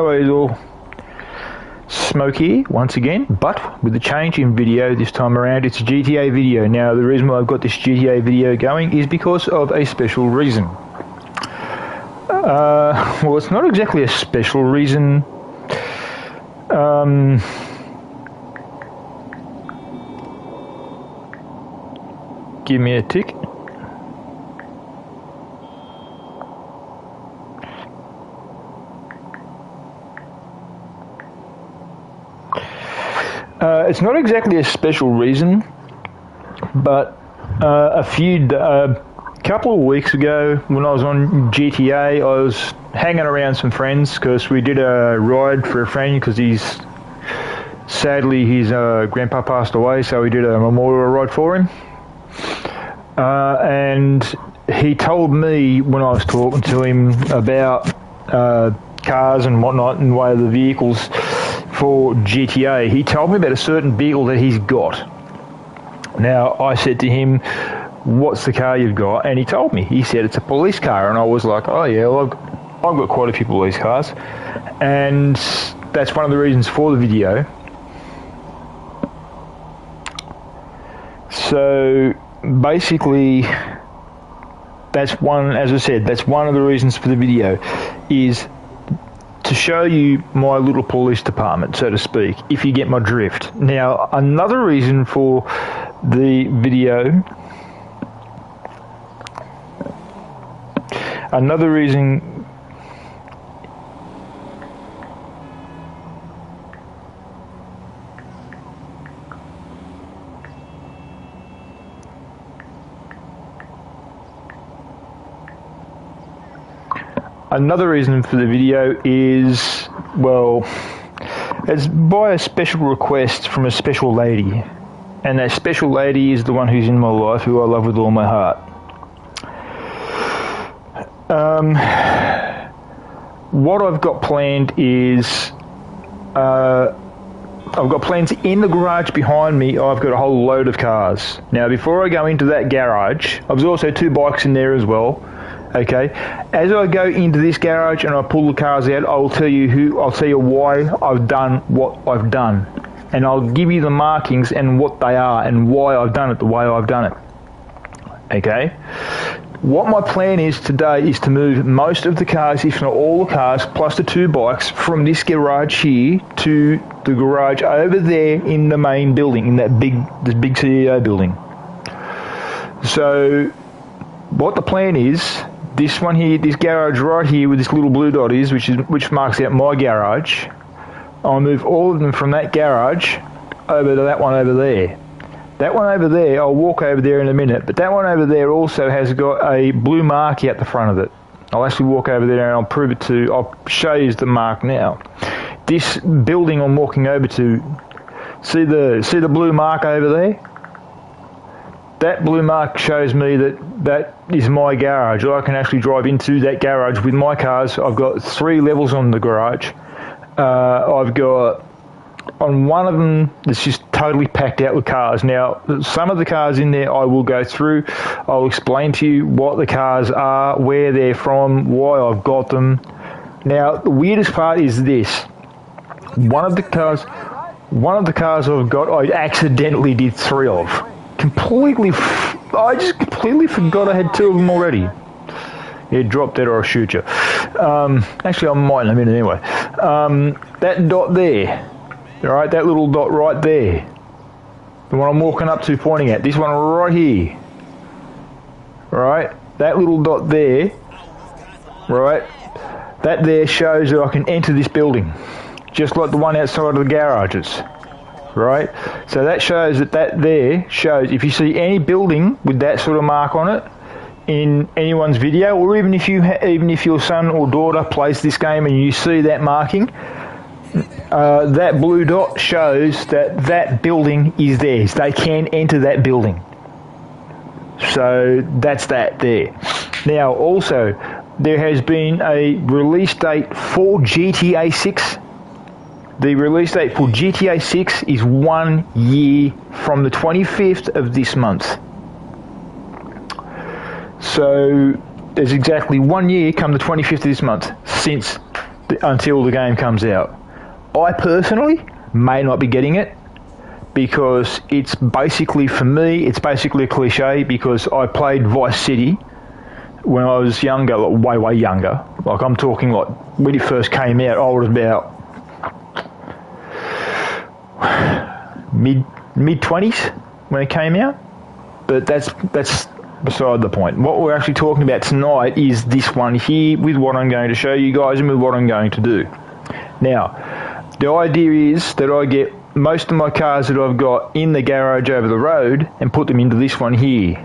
Hello all, Smoke here once again, but with a change in video this time around. It's a GTA video. Now the reason why I've got this GTA video going is because of a special reason. Well, it's not exactly a special reason. Give me a tick. It's not exactly a special reason, but a couple of weeks ago when I was on GTA, I was hanging around some friends because we did a ride for a friend because sadly his grandpa passed away, so we did a memorial ride for him. And he told me when I was talking to him about cars and whatnot and way of the vehicles for GTA, he told me about a certain vehicle that he's got. Now, I said to him, what's the car you've got? And he told me. He said it's a police car. And I was like, oh yeah, well, I've got quite a few police cars. And that's one of the reasons for the video. So, basically, that's one, as I said, that's one of the reasons for the video, is to show you my little police department, so to speak, if you get my drift. Now, another reason for the video, another reason for the video is, well, it's by a special request from a special lady. And that special lady is the one who's in my life, who I love with all my heart. What I've got planned is, I've got plans in the garage behind me. I've got a whole load of cars. Now, before I go into that garage, I've also 2 bikes in there as well. Okay, as I go into this garage and I pull the cars out, I'll tell you why I've done what I've done, and I'll give you the markings and what they are and why I've done it the way I've done it. Okay, what my plan is today is to move most of the cars, if not all the cars, plus the 2 bikes, from this garage here to the garage over there in the main building, in that big CEO building. So, what the plan is, this one here, this garage right here with this little blue dot is, which marks out my garage. I'll move all of them from that garage over to that one over there. That one over there, I'll walk over there in a minute, but that one over there also has got a blue mark out the front of it. I'll actually walk over there and I'll show you the mark now. This building I'm walking over to, see the blue mark over there? That blue mark shows me that is my garage. I can actually drive into that garage with my cars. I've got 3 levels on the garage. I've got, on one of them, it's just totally packed out with cars. Now, some of the cars in there I will go through. I'll explain to you what the cars are, where they're from, why I've got them. Now, the weirdest part is this. One of the cars I've got, I accidentally did 3 of. I just completely forgot I had 2 of them already. Yeah, drop that or I'll shoot you. Actually, I might in a minute anyway. That dot there, alright, that little dot right there, the one I'm walking up to pointing at, this one right here, right, that little dot there, right, that there shows that I can enter this building, just like the one outside of the garages. Right, so that shows that there shows, if you see any building with that sort of mark on it in anyone's video, or even if your son or daughter plays this game and you see that marking, that blue dot shows that building is theirs. They can enter that building. So that's that there. Now, also, there has been a release date for GTA 6. The release date for GTA 6 is 1 year from the 25th of this month. So there's exactly 1 year come the 25th of this month since until the game comes out. I personally may not be getting it because it's basically, for me, it's basically a cliche because I played Vice City when I was younger, like way younger. Like I'm talking like when it first came out, I was about mid 20s when it came out. But that's beside the point. What we're actually talking about tonight is this one here with what I'm going to show you guys and with what I'm going to do. Now, the idea is that I get most of my cars that I've got in the garage over the road and put them into this one here.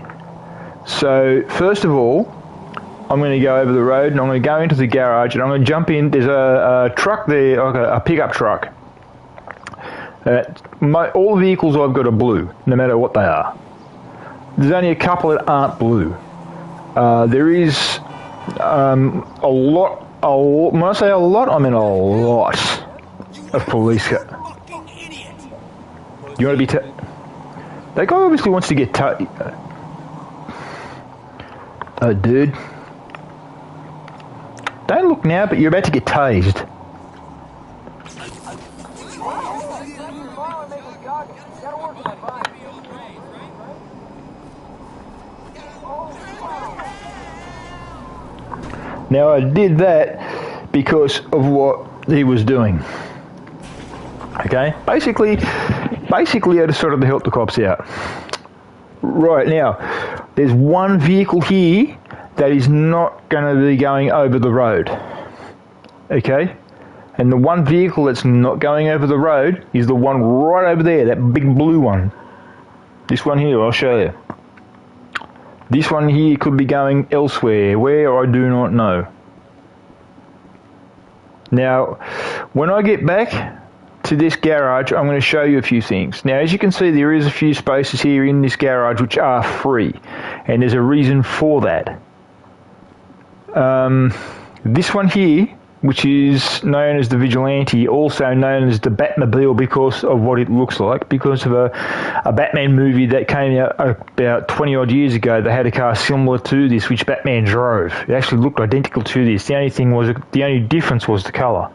So, first of all, I'm going to go over the road and I'm going to go into the garage and I'm going to jump in. There's a truck there, like a pickup truck. All the vehicles I've got are blue, no matter what they are. There's only a couple that aren't blue. There is a lot, when I say a lot, I mean a lot of police cars. You want to be... that guy obviously wants to get dude. Don't look now, but you're about to get tased. Now I did that because of what he was doing. Okay? Basically I just started to help the cops out. Right, now, there's one vehicle here that is not going to be going over the road. Okay? And the one vehicle that's not going over the road is the one right over there, that big blue one. This one here, I'll show you. This one here could be going elsewhere, where I do not know. Now, when I get back to this garage, I'm going to show you a few things. Now, as you can see, there is a few spaces here in this garage which are free, and there's a reason for that. This one here, which is known as the Vigilante, also known as the Batmobile because of what it looks like, because of a Batman movie that came out about 20 odd years ago. They had a car similar to this, which Batman drove. It actually looked identical to this. The only difference was the colour.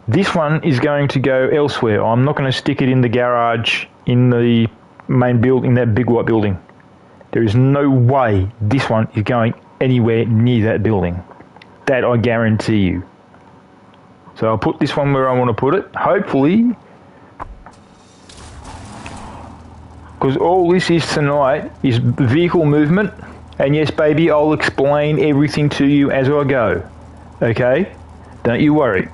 This one is going to go elsewhere. I'm not going to stick it in the garage in the main building, that big white building. There is no way this one is going anywhere near that building. That I guarantee you. So I'll put this one where I want to put it, hopefully, because all this is tonight is vehicle movement, and yes baby, I'll explain everything to you as I go, okay? Don't you worry.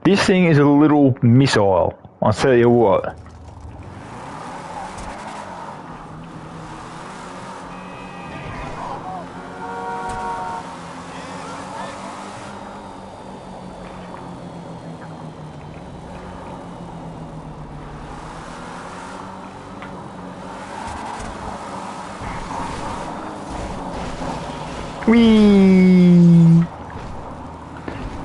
This thing is a little missile, I'll tell you what. Whee!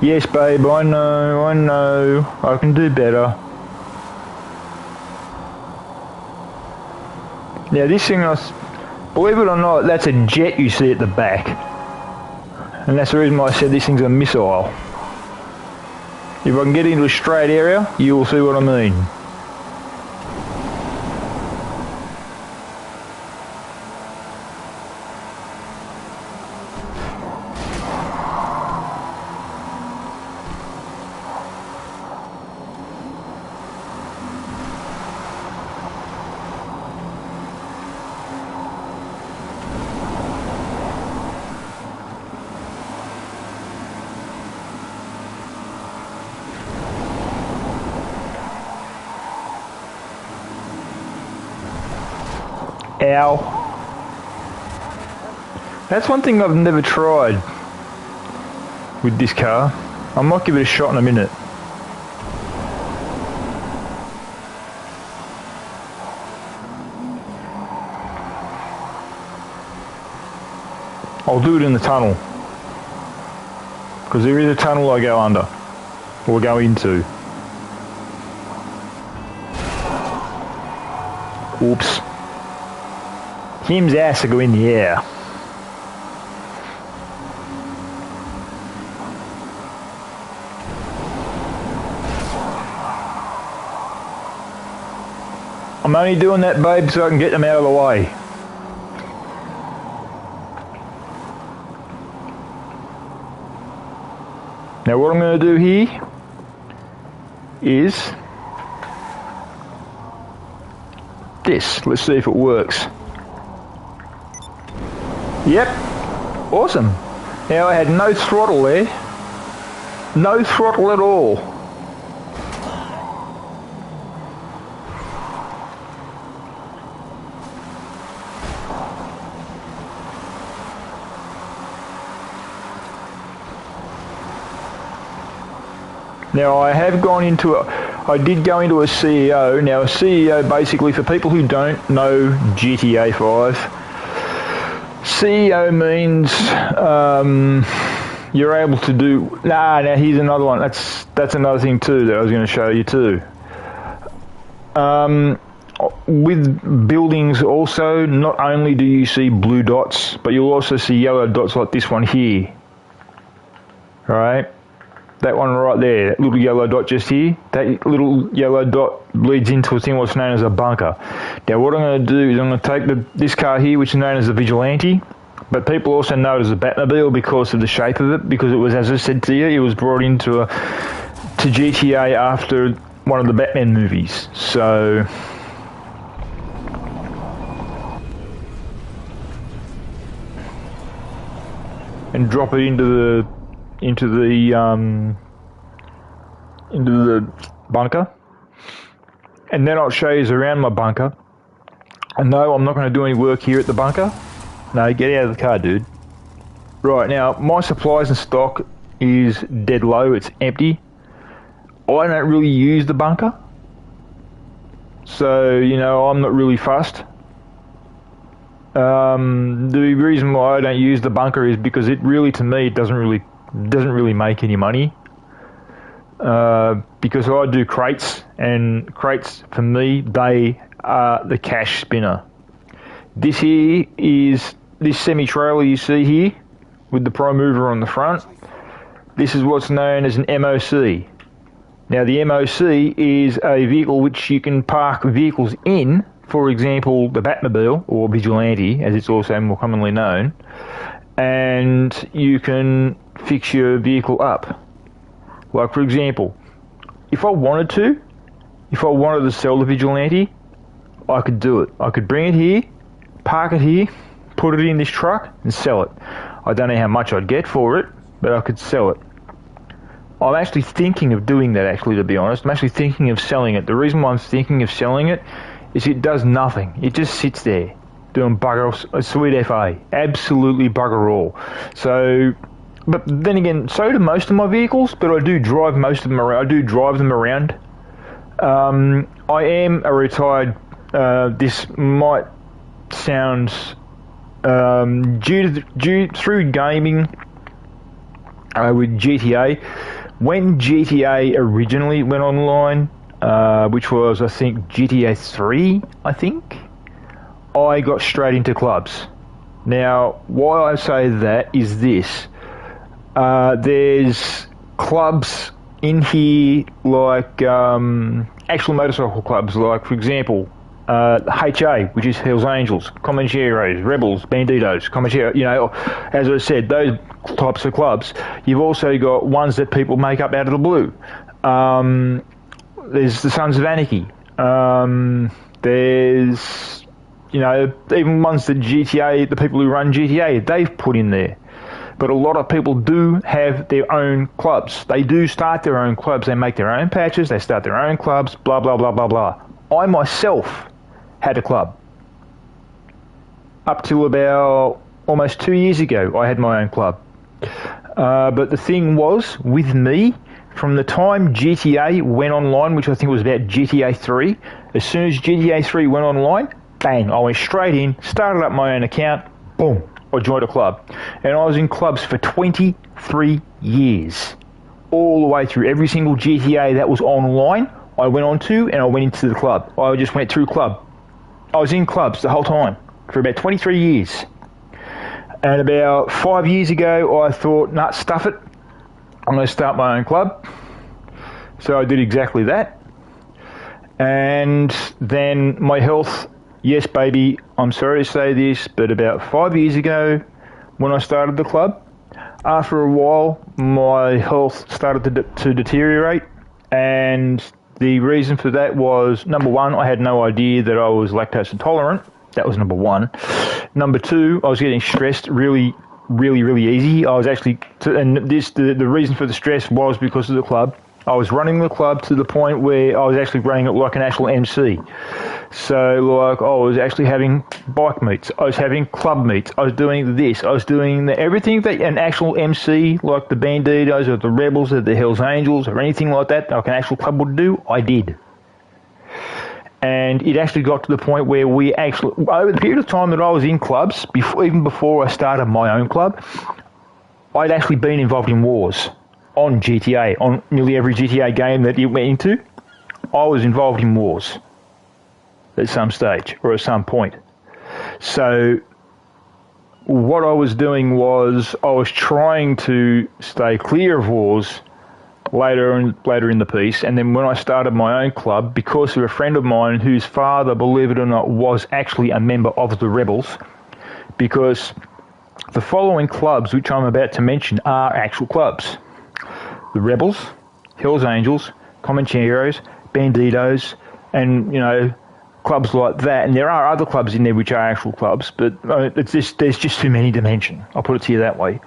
Yes, babe, I know, I can do better. Now this thing, believe it or not, that's a jet you see at the back. And that's the reason why I said this thing's a missile. If I can get into a straight area, you will see what I mean. Ow. That's one thing I've never tried with this car. I might give it a shot in a minute. I'll do it in the tunnel. Because there is a tunnel I go under. Or go into. Oops. Him's ass to go in the air. I'm only doing that, babe, so I can get them out of the way. Now what I'm going to do here is this. Let's see if it works. Yep, awesome. Now I had no throttle there. No throttle at all. Now I have gone into I did go into a CEO. Now a CEO, basically, for people who don't know GTA 5, CEO means you're able to do. Now here's another one. That's another thing too that I was going to show you too. With buildings also, not only do you see blue dots, but you'll also see yellow dots like this one here. Right? That one right there, that little yellow dot just here, that little yellow dot leads into a thing what's known as a bunker. Now what I'm going to do is I'm going to take this car here, which is known as a Vigilante, but people also know it as a Batmobile because of the shape of it, because it was, as I said to you, it was brought to GTA after one of the Batman movies. So and drop it into the bunker, and then I'll show you around my bunker. And no, I'm not going to do any work here at the bunker. No, get out of the car, dude. Right, now my supplies and stock is dead low. It's empty. I don't really use the bunker, so I'm not really fussed. The reason why I don't use the bunker is because it really, to me, it doesn't really make any money. Because I do crates, and crates for me, they are the cash spinner. This here is this semi-trailer you see here with the Pro Mover on the front. This is what's known as an MOC. Now the MOC is a vehicle which you can park vehicles in. For example, the Batmobile, or Vigilante, as it's also more commonly known, and you can fix your vehicle up. Like, for example, if I wanted to sell the Vigilante, I could do it. I could bring it here, park it here, put it in this truck, and sell it. I don't know how much I'd get for it, but I could sell it. I'm actually thinking of doing that, actually, to be honest. I'm actually thinking of selling it. The reason why I'm thinking of selling it is it does nothing. It just sits there doing bugger all, sweet FA. Absolutely bugger all. So, but then again, so do most of my vehicles, but I do drive most of them around. I do drive them around. I am a retired, this might sound, through gaming with GTA, when GTA originally went online, which was, I think, GTA 3, I got straight into clubs. Now, why I say that is this. There's clubs in here like actual motorcycle clubs, like, for example, HA, which is Hells Angels, Comancheros, Rebels, Banditos, Comancheros, as I said, those types of clubs. You've also got ones that people make up out of the blue. There's the Sons of Anarchy. There's, even ones that GTA, the people who run GTA, they've put in there. But a lot of people do have their own clubs. They do start their own clubs. They make their own patches. They start their own clubs, blah, blah, blah, blah, blah. I myself had a club. Up to about almost 2 years ago, I had my own club. But the thing was, with me, from the time GTA went online, which I think was about GTA 3, as soon as GTA 3 went online, bang, I went straight in, started up my own account, boom, I joined a club. And I was in clubs for 23 years. All the way through every single GTA that was online, I went on to, and I went into the club. I just went through club. I was in clubs the whole time for about 23 years. And about 5 years ago, I thought, nah, stuff it. I'm going to start my own club. So I did exactly that. And then my health, yes, baby, I'm sorry to say this, but about 5 years ago when I started the club, after a while, my health started to deteriorate, and the reason for that was, number one, I had no idea that I was lactose intolerant. That was number one. Number two, I was getting stressed really easy. I was actually, the reason for the stress was because of the club. I was running the club to the point where I was actually running it like an actual MC. So, like, I was actually having bike meets. I was having club meets. I was doing this. I was doing everything that an actual MC, like the Banditos or the Rebels or the Hells Angels or anything like that, like an actual club would do, I did. And it actually got to the point where we actually, over the period of time that I was in clubs, even before I started my own club, I'd actually been involved in wars on GTA, on nearly every GTA game that you went into. I was involved in wars at some stage or at some point. So what I was doing was I was trying to stay clear of wars later in the piece, and then when I started my own club, because of a friend of mine whose father, believe it or not, was actually a member of the Rebels, because the following clubs which I'm about to mention are actual clubs: the Rebels, Hells Angels, Comancheros, Banditos, and, you know, clubs like that. And there are other clubs in there which are actual clubs, but there's just too many to mention. I'll put it to you that way.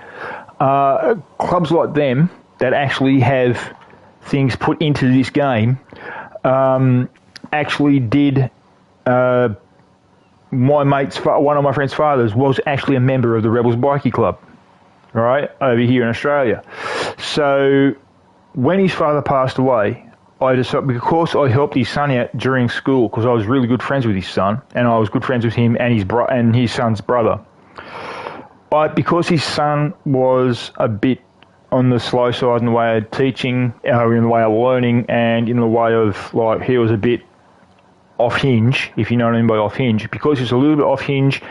Clubs like them that actually have things put into this game actually did. One of my friend's fathers was actually a member of the Rebels Bikie Club, right, over here in Australia. So when his father passed away, I decided, because I helped his son out during school, because I was really good friends with his son, and I was good friends with him and his son's brother. But because his son was a bit on the slow side in the way of teaching, in the way of learning, and in the way of, like, he was a bit off hinge, if you know what I mean by off hinge. Because he was a little bit off hinge,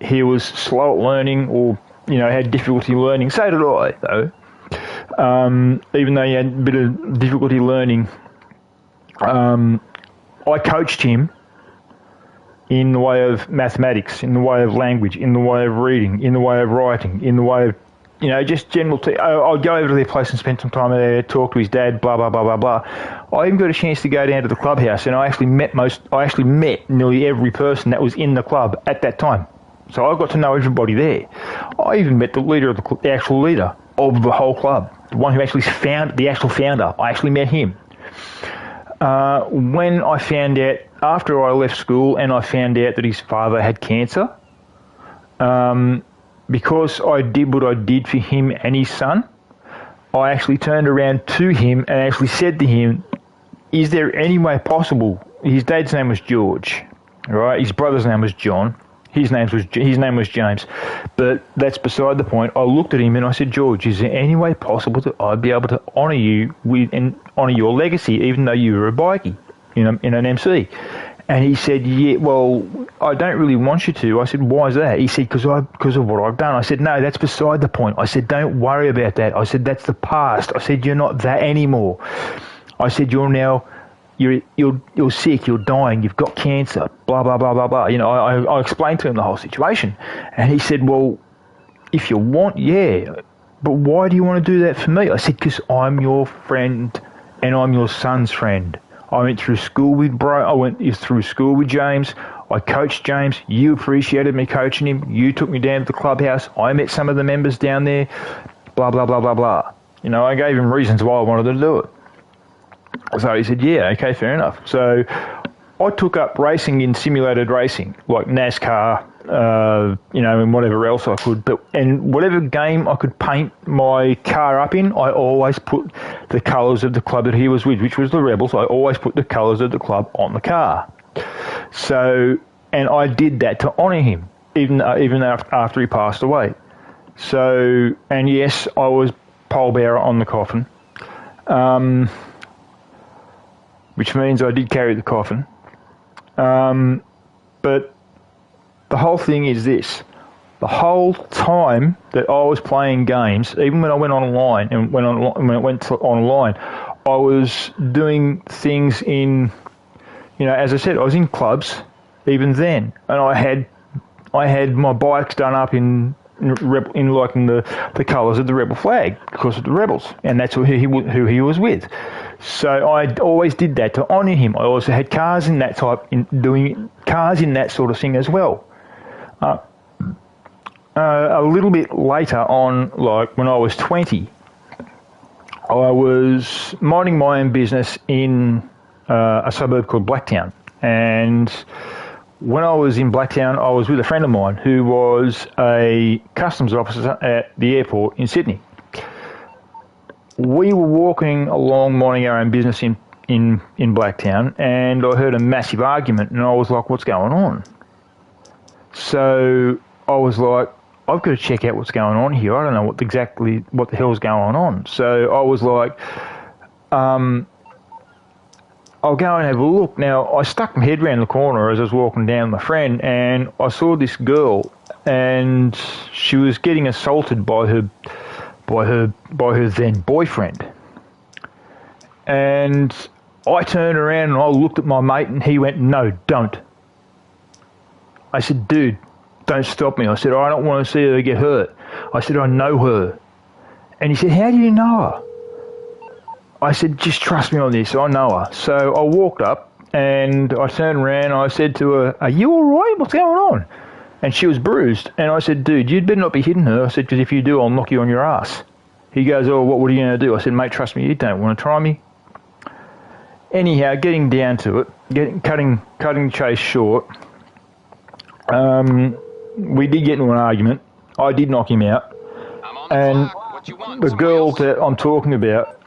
he was slow at learning, or, you know, had difficulty learning. So did I, though. Even though he had a bit of difficulty learning, I coached him in the way of mathematics, in the way of language, in the way of reading, in the way of writing, in the way of, you know, just general. I'd go over to their place and spend some time there, talk to his dad, blah blah blah blah blah. I even got a chance to go down to the clubhouse, and I actually met nearly every person that was in the club at that time. So I got to know everybody there. I even met the leader of the actual leader of the whole club, the one who actually found the actual founder. I actually met him. When I found out, after I left school, and I found out that his father had cancer. Because I did what I did for him and his son, I actually turned around to him and actually said to him, is there any way possible? His dad's name was George, right? His brother's name was John. His name was James. But that's beside the point. I looked at him and I said, George, is there any way possible that I'd be able to honour you and honour your legacy, even though you were a bikie, in an MC? And he said, yeah, well, I don't really want you to. I said, why is that? He said, because of what I've done. I said, no, that's beside the point. I said, don't worry about that. I said, that's the past. I said, you're not that anymore. I said, you're sick, you're dying, you've got cancer, blah, blah, blah, blah, blah. You know, I explained to him the whole situation. And he said, well, if you want, yeah, but why do you want to do that for me? I said, because I'm your friend and I'm your son's friend. I went through school with James. I coached James. You appreciated me coaching him. You took me down to the clubhouse. I met some of the members down there. Blah, blah, blah, blah, blah. You know, I gave him reasons why I wanted to do it. So he said, yeah, okay, fair enough. So I took up racing in simulated racing, like NASCAR, and whatever else I could. And whatever game I could paint my car up in, I always put the colours of the club that he was with, which was the Rebels. I always put the colours of the club on the car. So, and I did that to honour him, even after he passed away. So, and yes, I was pole bearer on the coffin, which means I did carry the coffin. But the whole thing is this. The whole time that I was playing games, even when I went online and when it went online, I was doing things in you know, as I said, I was in clubs even then, and I had my bikes done up in the colours of the rebel flag because of the rebels, and that's who he was with. So I always did that to honour him. I also had cars in that sort of thing as well. A little bit later on, like when I was 20, I was minding my own business in a suburb called Blacktown, and when I was in Blacktown, I was with a friend of mine who was a customs officer at the airport in Sydney. We were walking along minding our own business in Blacktown, and I heard a massive argument, and I was like, what's going on? So I was like, I've got to check out what's going on here. I don't know what the hell's going on. So I was like, I'll go and have a look. Now, I stuck my head round the corner as I was walking down with my friend, and I saw this girl, and she was getting assaulted by her then boyfriend. And I turned around and I looked at my mate, and he went, "No, don't." I said, "Dude, don't stop me." I said, "I don't want to see her get hurt." I said, "I know her." And he said, "How do you know her?" I said, "Just trust me on this, I know her." So I walked up and I turned around and I said to her, "Are you all right? What's going on?" And she was bruised. And I said, "Dude, you'd better not be hitting her." I said, "Because if you do, I'll knock you on your ass." He goes, "Oh, what are you going to do?" I said, "Mate, trust me, you don't want to try me." Anyhow, getting down to it, cutting the chase short, we did get into an argument. I did knock him out. And the girl that I'm talking about,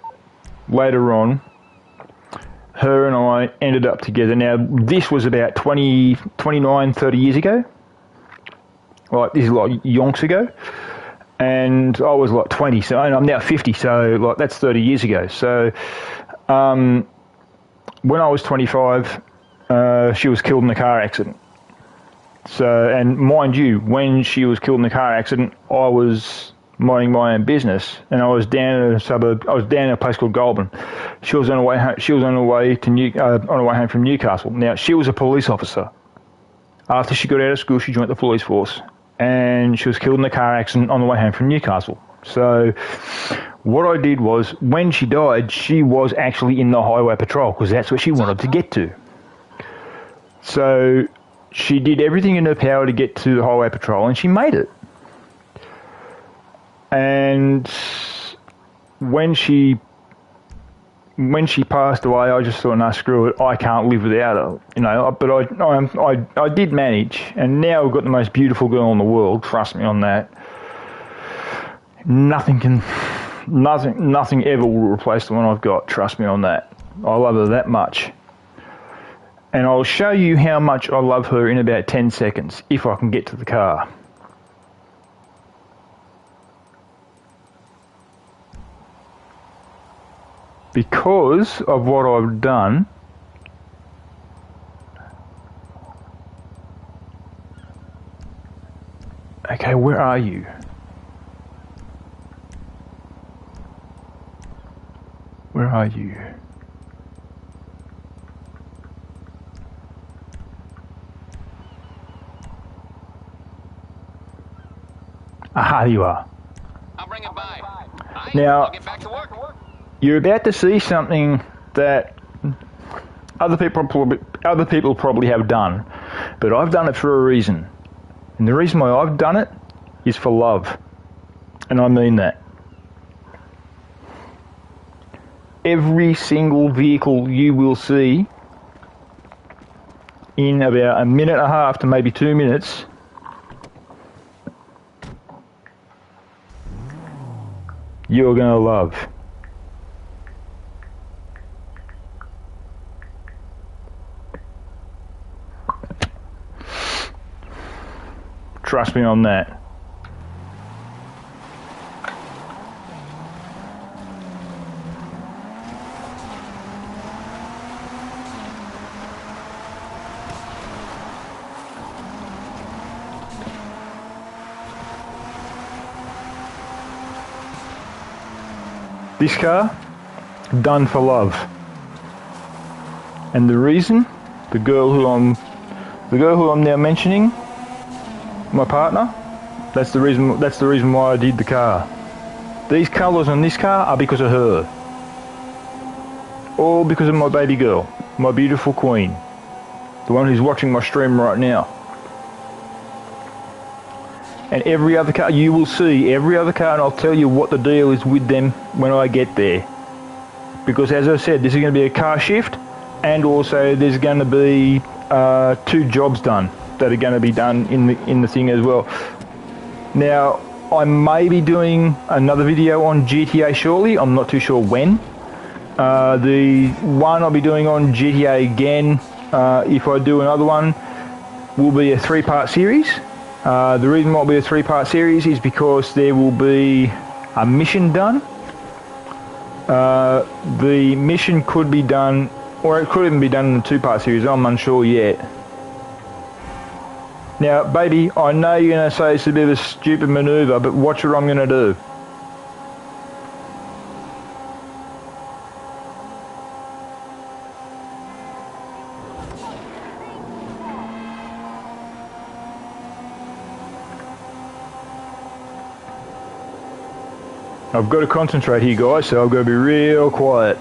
later on, her and I ended up together. Now, this was about 29, 30 years ago. Like, this is like yonks ago. And I was like 20, so and I'm now 50, so like that's 30 years ago. So when I was 25, she was killed in a car accident. So, and mind you, when she was killed in the car accident, I was minding my own business, and I was down in a suburb. I was down in a place called Goulburn. She was on her way home. She was on her way home from Newcastle. Now, she was a police officer. After she got out of school, she joined the police force, and she was killed in a car accident on the way home from Newcastle. So, what I did was, when she died, she was actually in the highway patrol because that's where she wanted to get to. So, she did everything in her power to get to the highway patrol, and she made it. And when she passed away, I just thought, "No, screw it. I can't live without her." You know, but I did manage, and now we've got the most beautiful girl in the world. Trust me on that. Nothing ever will replace the one I've got. Trust me on that. I love her that much. And I'll show you how much I love her in about 10 seconds, if I can get to the car. Because of what I've done, okay, where are you? Where are you? Aha, you are. I'll bring it by. Now, I'll get back to work. You're about to see something that other people probably have done, but I've done it for a reason. And the reason why I've done it is for love. And I mean that. Every single vehicle you will see in about a minute and a half to maybe 2 minutes you're going to love. Trust me on that. This car, done for love. And the reason the girl who I'm now mentioning, my partner. That's the reason why I did the car. These colours on this car are because of her. All because of my baby girl, my beautiful queen, the one who's watching my stream right now. And every other car, you will see every other car, and I'll tell you what the deal is with them when I get there. Because as I said, this is going to be a car shift, and also there's going to be 2 jobs done that are going to be done in the thing as well. Now, I may be doing another video on GTA shortly. I'm not too sure when. The one I'll be doing on GTA again, if I do another one, will be a 3-part series. The reason why it'll be a 3-part series is because there will be a mission done. The mission could be done, or it could even be done in a 2-part series. I'm unsure yet. Now, baby, I know you're going to say it's a bit of a stupid manoeuvre, but watch what I'm going to do. I've got to concentrate here, guys, so I've got to be real quiet.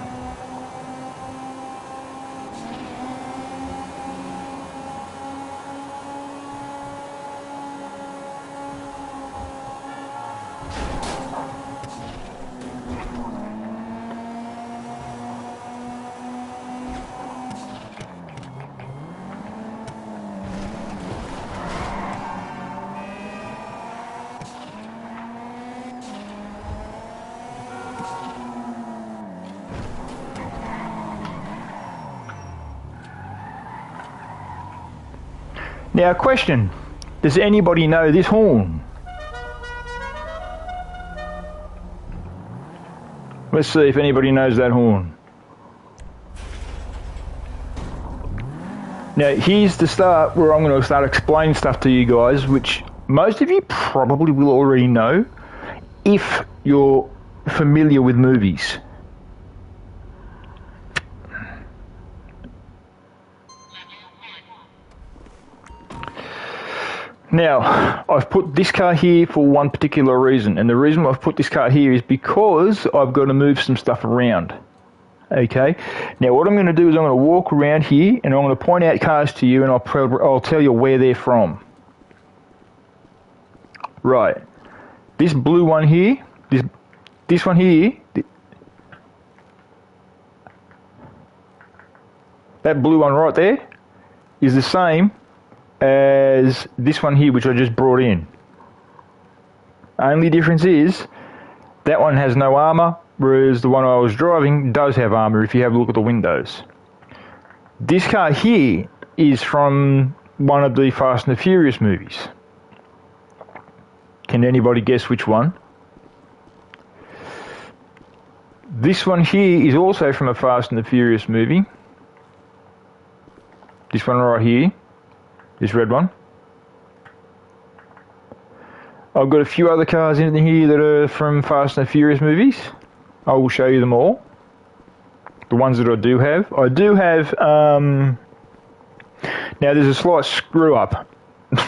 Now, question, does anybody know this horn? Let's see if anybody knows that horn. Now, here's the start where I'm going to start explaining stuff to you guys, which most of you probably will already know if you're familiar with movies. Now, I've put this car here for one particular reason, and the reason I've put this car here is because I've got to move some stuff around. Okay? Now, what I'm going to do is I'm going to walk around here, and I'm going to point out cars to you, and I'll tell you where they're from. Right. This blue one here, this one here, that blue one right there is the same as this one here, which I just brought in. Only difference is that one has no armour, whereas the one I was driving does have armour if you have a look at the windows. This car here is from one of the Fast and the Furious movies. Can anybody guess which one? This one here is also from a Fast and the Furious movie. This one right here. This red one. I've got a few other cars in here that are from Fast and the Furious movies. I will show you them all. The ones that I do have. I do have, now there's a slight screw up,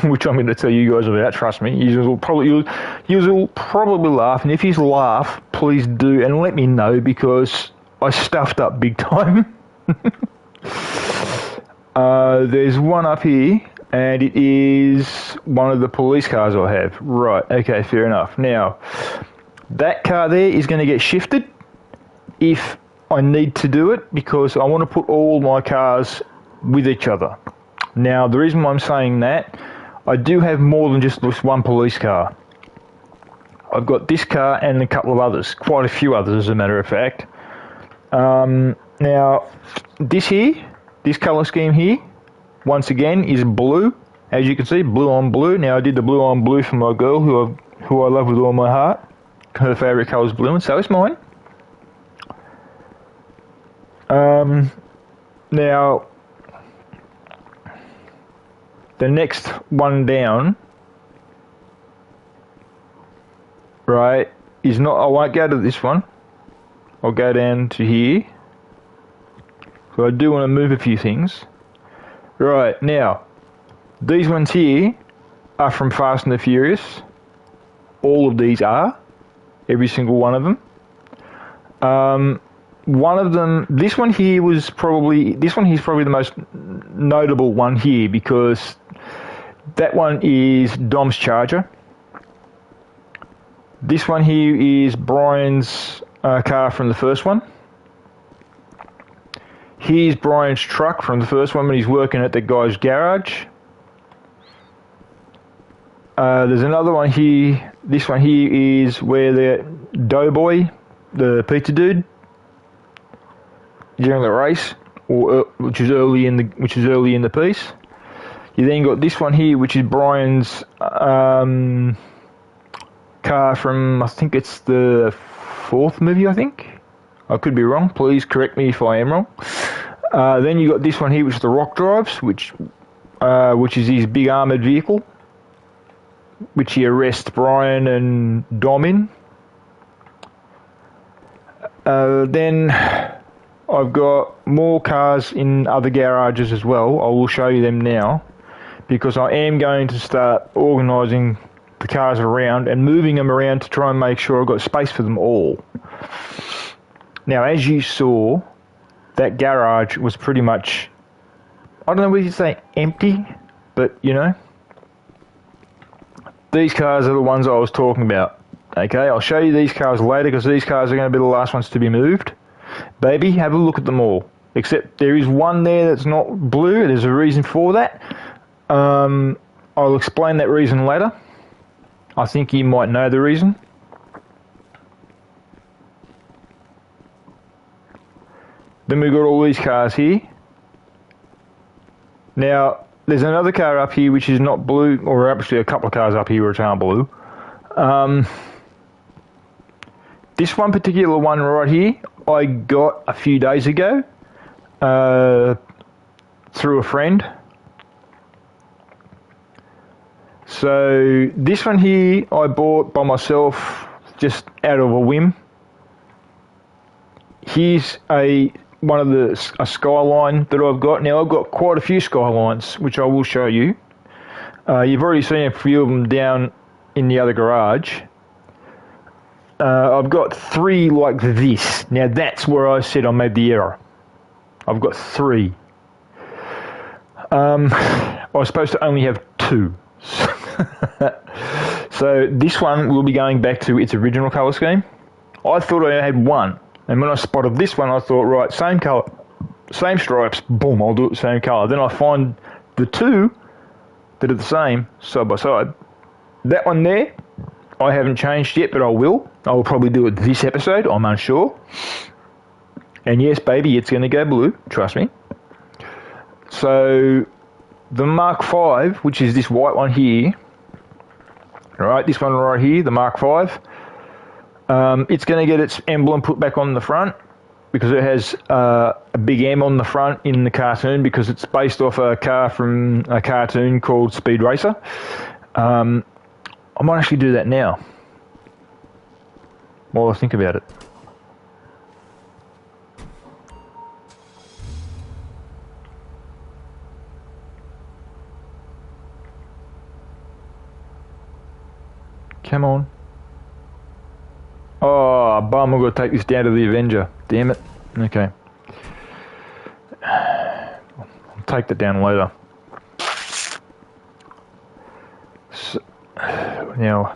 which I'm going to tell you guys about, trust me. You will probably laugh, and if you laugh, please do, and let me know, because I stuffed up big time. There's one up here, and it is one of the police cars I have. Right, okay, fair enough. Now, that car there is going to get shifted if I need to do it, because I want to put all my cars with each other. Now, the reason why I'm saying that, I do have more than just this one police car. I've got this car and a couple of others, quite a few others as a matter of fact. Now, this here, this colour scheme here, once again, is blue. As you can see, blue on blue. Now, I did the blue on blue for my girl, who I love with all my heart. Her favourite colour is blue, and so is mine. Now, the next one down, right, is not, I won't go to this one. I'll go down to here. So I do want to move a few things. Right, now, these ones here are from Fast and the Furious. All of these are. Every single one of them. One of them, this one here is probably the most notable one here because that one is Dom's Charger. This one here is Brian's car from the first one. Here's Brian's truck from the first one when he's working at the guy's garage. There's another one here. This one here is where the Doughboy, the pizza dude, during the race, which is early in the piece. You then got this one here, which is Brian's car from, I think it's the fourth movie, I think. I could be wrong. Please correct me if I am wrong. Then you got this one here, which is the Rock drives, which is his big armoured vehicle, which he arrests Brian and Dom in. Then I've got more cars in other garages as well. I will show you them now, because I am going to start organising the cars around and moving them around to try and make sure I've got space for them all. Now, as you saw, that garage was pretty much, I don't know whether you say empty, but you know, these cars are the ones I was talking about. Okay, I'll show you these cars later because these cars are going to be the last ones to be moved. Baby, have a look at them all. Except there is one there that's not blue. There's a reason for that. I'll explain that reason later. I think you might know the reason. Then we've got all these cars here. Now, there's another car up here which is not blue, or actually a couple of cars up here which aren't blue. This one particular one right here, I got a few days ago through a friend. So this one here I bought by myself just out of a whim. Here's a Skyline that I've got. Now I've got quite a few Skylines which I will show you. You've already seen a few of them down in the other garage. I've got 3 like this. Now that's where I said I made the error. I've got 3. I was supposed to only have 2. So this one will be going back to its original colour scheme. I thought I had 1. And when I spotted this one, I thought, right, same colour, same stripes, boom, I'll do it the same colour. Then I find the 2 that are the same, side by side. That one there, I haven't changed yet, but I will. I will probably do it this episode, I'm unsure. And yes, baby, it's going to go blue, trust me. So, the Mark V, which is this white one here, right, this one right here, the Mark V, it's going to get its emblem put back on the front because it has a big M on the front in the cartoon because it's based off a car from a cartoon called Speed Racer. I might actually do that now while I think about it. Come on. Oh, bum, I've got to take this down to the Avenger. Damn it. Okay. I'll take that down later. So, now...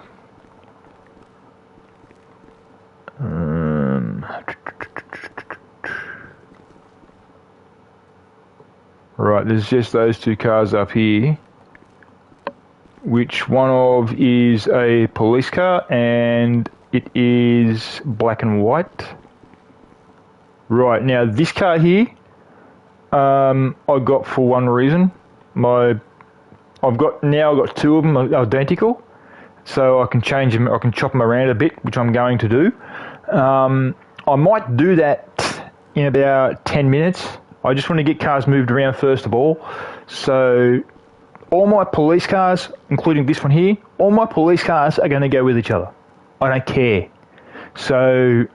right, there's just those 2 cars up here. Which one of is a police car and it is black and white. Right, now this car here, I got for one reason. I've got 2 of them identical, so I can change them, I can chop them around a bit, which I'm going to do. I might do that in about 10 minutes. I just want to get cars moved around first of all. So all my police cars, including this one here, all my police cars are going to go with each other. I don't care. So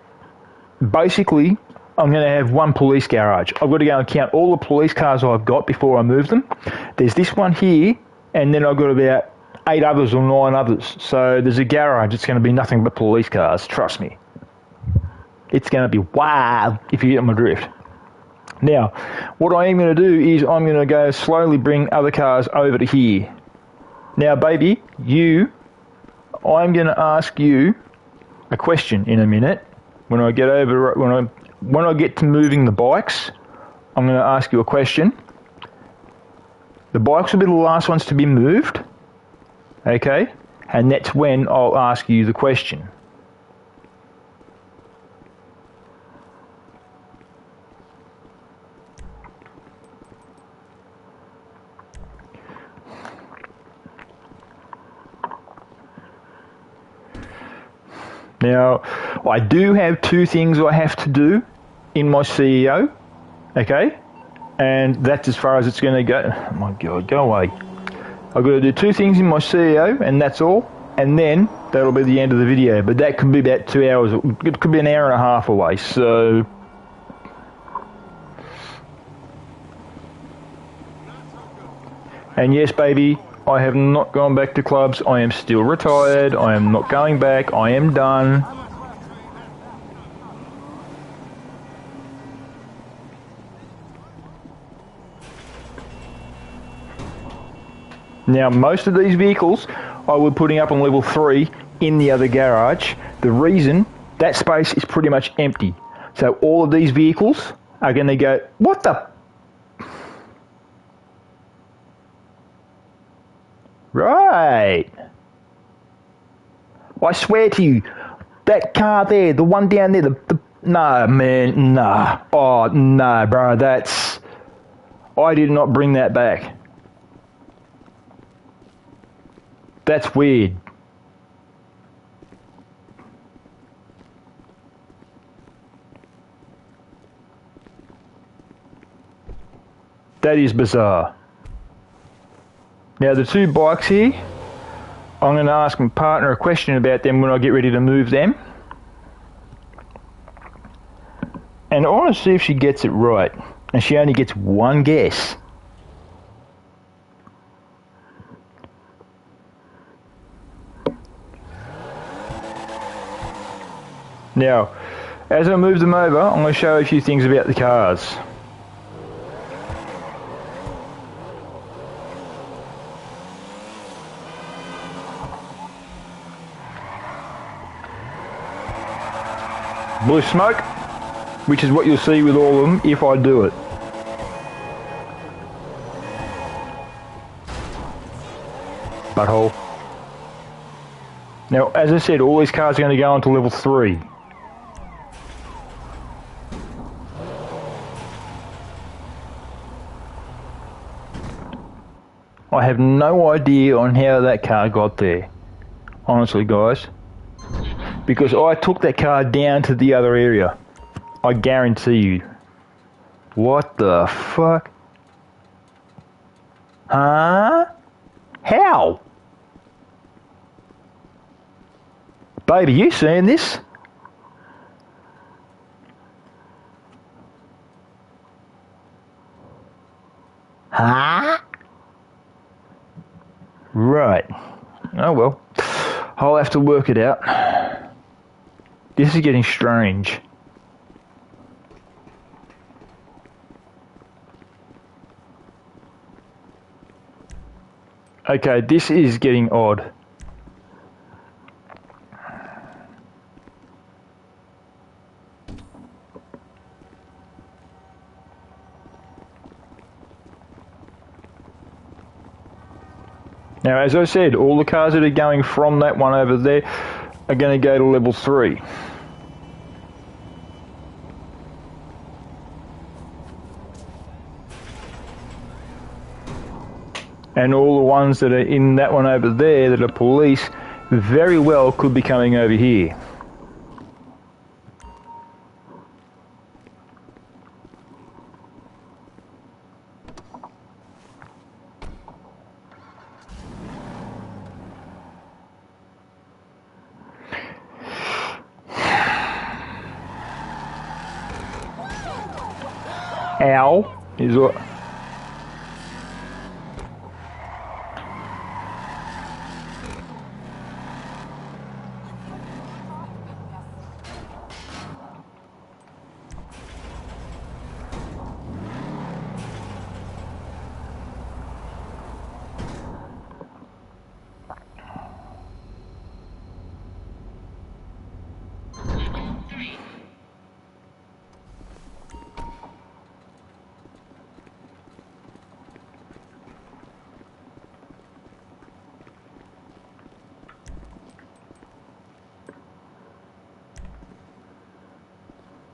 basically, I'm going to have one police garage. I've got to go and count all the police cars I've got before I move them. There's this one here, and then I've got about 8 others or 9 others. So there's a garage. It's going to be nothing but police cars. Trust me. It's going to be wild if you get my drift. Now, what I am going to do is I'm going to go slowly bring other cars over to here. Now, baby, I'm going to ask you a question in a minute. When I get to moving the bikes, I'm going to ask you a question. The bikes will be the last ones to be moved, okay? And that's when I'll ask you the question. Now, I do have 2 things I have to do in my CEO, okay? And that's as far as it's going to go. Oh my God, go away. I've got to do 2 things in my CEO, and that's all. And then that'll be the end of the video. But that could be about 2 hours. It could be an hour and a half away. So, and yes, baby, I have not gone back to clubs. I am still retired. I am not going back. I am done. Now, most of these vehicles I will be putting up on level 3 in the other garage. The reason, that space is pretty much empty. So all of these vehicles are going to go, what the? Right. I swear to you, that car there, the one down there, nah, man, nah. Oh, no, bro, I did not bring that back. That's weird. That is bizarre. Now, the 2 bikes here, I'm going to ask my partner a question about them when I get ready to move them. And I want to see if she gets it right. And she only gets one guess. Now, as I move them over, I'm going to show you a few things about the cars. Blue smoke, which is what you'll see with all of them if I do it. Butthole. Now, as I said, all these cars are going to go on to level 3. I have no idea on how that car got there. Honestly, guys. Because I took that car down to the other area. I guarantee you. What the fuck? Huh? How? Baby, you seeing this? Huh? Right. Oh well. I'll have to work it out. This is getting strange. Okay, this is getting odd. Now, as I said, all the cars that are going from that one over there are going to go to level 3. And all the ones that are in that one over there that are police very well could be coming over here. Ow is what.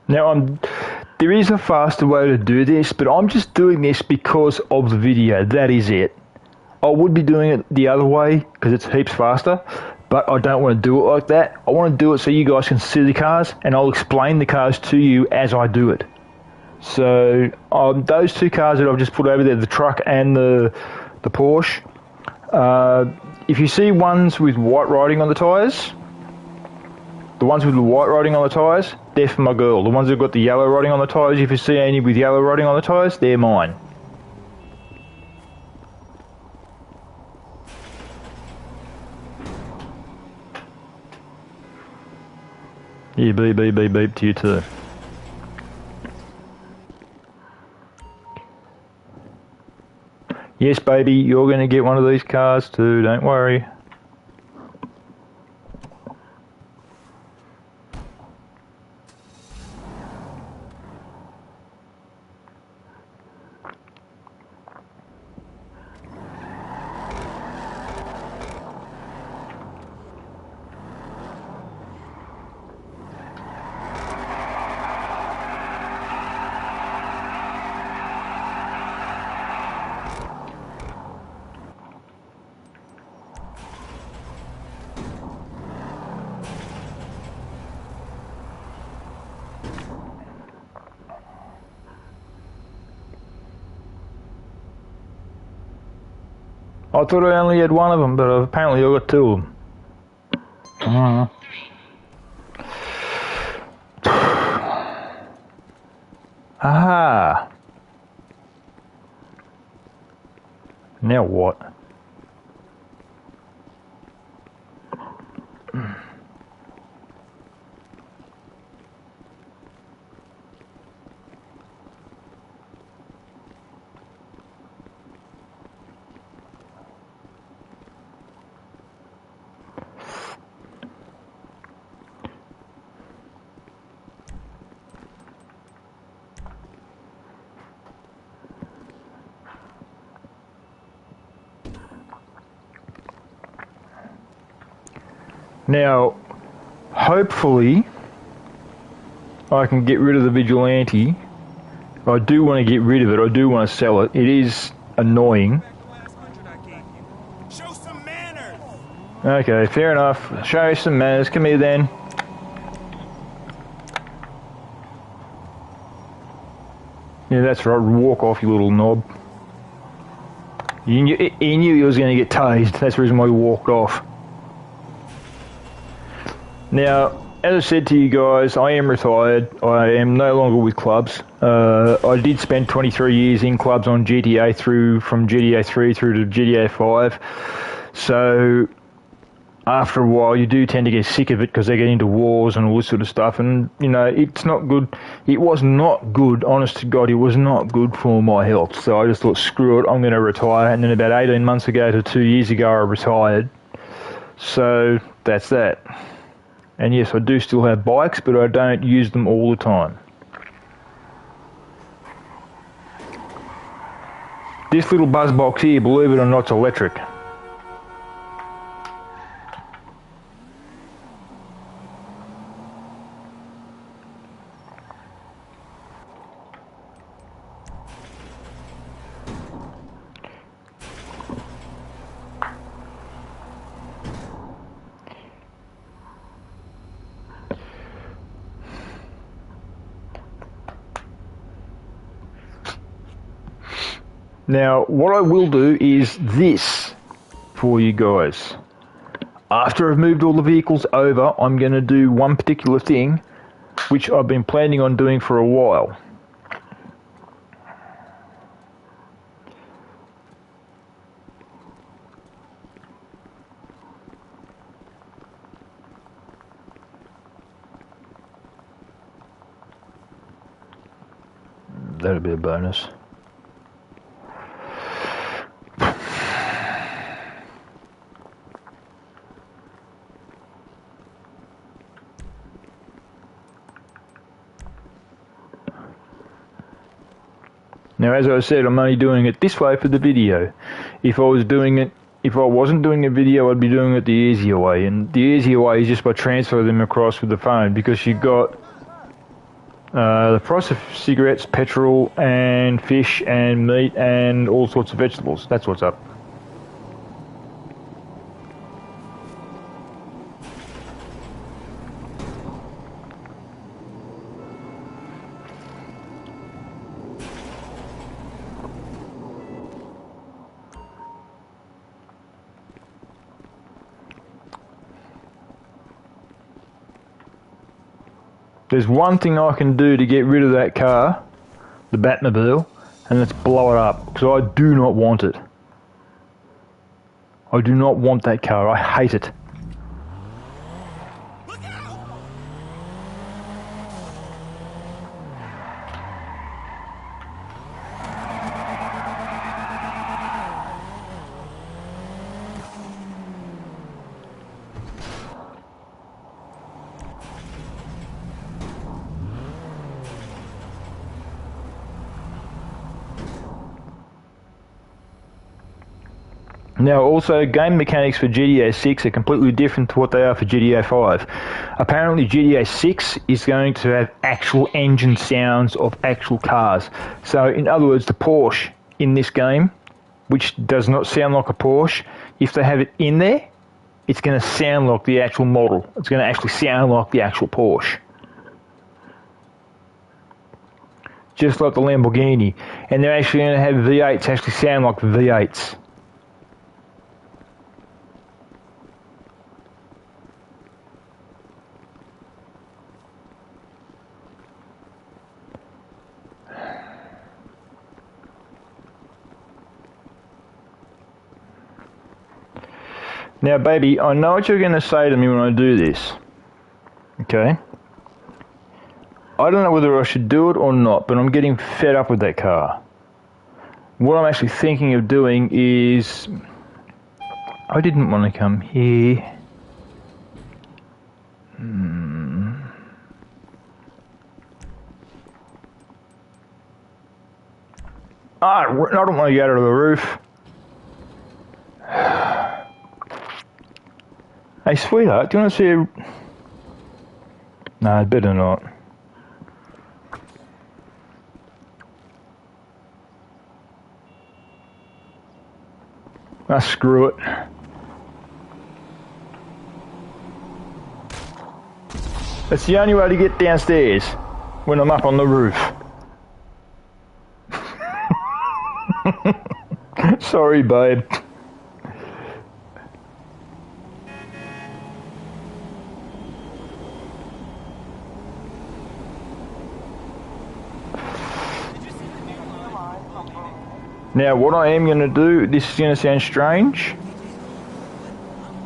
Now, there is a faster way to do this, but I'm just doing this because of the video. That is it. I would be doing it the other way because it's heaps faster, but I don't want to do it like that. I want to do it so you guys can see the cars, and I'll explain the cars to you as I do it. So those two cars that I've just put over there, the truck and the Porsche, if you see ones with white writing on the tyres, the ones with the white writing on the tyres, they're for my girl. The ones that have got the yellow writing on the tyres, if you see any with yellow writing on the tyres, they're mine. Yeah, beep, beep, beep, beep to you too. Yes, baby, you're going to get one of these cars too, don't worry. I thought I only had one of them, but apparently I got two of them. Aha! Now what? Now, hopefully, I can get rid of the Vigilante. I do want to get rid of it. I do want to sell it. It is annoying. Show some manners. Okay, fair enough. Show you some manners. Come here then. Yeah, that's right. Walk off, you little knob. He knew he was going to get tased. That's the reason why he walked off. Now, as I said to you guys, I am retired. I am no longer with clubs. I did spend 23 years in clubs on GTA from GTA 3 through to GTA 5. So, after a while, you do tend to get sick of it because they get into wars and all this sort of stuff. And, you know, it's not good. It was not good, honest to God, it was not good for my health. So I just thought, screw it, I'm going to retire. And then about 18 months ago to 2 years ago, I retired. So, that's that. And yes, I do still have bikes, but I don't use them all the time. This little buzz box here, believe it or not, is electric. Now, what I will do is this for you guys. After I've moved all the vehicles over, I'm going to do one particular thing, which I've been planning on doing for a while. that'd be a bonus. Now, as I said, I'm only doing it this way for the video. If I wasn't doing a video, I'd be doing it the easier way. And the easier way is just by transferring them across with the phone, because you've got the price of cigarettes, petrol, and fish, and meat, and all sorts of vegetables. That's what's up. There's one thing I can do to get rid of that car, the Batmobile, and let's blow it up, because I do not want it. I do not want that car. I hate it. Now, also, game mechanics for GTA 6 are completely different to what they are for GTA 5. Apparently, GTA 6 is going to have actual engine sounds of actual cars. So, in other words, the Porsche in this game, which does not sound like a Porsche, if they have it in there, it's going to sound like the actual model. It's going to actually sound like the actual Porsche. Just like the Lamborghini. And they're actually going to have V8s actually sound like V8s. Now, baby, I know what you're going to say to me when I do this, okay? I don't know whether I should do it or not, but I'm getting fed up with that car. What I'm actually thinking of doing is... I didn't want to come here. I don't want to go to the roof. Hey, sweetheart, do you want to see a... No, better not. Ah, screw it. That's the only way to get downstairs, when I'm up on the roof. Sorry, babe. Now, what I am going to do, this is going to sound strange,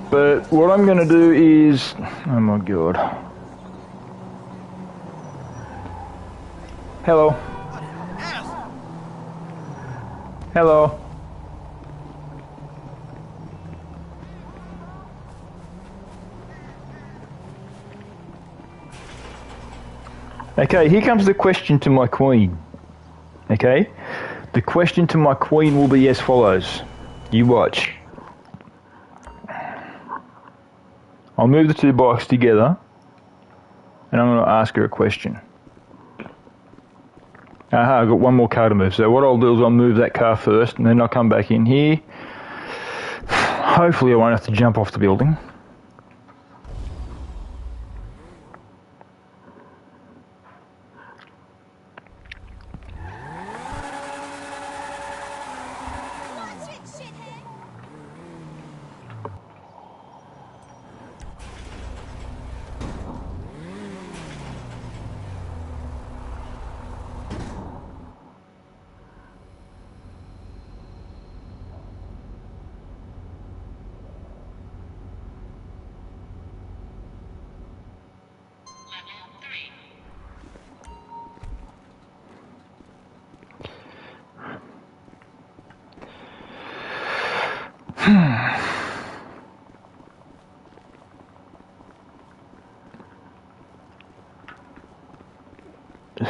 but what I'm going to do is... Oh my god. Hello. Hello. Okay, here comes the question to my queen. Okay? The question to my queen will be as follows. You watch. I'll move the two bikes together, and I'm going to ask her a question. Aha, I've got one more car to move. So what I'll do is I'll move that car first, and then I'll come back in here. Hopefully I won't have to jump off the building.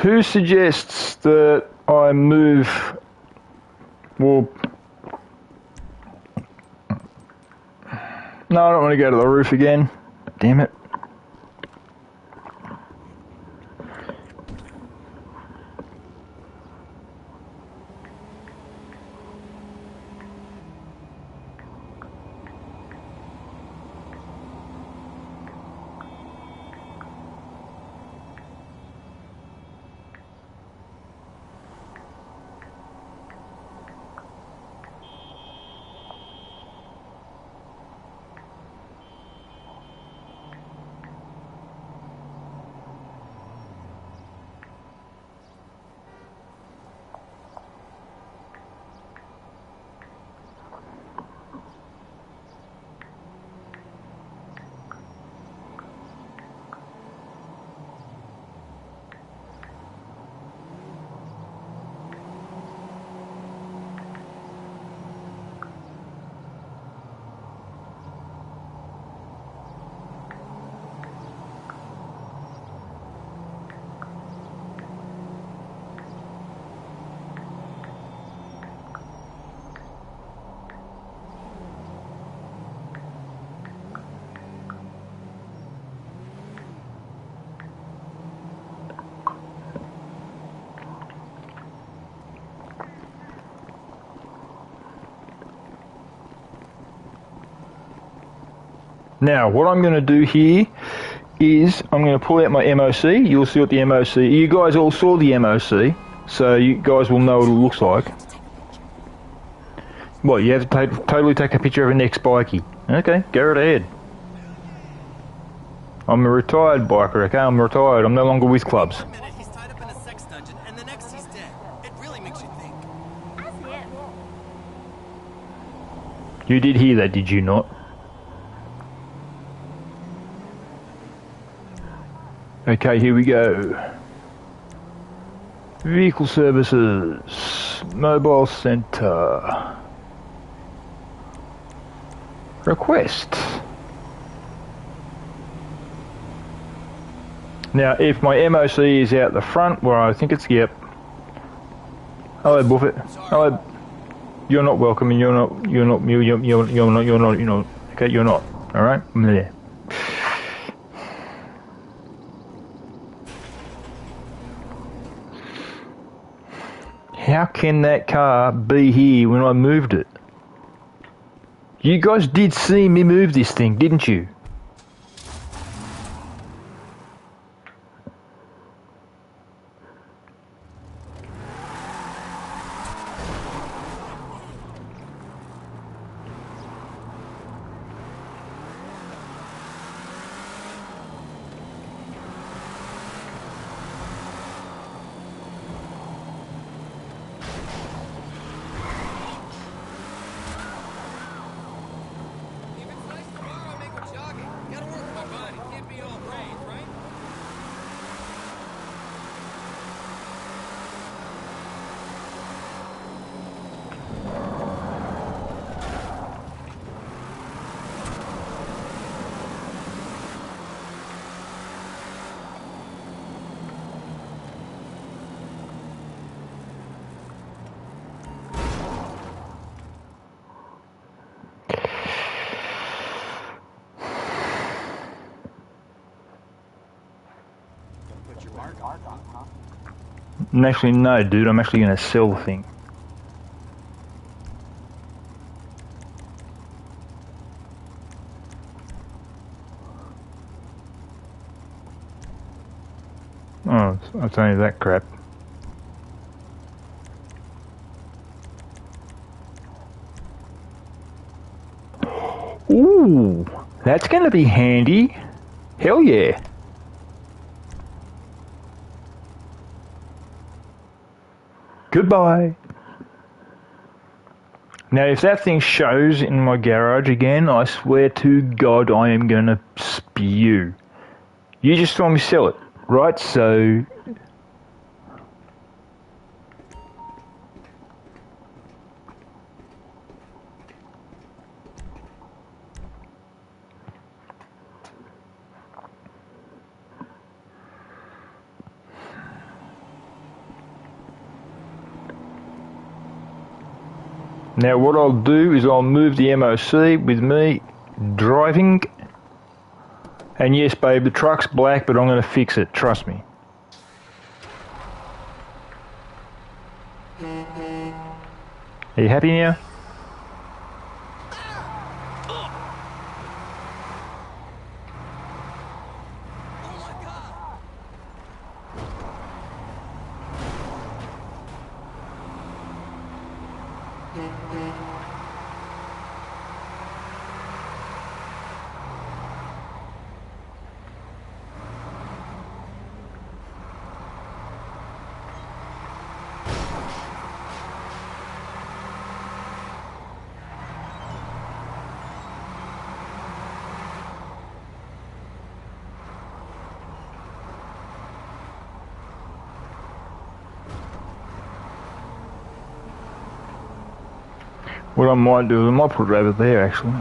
Who suggests that I move? Well, no, I don't want to go to the roof again. Damn it. Now, what I'm going to do here is I'm going to pull out my MOC. You'll see what the MOC... You guys all saw the MOC, so you guys will know what it looks like. What, you have to totally take a picture of an ex-bikie. Okay, go right ahead. I'm a retired biker, okay? I'm retired. I'm no longer with clubs. One minute he's tied up in a sex dungeon, and the next he's dead. It really makes you think. You did hear that, did you not? Okay, here we go. Vehicle services, mobile center. Request. Now, if my MOC is out the front, where I think it's, yep. Hello, Buffett. Hello. You're not welcome, and you're not. Okay, you're not. All right, I'm there. How can that car be here when I moved it? You guys did see me move this thing, didn't you? Actually, no, dude. I'm actually going to sell the thing. Oh, it's only that crap. Ooh, that's going to be handy. Hell yeah. Goodbye. Now, if that thing shows in my garage again, I swear to God I am going to spew. You just saw me sell it, right? So... Now what I'll do is I'll move the MOC with me driving. And yes, babe, the truck's black, but I'm going to fix it. Trust me. Are you happy now? What I might do is I might put it over there actually.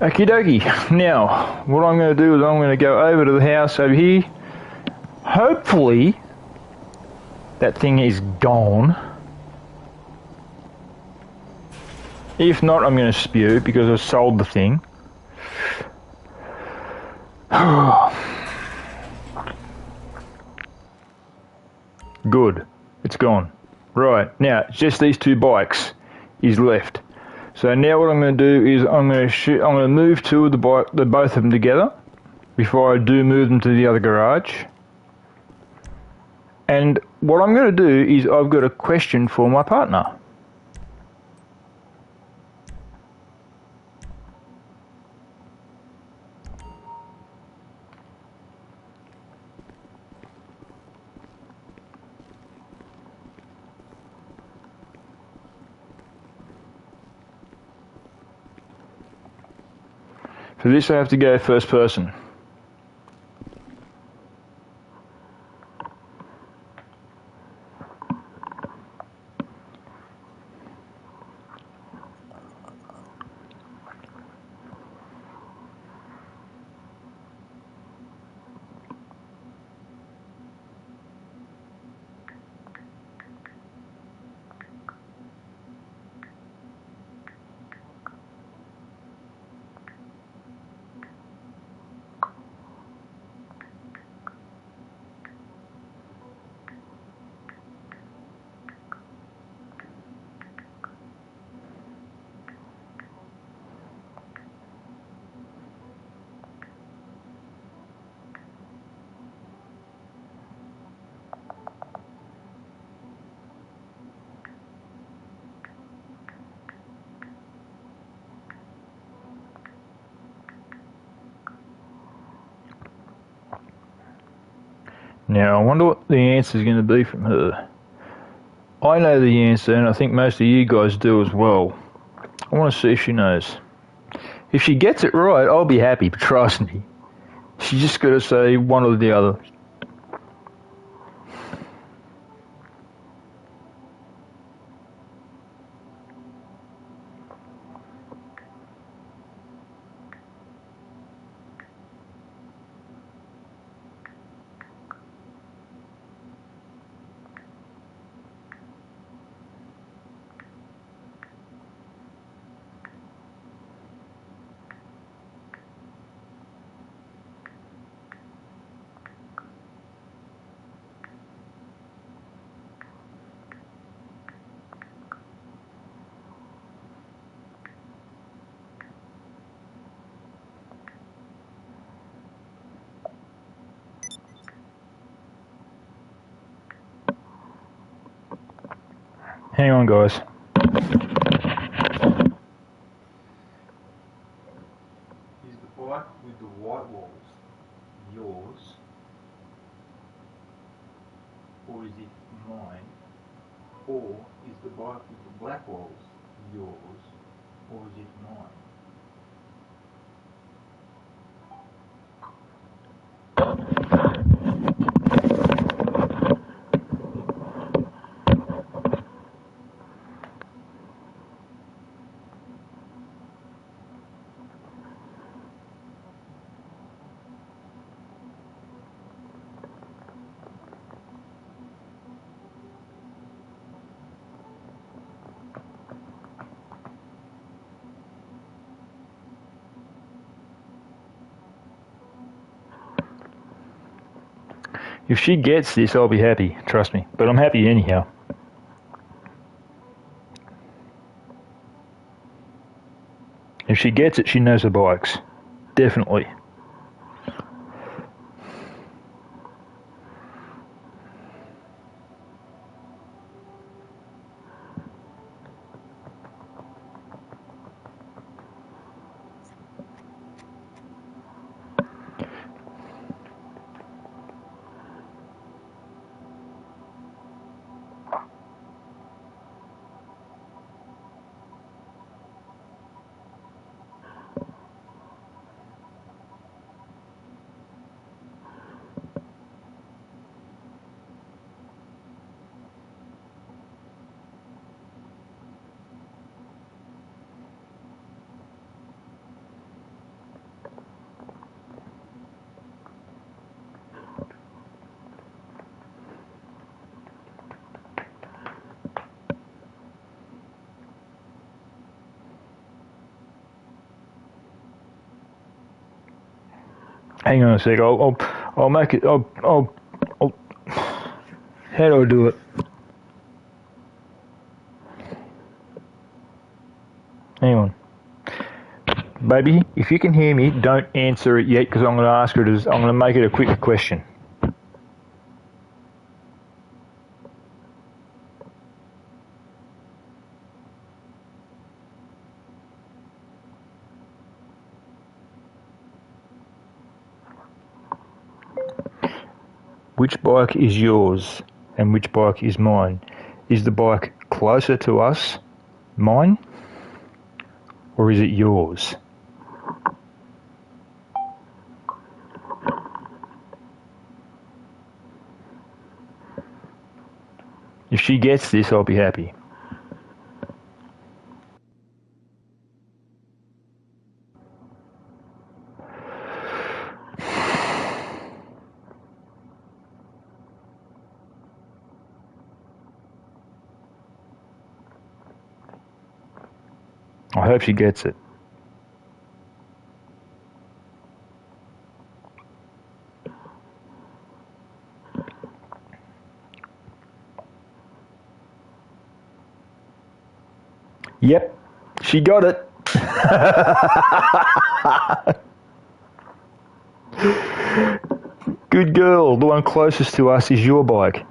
Okie dokie. Now, what I'm going to do is I'm going to go over to the house over here. Hopefully, that thing is gone. If not, I'm going to spew because I sold the thing. Good. It's gone. Right. Now, it's just these two bikes is left. So now what I'm going to do is I'm going to move two of the both of them together before I do move them to the other garage. And what I'm going to do is I've got a question for my partner. For this I have to go first person. Now, I wonder what the answer is going to be from her. I know the answer, and I think most of you guys do as well. I want to see if she knows. If she gets it right, I'll be happy, but trust me. She's just got to say one or the other. Hang on, guys. Is the bike with the white walls yours, or is it mine? Or is the bike with the black walls yours, or is it mine? If she gets this, I'll be happy, trust me. But I'm happy anyhow. If she gets it, she knows her bikes. Definitely. Hang on a sec. I'll make it. I'll. How do I do it? Hang on, baby. If you can hear me, don't answer it yet because I'm going to ask her. I'm going to make it a quick question. Which bike is yours and which bike is mine? Is the bike closer to us, mine, or is it yours? If she gets this, I'll be happy. I hope she gets it. Yep, she got it. Good girl. The one closest to us is your bike.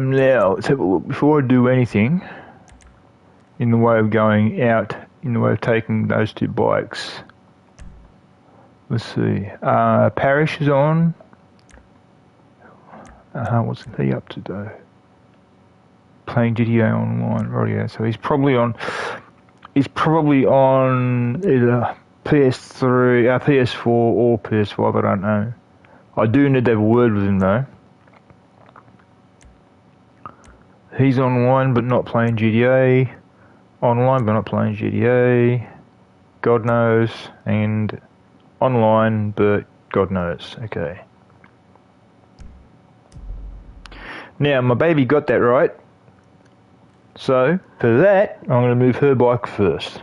Now, let's have a look. Before I do anything in the way of going out, in the way of taking those two bikes, let's see. Parrish is on. What's he up to though? Playing GTA Online, right? Yeah, so he's probably on. He's probably on either PS3, PS4, or PS5. I don't know. I do need to have a word with him though. He's online but not playing GTA. Online but not playing GTA. God knows. And online but God knows. Okay. Now, my baby got that right. So, for that, I'm going to move her bike first.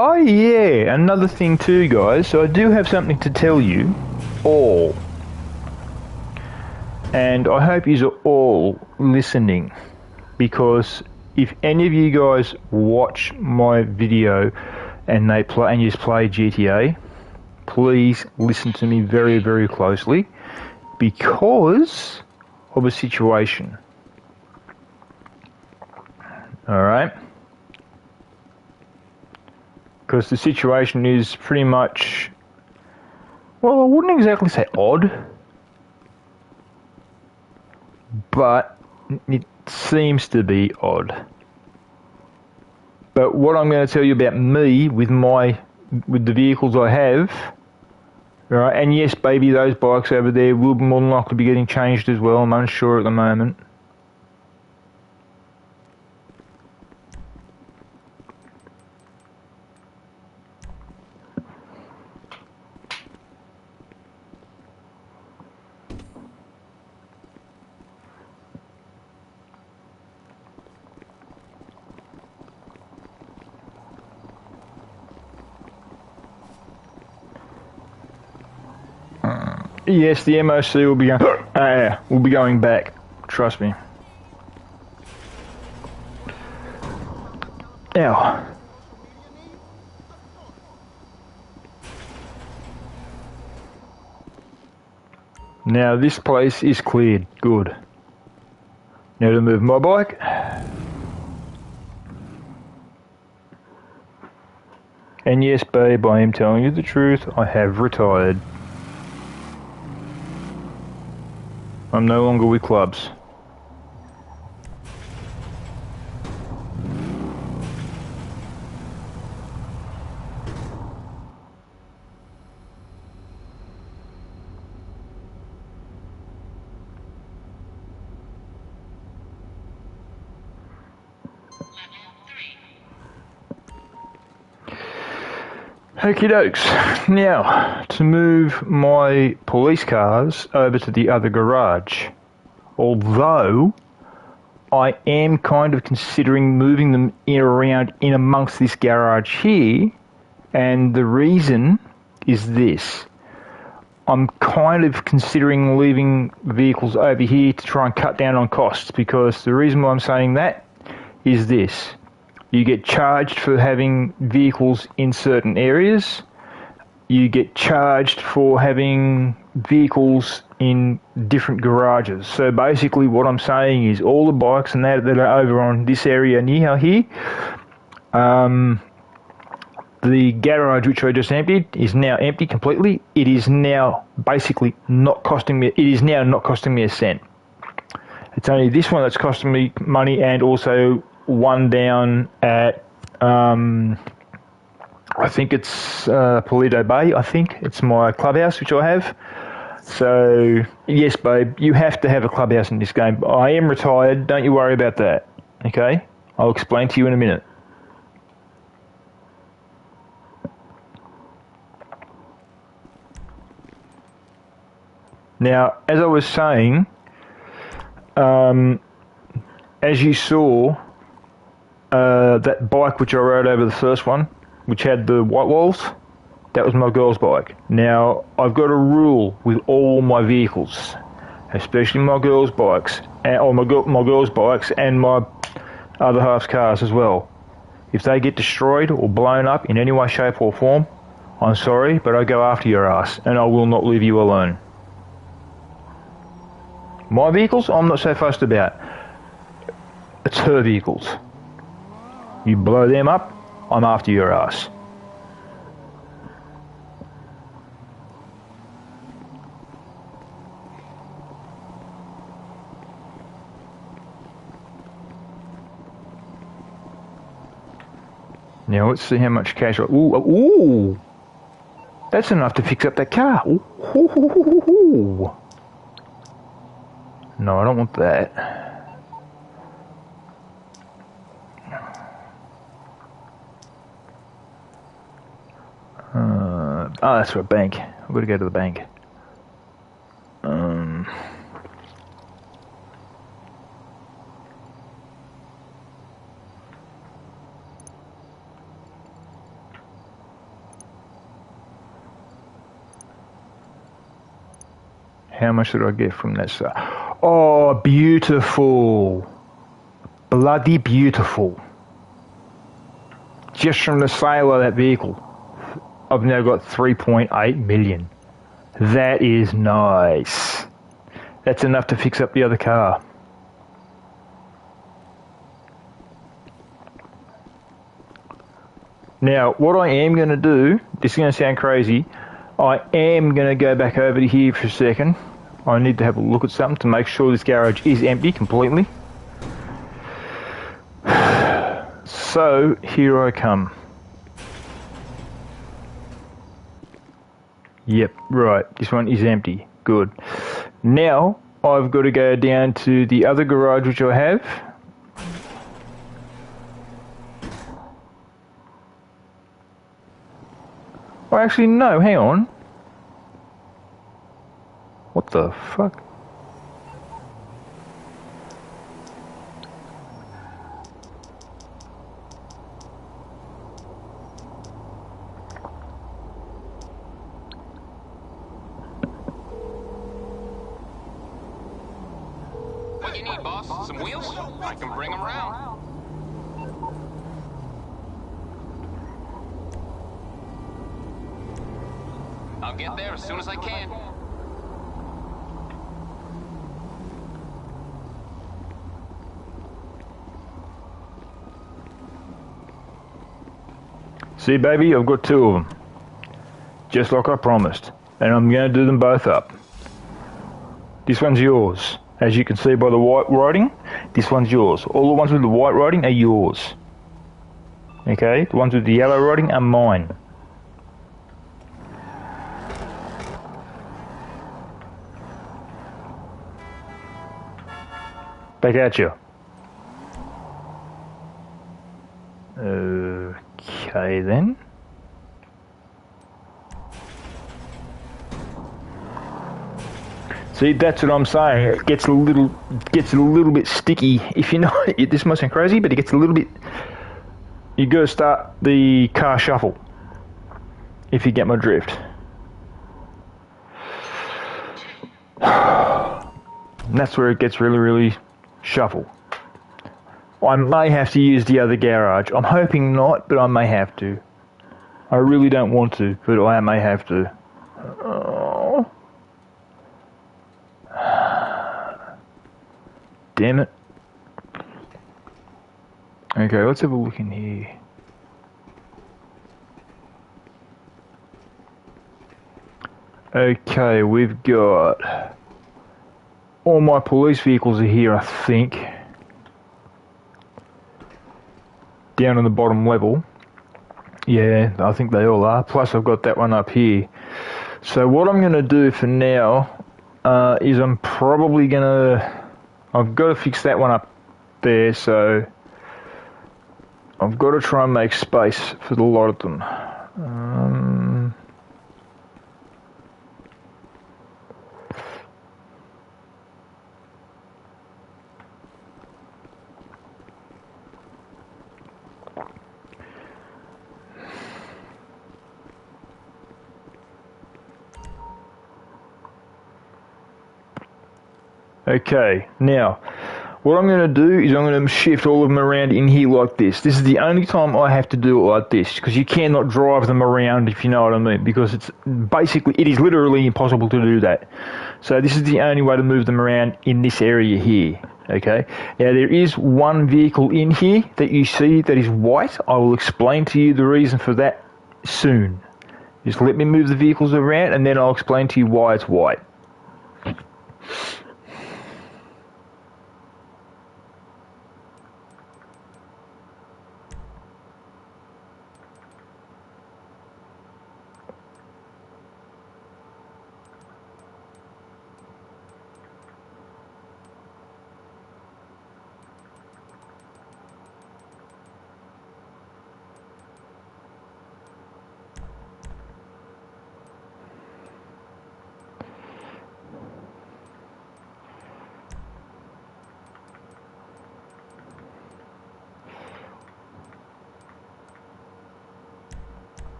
Oh yeah, another thing too, guys. So I do have something to tell you all. And I hope you're all listening, because if any of you guys watch my video and you just play GTA, please listen to me very, very closely, because of a situation. Alright? Because the situation is pretty much, well, I wouldn't exactly say odd, but it seems to be odd. But what I'm going to tell you about me with the vehicles I have, right? And yes, baby, those bikes over there will more than likely be getting changed as well. I'm unsure at the moment. Yes, the MOC will be going back. Trust me. Now, this place is cleared. Good. Now to move my bike. And yes, babe, I am telling you the truth. I have retired. I'm no longer with clubs. Okie dokes. Now, to move my police cars over to the other garage. Although, I am kind of considering moving them around in amongst this garage here. And the reason is this. I'm kind of considering leaving vehicles over here to try and cut down on costs, because the reason why I'm saying that is this. You get charged for having vehicles in certain areas. You get charged for having vehicles in different garages. So basically what I'm saying is all the bikes and that are over on this area near here, the garage which I just emptied is now empty completely. It is now basically not costing me a cent. It's only this one that's costing me money, and also one down at, I think it's Paleto Bay, I think. It's my clubhouse, which I have. So, yes, babe, you have to have a clubhouse in this game. I am retired, don't you worry about that, okay? I'll explain to you in a minute. Now, as I was saying, as you saw, that bike which I rode over the first one, which had the white walls, that was my girl's bike. Now, I've got a rule with all my vehicles, especially my girl's bikes, or my girl's bikes and my other half's cars as well. If they get destroyed or blown up in any way, shape or form, I'm sorry, but I go after your ass, and I will not leave you alone. My vehicles, I'm not so fussed about. It's her vehicles. You blow them up, I'm after your ass. Now let's see how much cash. Ooh! That's enough to fix up that car. Ooh. No, I don't want that. That's for a bank. I've got to go to the bank. How much did I get from that sale? Oh, beautiful. Bloody beautiful. Just from the sale of that vehicle, I've now got 3.8 million. That is nice. That's enough to fix up the other car. Now, what I am going to do, this is going to sound crazy, I am going to go back over to here for a second. I need to have a look at something to make sure this garage is empty completely. So, here I come. Yep, right, this one is empty. Good. Now, I've got to go down to the other garage which I have. Oh, actually, no, hang on. What the fuck? What you need, boss? Some wheels? I can bring them around. I'll get there as soon as I can. See, baby, I've got two of them. Just like I promised. And I'm going to do them both up. This one's yours. As you can see by the white writing, this one's yours. All the ones with the white writing are yours. Okay? The ones with the yellow writing are mine. Back at you. Okay then. See, that's what I'm saying. It gets a little bit sticky. If you know, this might sound crazy, but it gets a little bit. You got to start the car shuffle. If you get my drift. And that's where it gets really, really shuffle. I may have to use the other garage. I'm hoping not, but I may have to. I really don't want to, but I may have to. Oh. Damn it. Okay, let's have a look in here. Okay, we've got... all my police vehicles are here, I think. Down on the bottom level. Yeah, I think they all are. Plus I've got that one up here. So what I'm going to do for now is I'm probably going to... I've got to fix that one up there, so... I've got to try and make space for the lot of them. Okay, now, what I'm going to do is I'm going to shift all of them around in here like this. This is the only time I have to do it like this, because you cannot drive them around, if you know what I mean, because it's basically, it is literally impossible to do that. So this is the only way to move them around in this area here, okay? Now, there is one vehicle in here that you see that is white. I will explain to you the reason for that soon. Just let me move the vehicles around, and then I'll explain to you why it's white.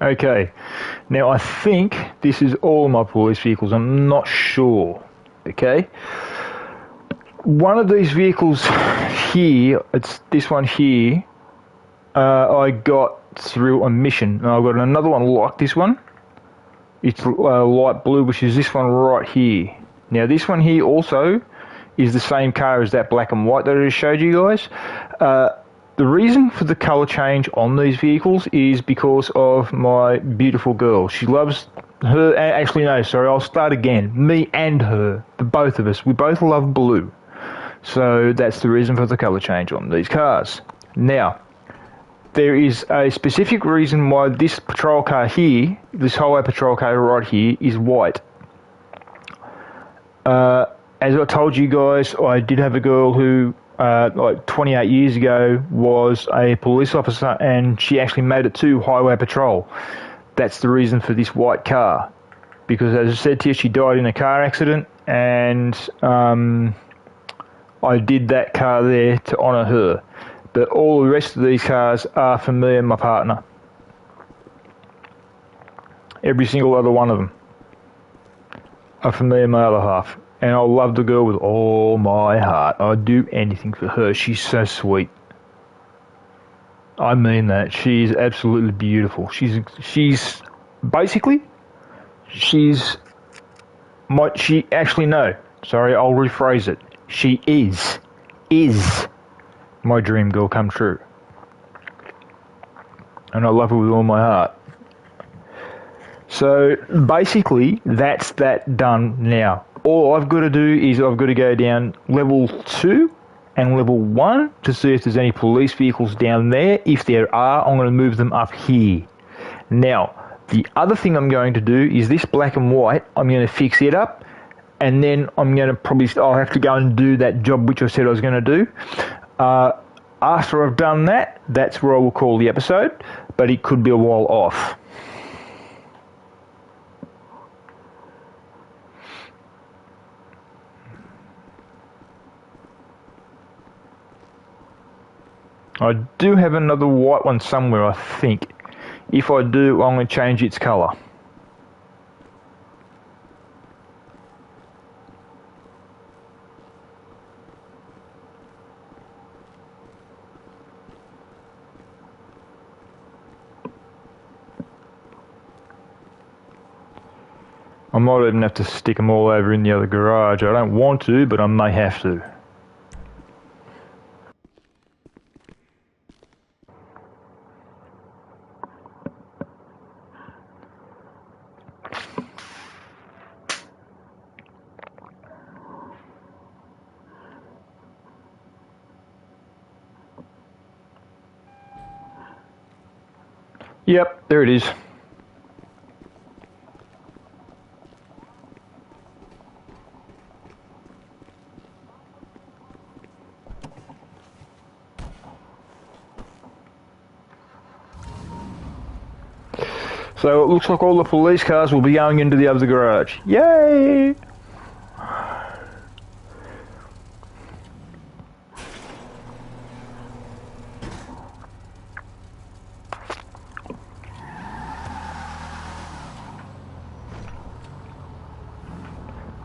Okay, now I think this is all my police vehicles. I'm not sure. Okay, one of these vehicles here, it's this one here. I got through a mission, and I've got another one like this one. It's light blue, which is this one right here. Now this one here also is the same car as that black and white that I just showed you guys. The reason for the colour change on these vehicles is because of my beautiful girl. She loves her. Actually, no, sorry, I'll start again. Me and her, the both of us, we both love blue. So that's the reason for the colour change on these cars. Now, there is a specific reason why this patrol car here, this highway patrol car right here, is white. As I told you guys, I did have a girl who, like 28 years ago, was a police officer, and she actually made it to highway patrol. That's the reason for this white car. Because as I said to you, she died in a car accident, and I did that car there to honour her. But all the rest of these cars are for me and my partner. Every single other one of them are for me and my other half. And I love the girl with all my heart. I'd do anything for her. She's so sweet. I mean that. She's absolutely beautiful. She's basically, she actually, no. Sorry, I'll rephrase it. She is my dream girl come true. And I love her with all my heart. So basically, that's that done now. All I've got to do is I've got to go down level 2 and level 1 to see if there's any police vehicles down there. If there are, I'm going to move them up here. Now, the other thing I'm going to do is this black and white, I'm going to fix it up, and then I'm going to I'll have to go and do that job which I said I was going to do. After I've done that, that's where I will call the episode, but it could be a while off. I do have another white one somewhere, I think. If I do, I'm going to change its colour. I might even have to stick them all over in the other garage. I don't want to, but I may have to. Yep, there it is. So it looks like all the police cars will be going into the other garage. Yay!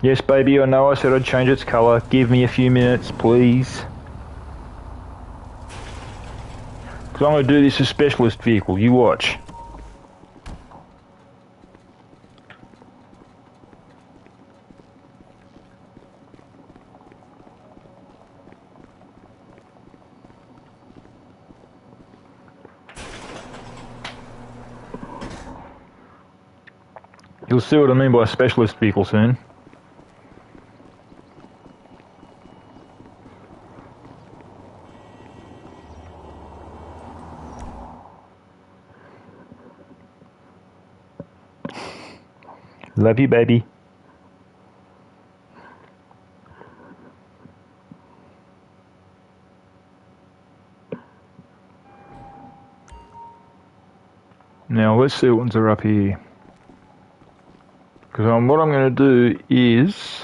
Yes, baby, I know I said I'd change its colour. Give me a few minutes, please. Because I'm going to do this as a specialist vehicle. You watch. You'll see what I mean by a specialist vehicle soon. Love you, baby. Now let's see what ones are up here. Because what I'm going to do is,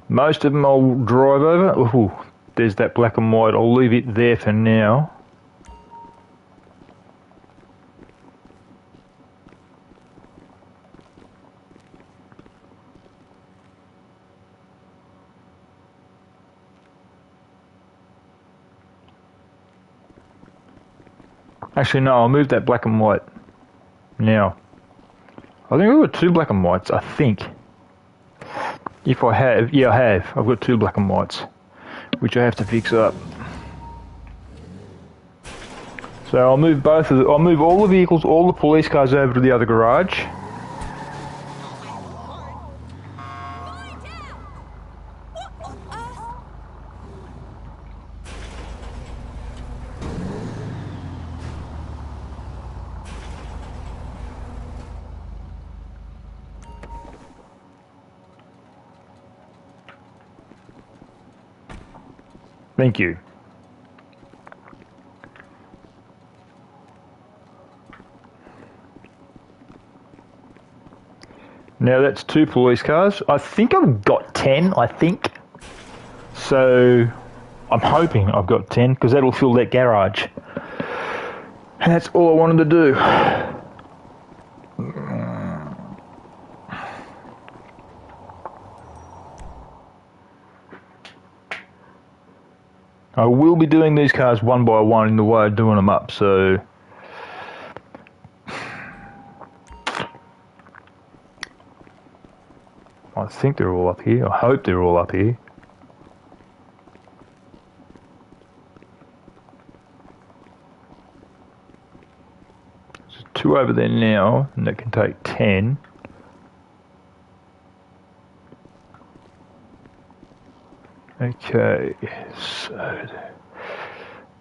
most of them I'll drive over. Ooh, there's that black and white. I'll leave it there for now. Actually, no, I'll move that black and white. Now, I think I've got 2 black and whites, I think. If I have, yeah, I have. I've got 2 black and whites, which I have to fix up. So I'll move I'll move all the vehicles, all the police cars over to the other garage. Thank you. Now that's 2 police cars. I think I've got 10, I think. So I'm hoping I've got 10 because that'll fill that garage. And that's all I wanted to do. I will be doing these cars one by one in the way of doing them up, so... I think they're all up here. I hope they're all up here. There's 2 over there now, and that can take 10. Okay, so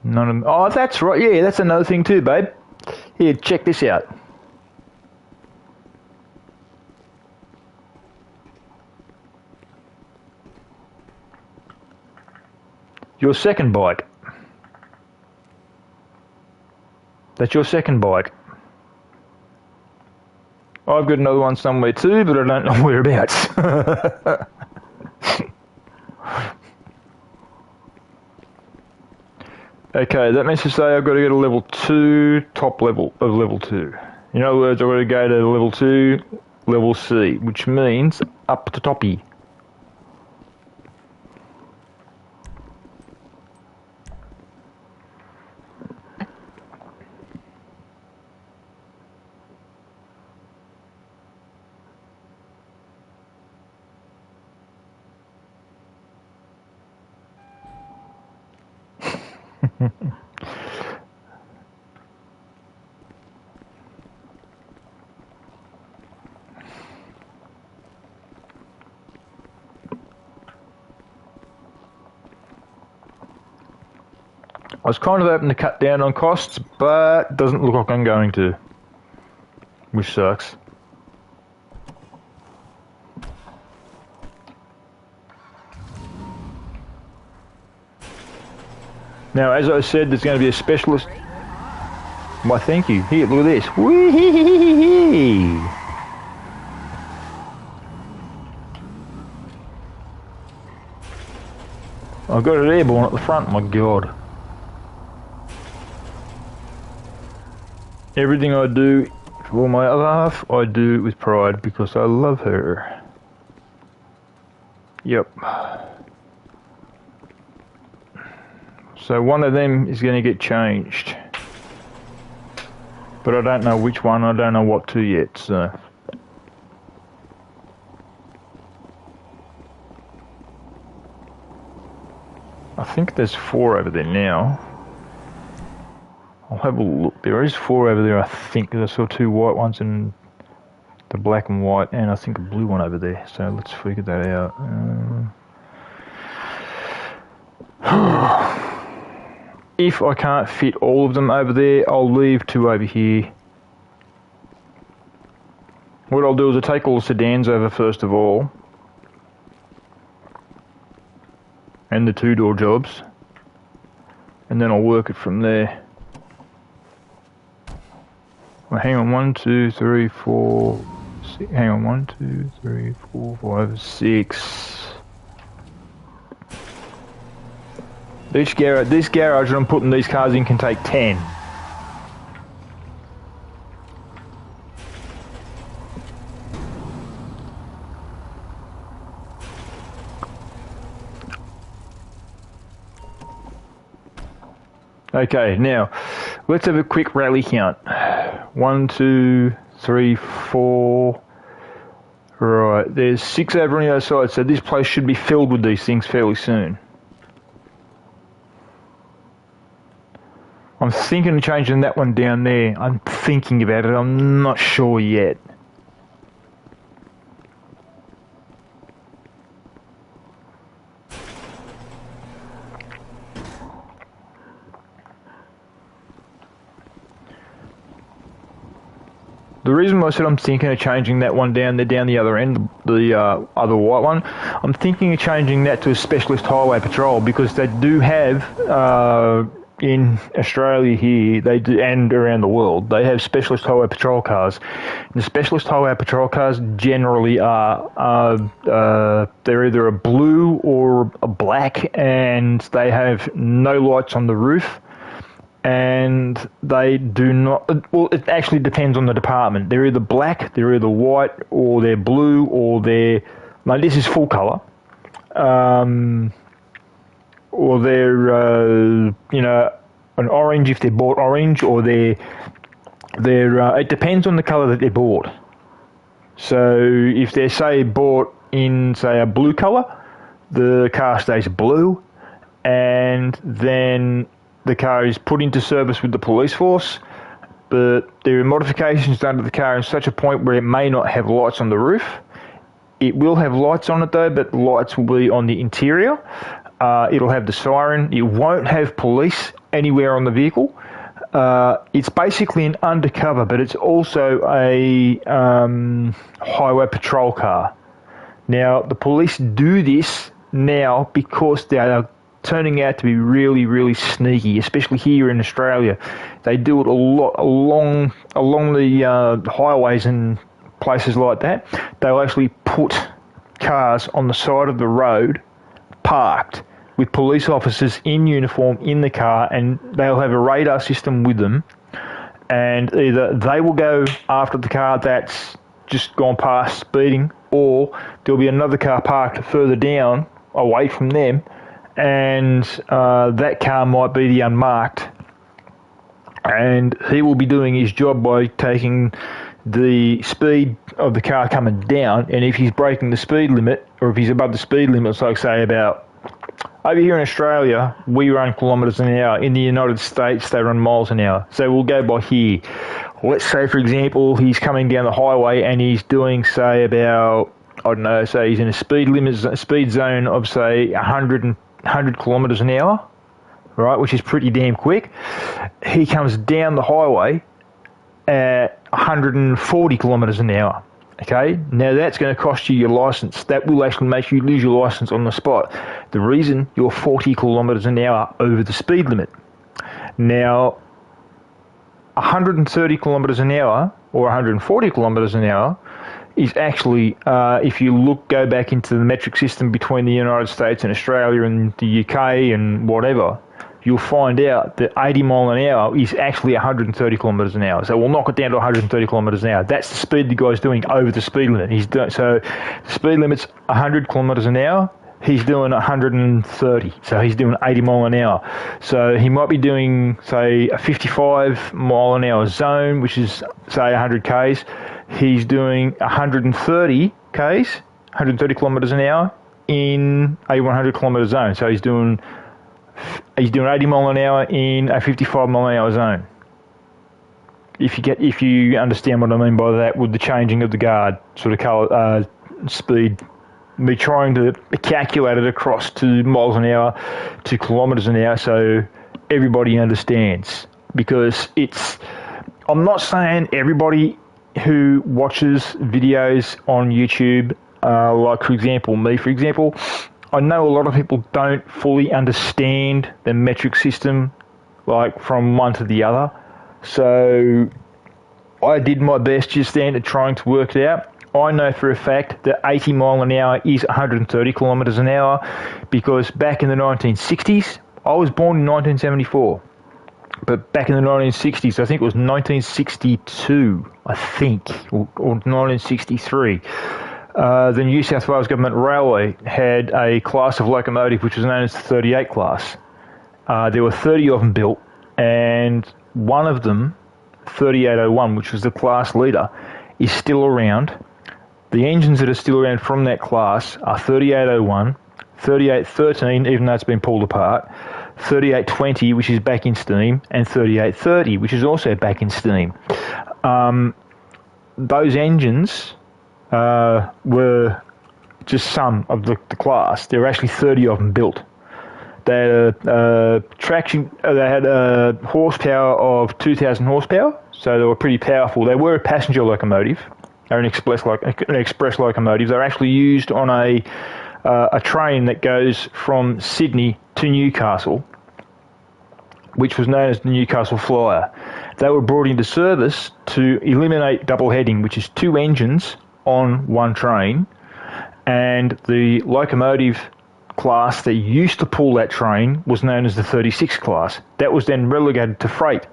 none of them. Oh, that's right. Yeah, that's another thing too, babe. Here, check this out. Your second bike. That's your second bike. I've got another one somewhere too, but I don't know whereabouts. Okay, that means to say I've got to get a level 2, top level of level 2. In other words, I've got to go to level 2, level C, which means up to toppy. I was kind of hoping to cut down on costs, but doesn't look like I'm going to, which sucks. Now, as I said, there's going to be a specialist. Why, thank you. Here, look at this. Whee! I've got it airborne at the front, my God. Everything I do for my other half, I do with pride because I love her. Yep. So one of them is going to get changed. But I don't know which one, I don't know what to yet, so... I think there's 4 over there now. I'll have a look. There is 4 over there, I think. I saw 2 white ones and the black and white, and I think a blue one over there. So let's figure that out. If I can't fit all of them over there, I'll leave 2 over here. What I'll do is I'll take all the sedans over first of all. And the 2-door jobs. And then I'll work it from there. Well, hang on, 1, 2, 3, 4, 6, hang on, 1, 2, 3, 4, 5, 6. This garage that I'm putting these cars in can take 10. Okay, now, Let's have a quick rally count. 1, 2, 3, 4. Right, there's 6 over on the other side, so this place should be filled with these things fairly soon. I'm thinking of changing that one down there. I'm thinking about it. I'm not sure yet. The reason why I said I'm thinking of changing that one down there, down the other end, the other white one, I'm thinking of changing that to a specialist highway patrol, because they do have, in Australia here, they do, and around the world, they have specialist highway patrol cars. And the specialist highway patrol cars generally are they're either a blue or a black, and they have no lights on the roof. And they do not, well, it actually depends on the department. They're either black, they're either white, or they're blue, or they're, no, this is full colour. Or they're, an orange if they're bought orange, or they're it depends on the colour that they're bought. So if they're, say, bought in, say, a blue colour, the car stays blue, and then the car is put into service with the police force, but there are modifications done to the car in such a point where it may not have lights on the roof. It will have lights on it though, but lights will be on the interior. It'll have the siren. It won't have police anywhere on the vehicle. It's basically an undercover, but it's also a highway patrol car. Now, the police do this now because they are turning out to be really, really sneaky, especially here in Australia. They do it a lot along the highways and places like that. They'll actually put cars on the side of the road, parked, with police officers in uniform in the car, and they'll have a radar system with them, and either they will go after the car that's just gone past speeding, or there'll be another car parked further down away from them, and that car might be the unmarked, and he will be doing his job by taking the speed of the car coming down, and if he's breaking the speed limit, or if he's above the speed limit, it's like, say, about, over here in Australia, we run kilometres an hour. In the United States, they run miles an hour. So we'll go by here. Let's say, for example, he's coming down the highway and he's doing, say, about, I don't know, say he's in a speed zone of, say, 100 kilometres an hour, right, which is pretty damn quick. He comes down the highway at 140 kilometres an hour. Okay, now that's going to cost you your licence. That will actually make you lose your licence on the spot. The reason, you're 40 kilometres an hour over the speed limit. Now, 130 kilometres an hour or 140 kilometres an hour is actually, if you go back into the metric system between the United States and Australia and the UK and whatever, you'll find out that 80 mile an hour is actually 130 kilometres an hour. So we'll knock it down to 130 kilometres an hour. That's the speed the guy's doing over the speed limit. So the speed limit's 100 kilometres an hour. He's doing 130, so he's doing 80 mile an hour. So he might be doing, say, a 55 mile an hour zone, which is, say, 100 Ks. He's doing 130 Ks, 130 kilometres an hour in a 100 kilometre zone. So he's doing 80 mile an hour in a 55 mile an hour zone. If you understand what I mean by that, with the changing of the guard sort of color, speed, me trying to calculate it across to miles an hour to kilometres an hour, so everybody understands. Because I'm not saying everybody who watches videos on YouTube, like for example me, for example, I know a lot of people don't fully understand the metric system, like from one to the other. So I did my best just then at trying to work it out. I know for a fact that 80 mile an hour is 130 kilometres an hour, because back in the 1960s, I was born in 1974. But back in the 1960s, I think it was 1962, I think, or 1963. The New South Wales Government Railway had a class of locomotive which was known as the 38 class. There were 30 of them built, and one of them, 3801, which was the class leader, is still around. The engines that are still around from that class are 3801, 3813, even though it's been pulled apart, 3820, which is back in steam, and 3830, which is also back in steam. Those engines were just some of the class. There were actually 30 of them built. They had traction. They had a horsepower of 2,000 horsepower, so they were pretty powerful. They were a passenger locomotive. They're an express locomotive. They're actually used on a train that goes from Sydney to Newcastle, which was known as the Newcastle Flyer. They were brought into service to eliminate double heading, which is two engines on one train, and the locomotive class that used to pull that train was known as the 36 class. That was then relegated to freight.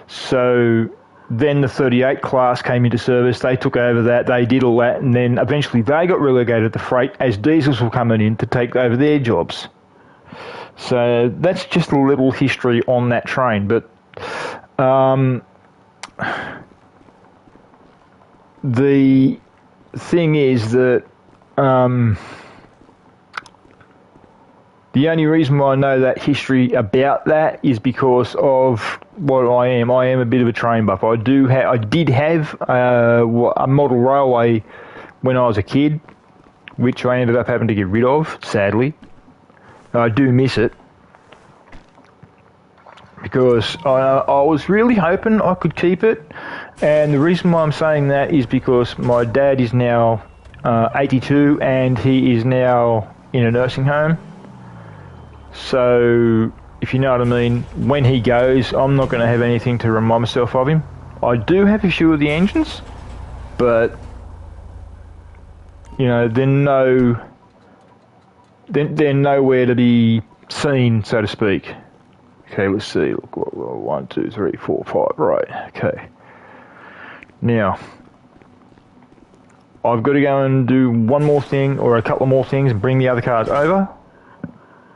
So then the 38 class came into service. They took over that. They did all that, and then eventually they got relegated to freight as diesels were coming in to take over their jobs. So that's just a little history on that train. But the thing is that the only reason why I know that history about that is because of what I am. I am a bit of a train buff. I did have a model railway when I was a kid, which I ended up having to get rid of, sadly. I do miss it because I was really hoping I could keep it. And the reason why I'm saying that is because my dad is now 82 and he is now in a nursing home. So, if you know what I mean, when he goes, I'm not going to have anything to remind myself of him. I do have a few of the engines, but, you know, they're nowhere to be seen, so to speak. Okay, let's see. Look, 1, 2, 3, 4, 5. Right, okay. Now, I've got to go and do one more thing or a couple more things and bring the other cars over.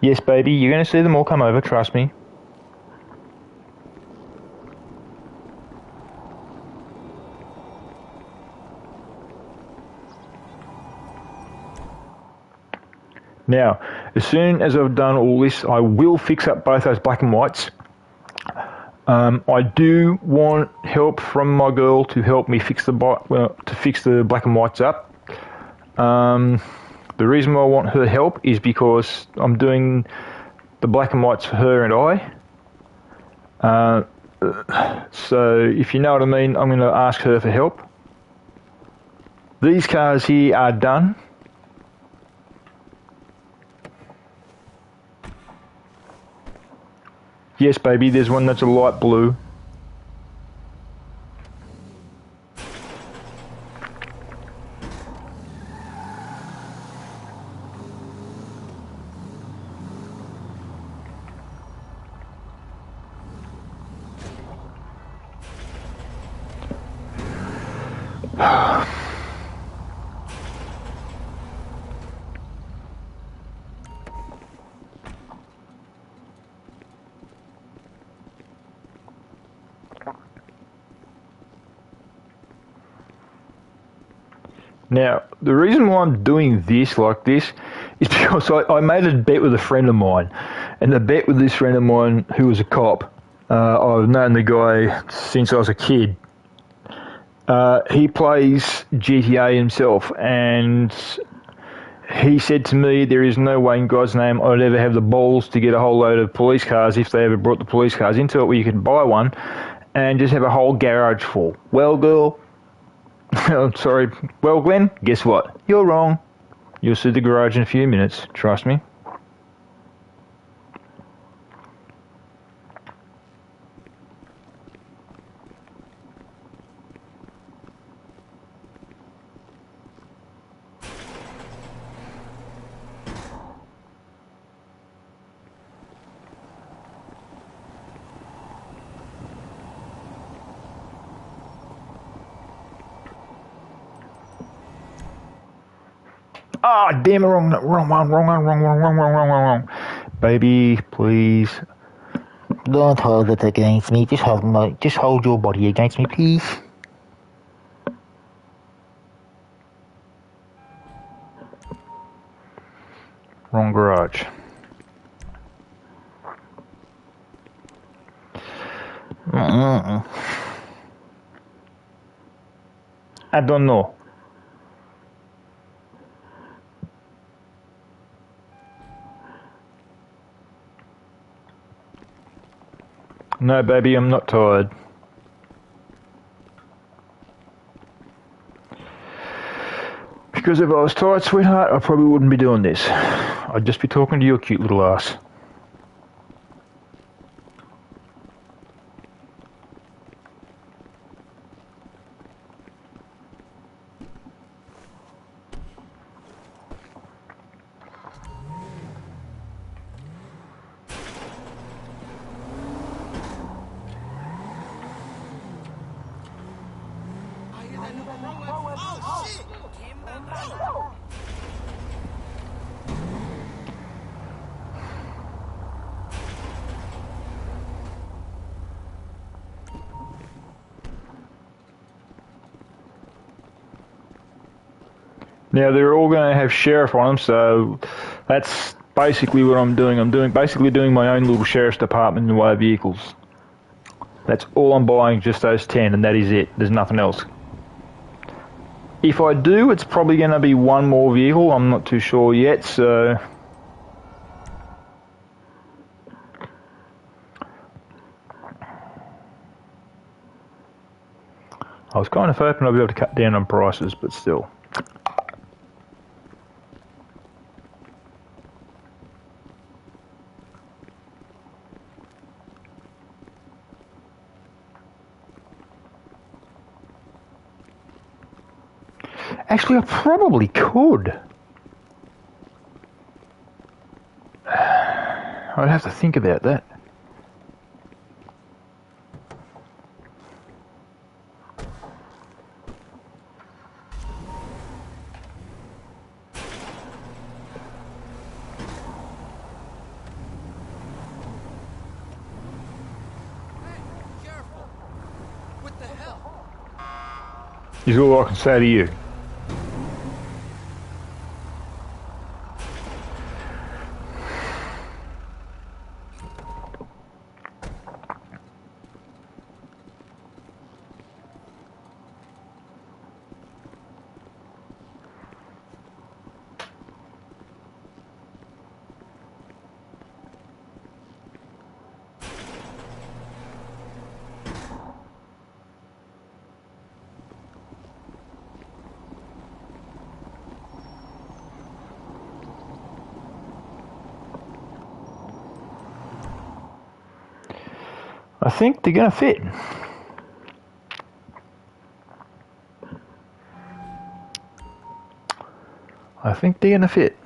Yes, baby, you're going to see them all come over, trust me. Now, as soon as I've done all this, I will fix up both those black and whites. I do want help from my girl to help me fix the black and whites up. The reason why I want her help is because I'm doing the black and whites for her and I. So if you know what I mean, I'm going to ask her for help. These cars here are done. Yes, baby, there's one that's a light blue. Now, the reason why I'm doing this like this is because I made a bet with a friend of mine. And the bet with this friend of mine, who was a cop, I've known the guy since I was a kid. He plays GTA himself, and he said to me, there is no way in God's name I'd ever have the balls to get a whole load of police cars if they ever brought the police cars into it, where you could buy one and just have a whole garage full. Well, girl, I'm sorry. Well, Glenn, guess what? You're wrong. You'll see the garage in a few minutes. Trust me. Ah, damn it, wrong. Baby, please. Don't hold it against me. Just hold your body against me, please. Wrong garage. I don't know. No, baby, I'm not tired. Because if I was tired, sweetheart, I probably wouldn't be doing this. I'd just be talking to your cute little ass. Oh, shit! Kimber, Now they're all going to have sheriff on them, so that's basically what I'm doing. I'm basically doing my own little sheriff's department in the way of vehicles. That's all I'm buying, just those 10, and that is it. There's nothing else. If I do, it's probably going to be one more vehicle. I'm not too sure yet, so... I was kind of hoping I'd be able to cut down on prices, but still. Actually, I probably could. I'd have to think about that. careful! What the hell? Is all I can say to you. I think they're going to fit. I think they're going to fit.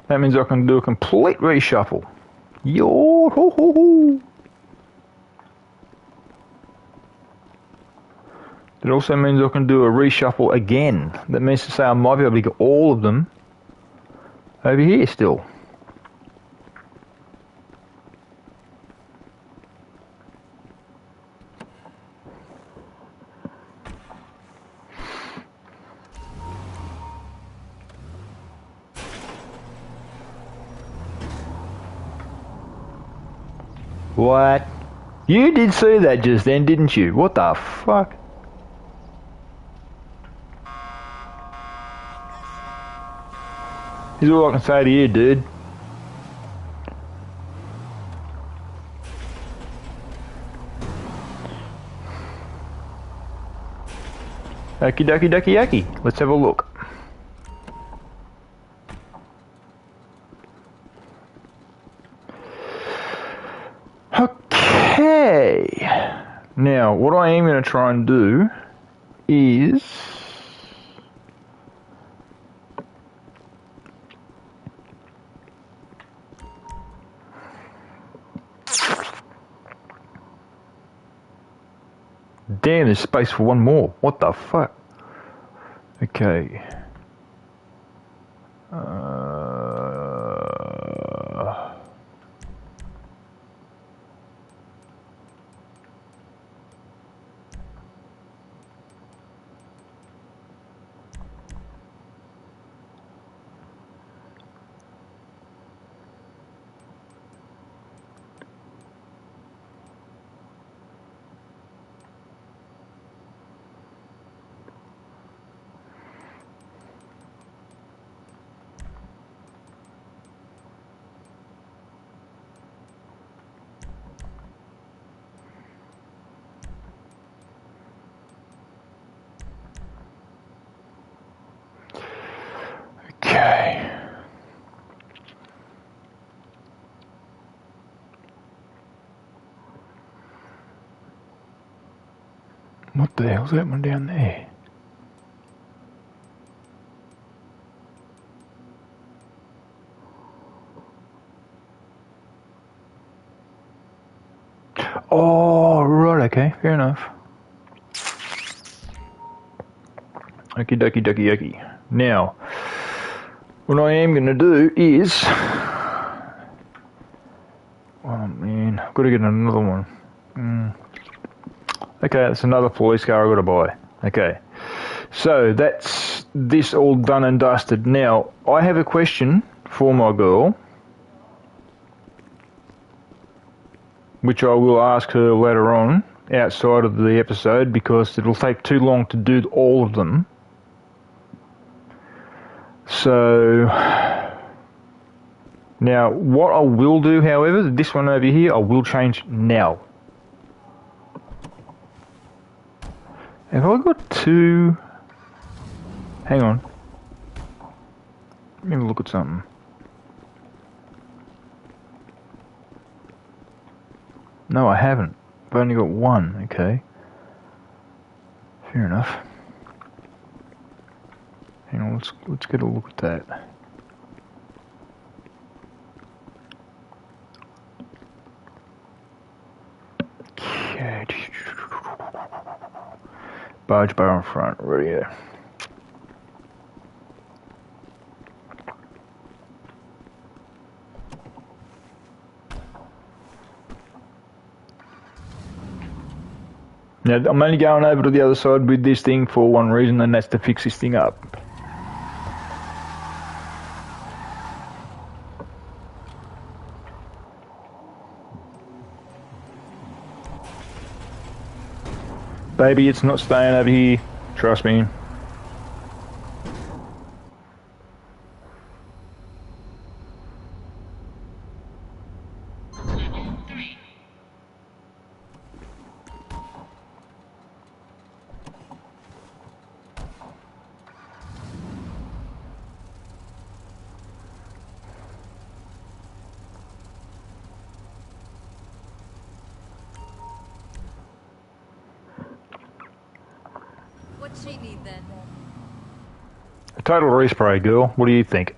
That means I can do a complete reshuffle. Yo ho ho ho. It also means I can do a reshuffle again. That means to say I might be able to get all of them over here still. What? You did see that just then, didn't you? What the fuck? Here's all I can say to you, dude. Okie dokie dokie dokie. Let's have a look. Okay. Now, what I am going to try and do is... Damn, there's space for one more. What the fuck? Okay. What the hell's that one down there? Oh, right, okay, fair enough. Okie dokie dokie dokie. Now, what I am going to do is... Oh man, I've got to get another one. Okay, that's another police car I've got to buy. Okay, so that's this all done and dusted. Now, I have a question for my girl, which I will ask her later on outside of the episode because it'll take too long to do all of them. So, now what I will do, however, this one over here, I will change now. Have I got two? Hang on. Let me look at something. No, I haven't. I've only got one. Okay. Fair enough. Hang on. Let's get a look at that. Okay. Barge bar in front, right here. Now, I'm only going over to the other side with this thing for one reason, and that's to fix this thing up. Baby, it's not staying over here. Trust me. What's she need then? A total respray, girl. What do you think?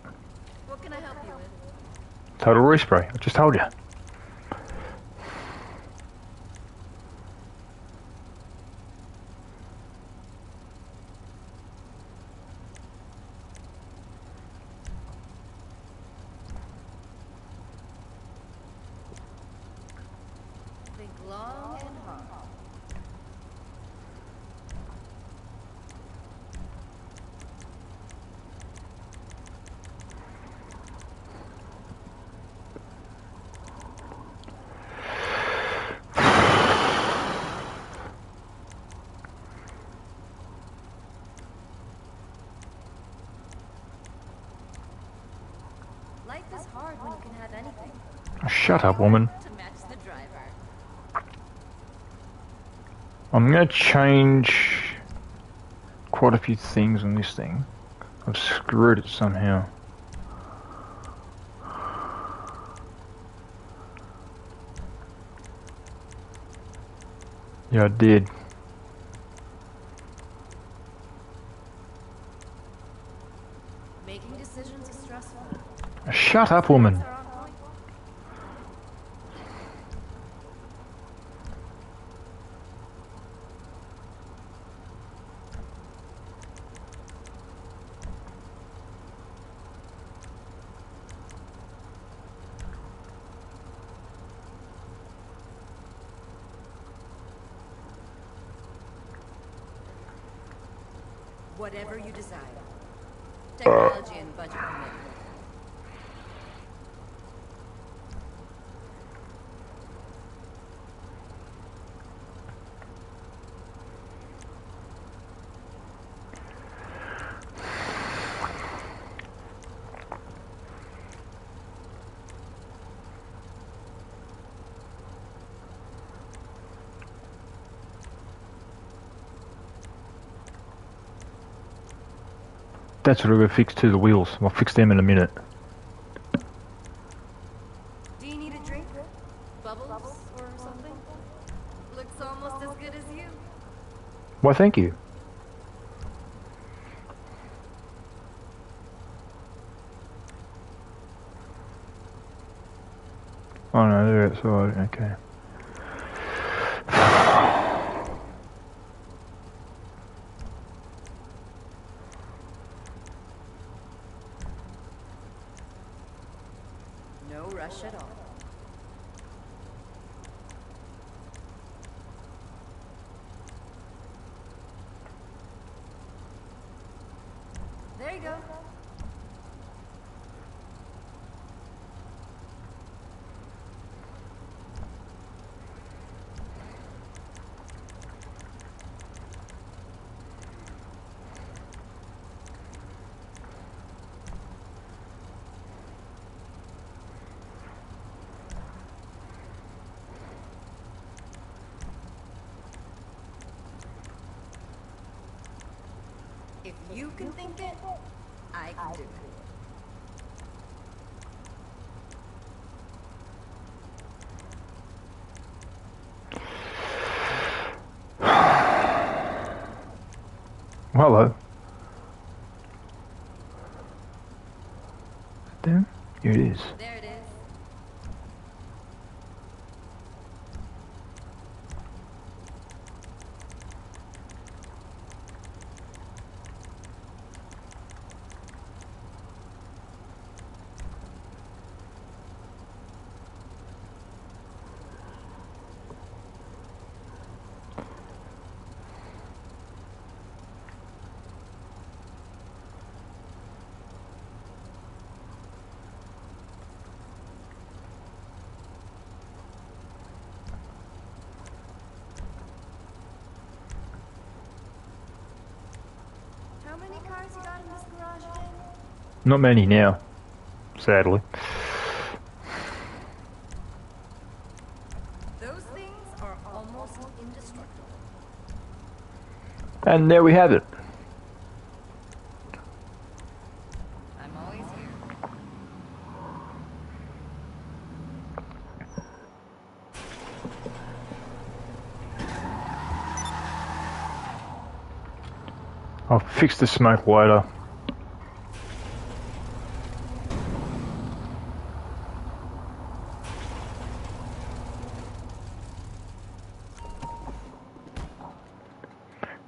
What can I help you with? Total respray. I just told you. Think long and hard. Life is hard when you can have anything. Shut up, woman. To match the driver. I'm going to change quite a few things on this thing. I've screwed it somehow. Yeah, I did. Making decisions is stressful. Shut up, woman. Are on point. Whatever you desire. Technology and budget permit. That's what we're going to fix to the wheels. I'll fix them in a minute. Do you need a drink? Bubbles or something? Looks almost as good as you. Why, thank you. Oh no, they're outside, okay. No rush at all. There you go. If you can think it, I can do it. Hello. There? Here it is. There it is. How many cars you got in this garage again? Not many now, sadly. Those things are almost indestructible. And there we have it. I'm always here. I'll fix the smoke later.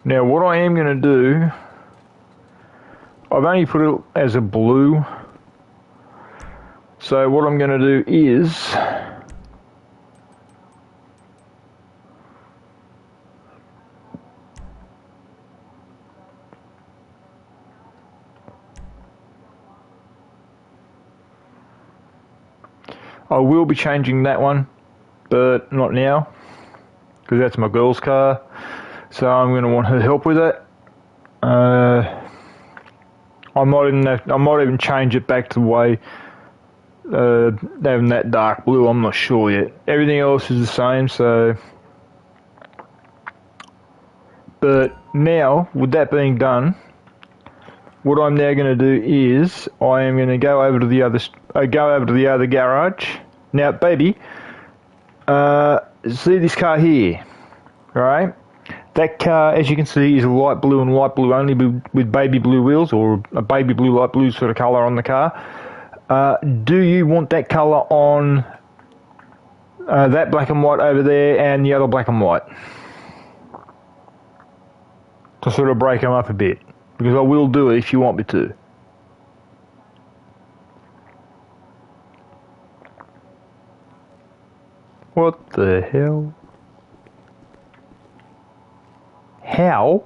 Now what I am going to do, I've only put it as a blue, so what I'm going to do is I will be changing that one, but not now, because that's my girl's car. So I'm going to want her help with it. I might even change it back to the way having that dark blue. I'm not sure yet. Everything else is the same. So, but now with that being done, what I'm now going to do is I am going to go over to the other garage. Now, baby, see this car here, right? That car, as you can see, is light blue and light blue only with baby blue wheels, or a baby blue, light blue sort of colour on the car. Do you want that colour on that black and white over there and the other black and white? To sort of break them up a bit. Because I will do it if you want me to. What the hell? How?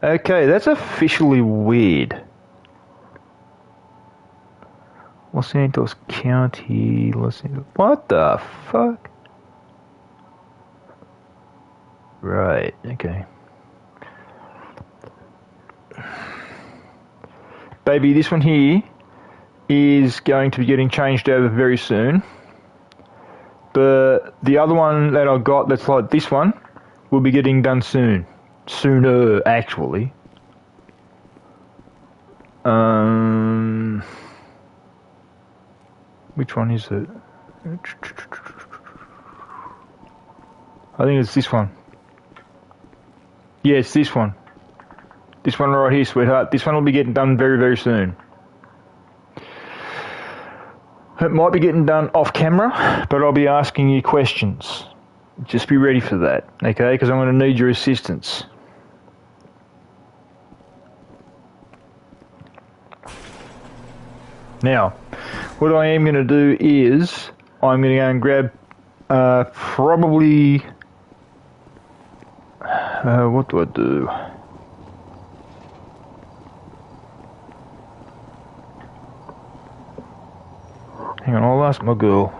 Okay, that's officially weird. Los Santos County, Los Angeles. What the fuck? Right, okay. Baby, this one here is going to be getting changed over very soon. But the other one that I got that's like this one will be getting done soon. Sooner, actually. Which one is it? I think it's this one. Yes, this one. This one right here, sweetheart. This one will be getting done very, very soon. It might be getting done off camera, but I'll be asking you questions. Just be ready for that, okay? Because I'm going to need your assistance. Now, what I am going to do is I'm going to go and grab probably... what do I do? Hang on, I'll ask my girl.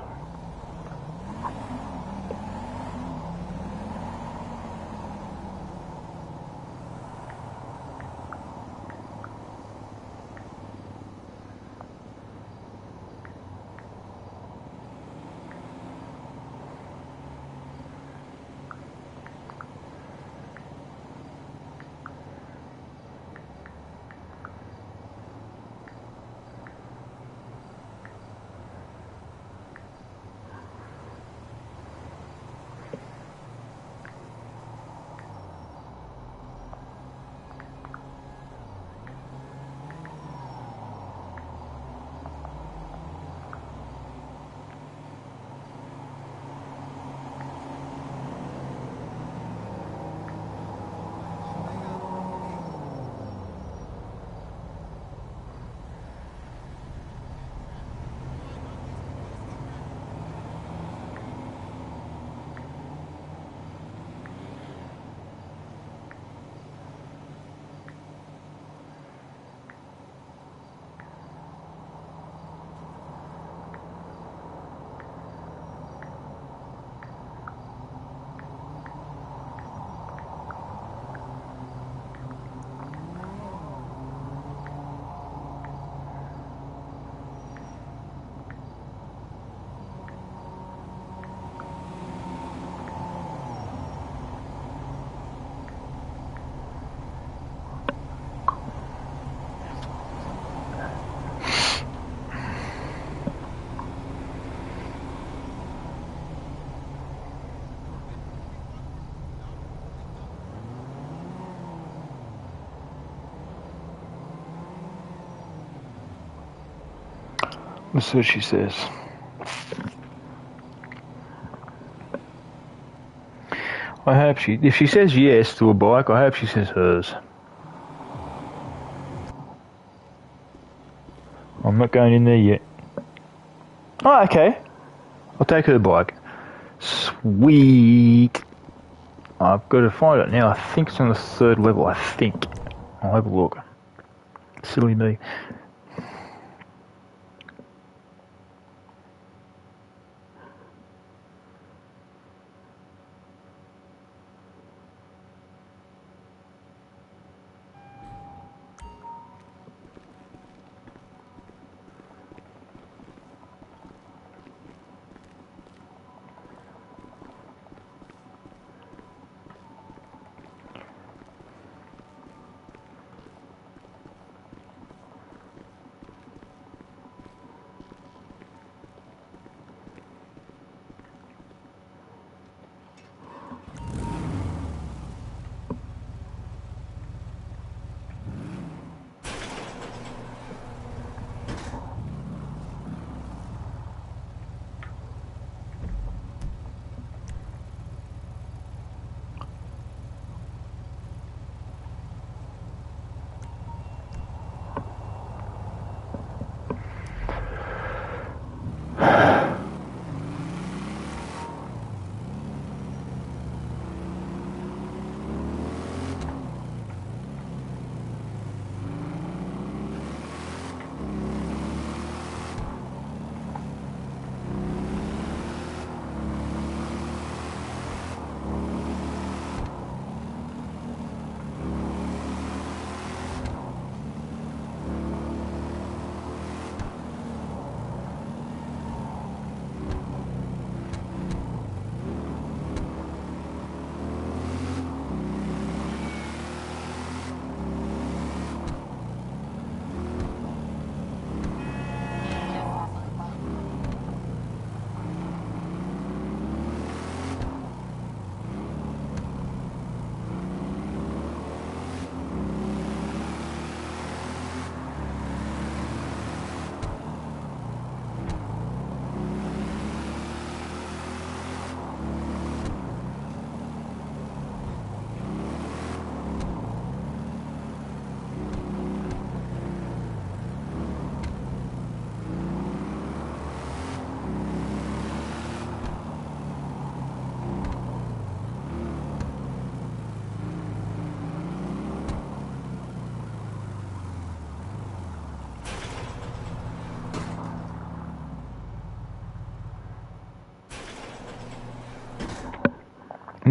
Let's see what she says. I hope if she says yes to a bike, I hope she says hers. I'm not going in there yet. Oh, okay. I'll take her bike. Sweet. I've got to find it now. I think it's on the 3rd level, I think. I'll have a look. Silly me.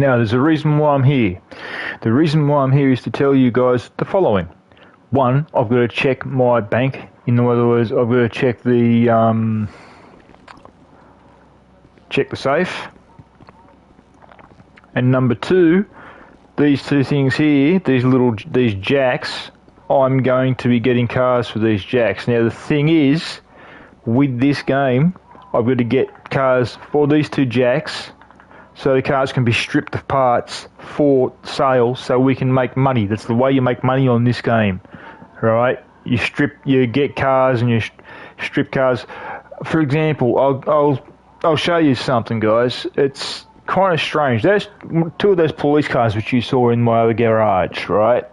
Now, there's a reason why I'm here. The reason why I'm here is to tell you guys the following. One, I've got to check my bank. In other words, I've got to check the safe. And number two, these two things here, these jacks, I'm going to be getting cars for these jacks. Now the thing is, with this game, I've got to get cars for these two jacks, so the cars can be stripped of parts for sale, so we can make money. That's the way you make money on this game, right? You get cars and you strip cars. For example, I'll show you something, guys. It's kind of strange. There's two of those police cars which you saw in my other garage, right?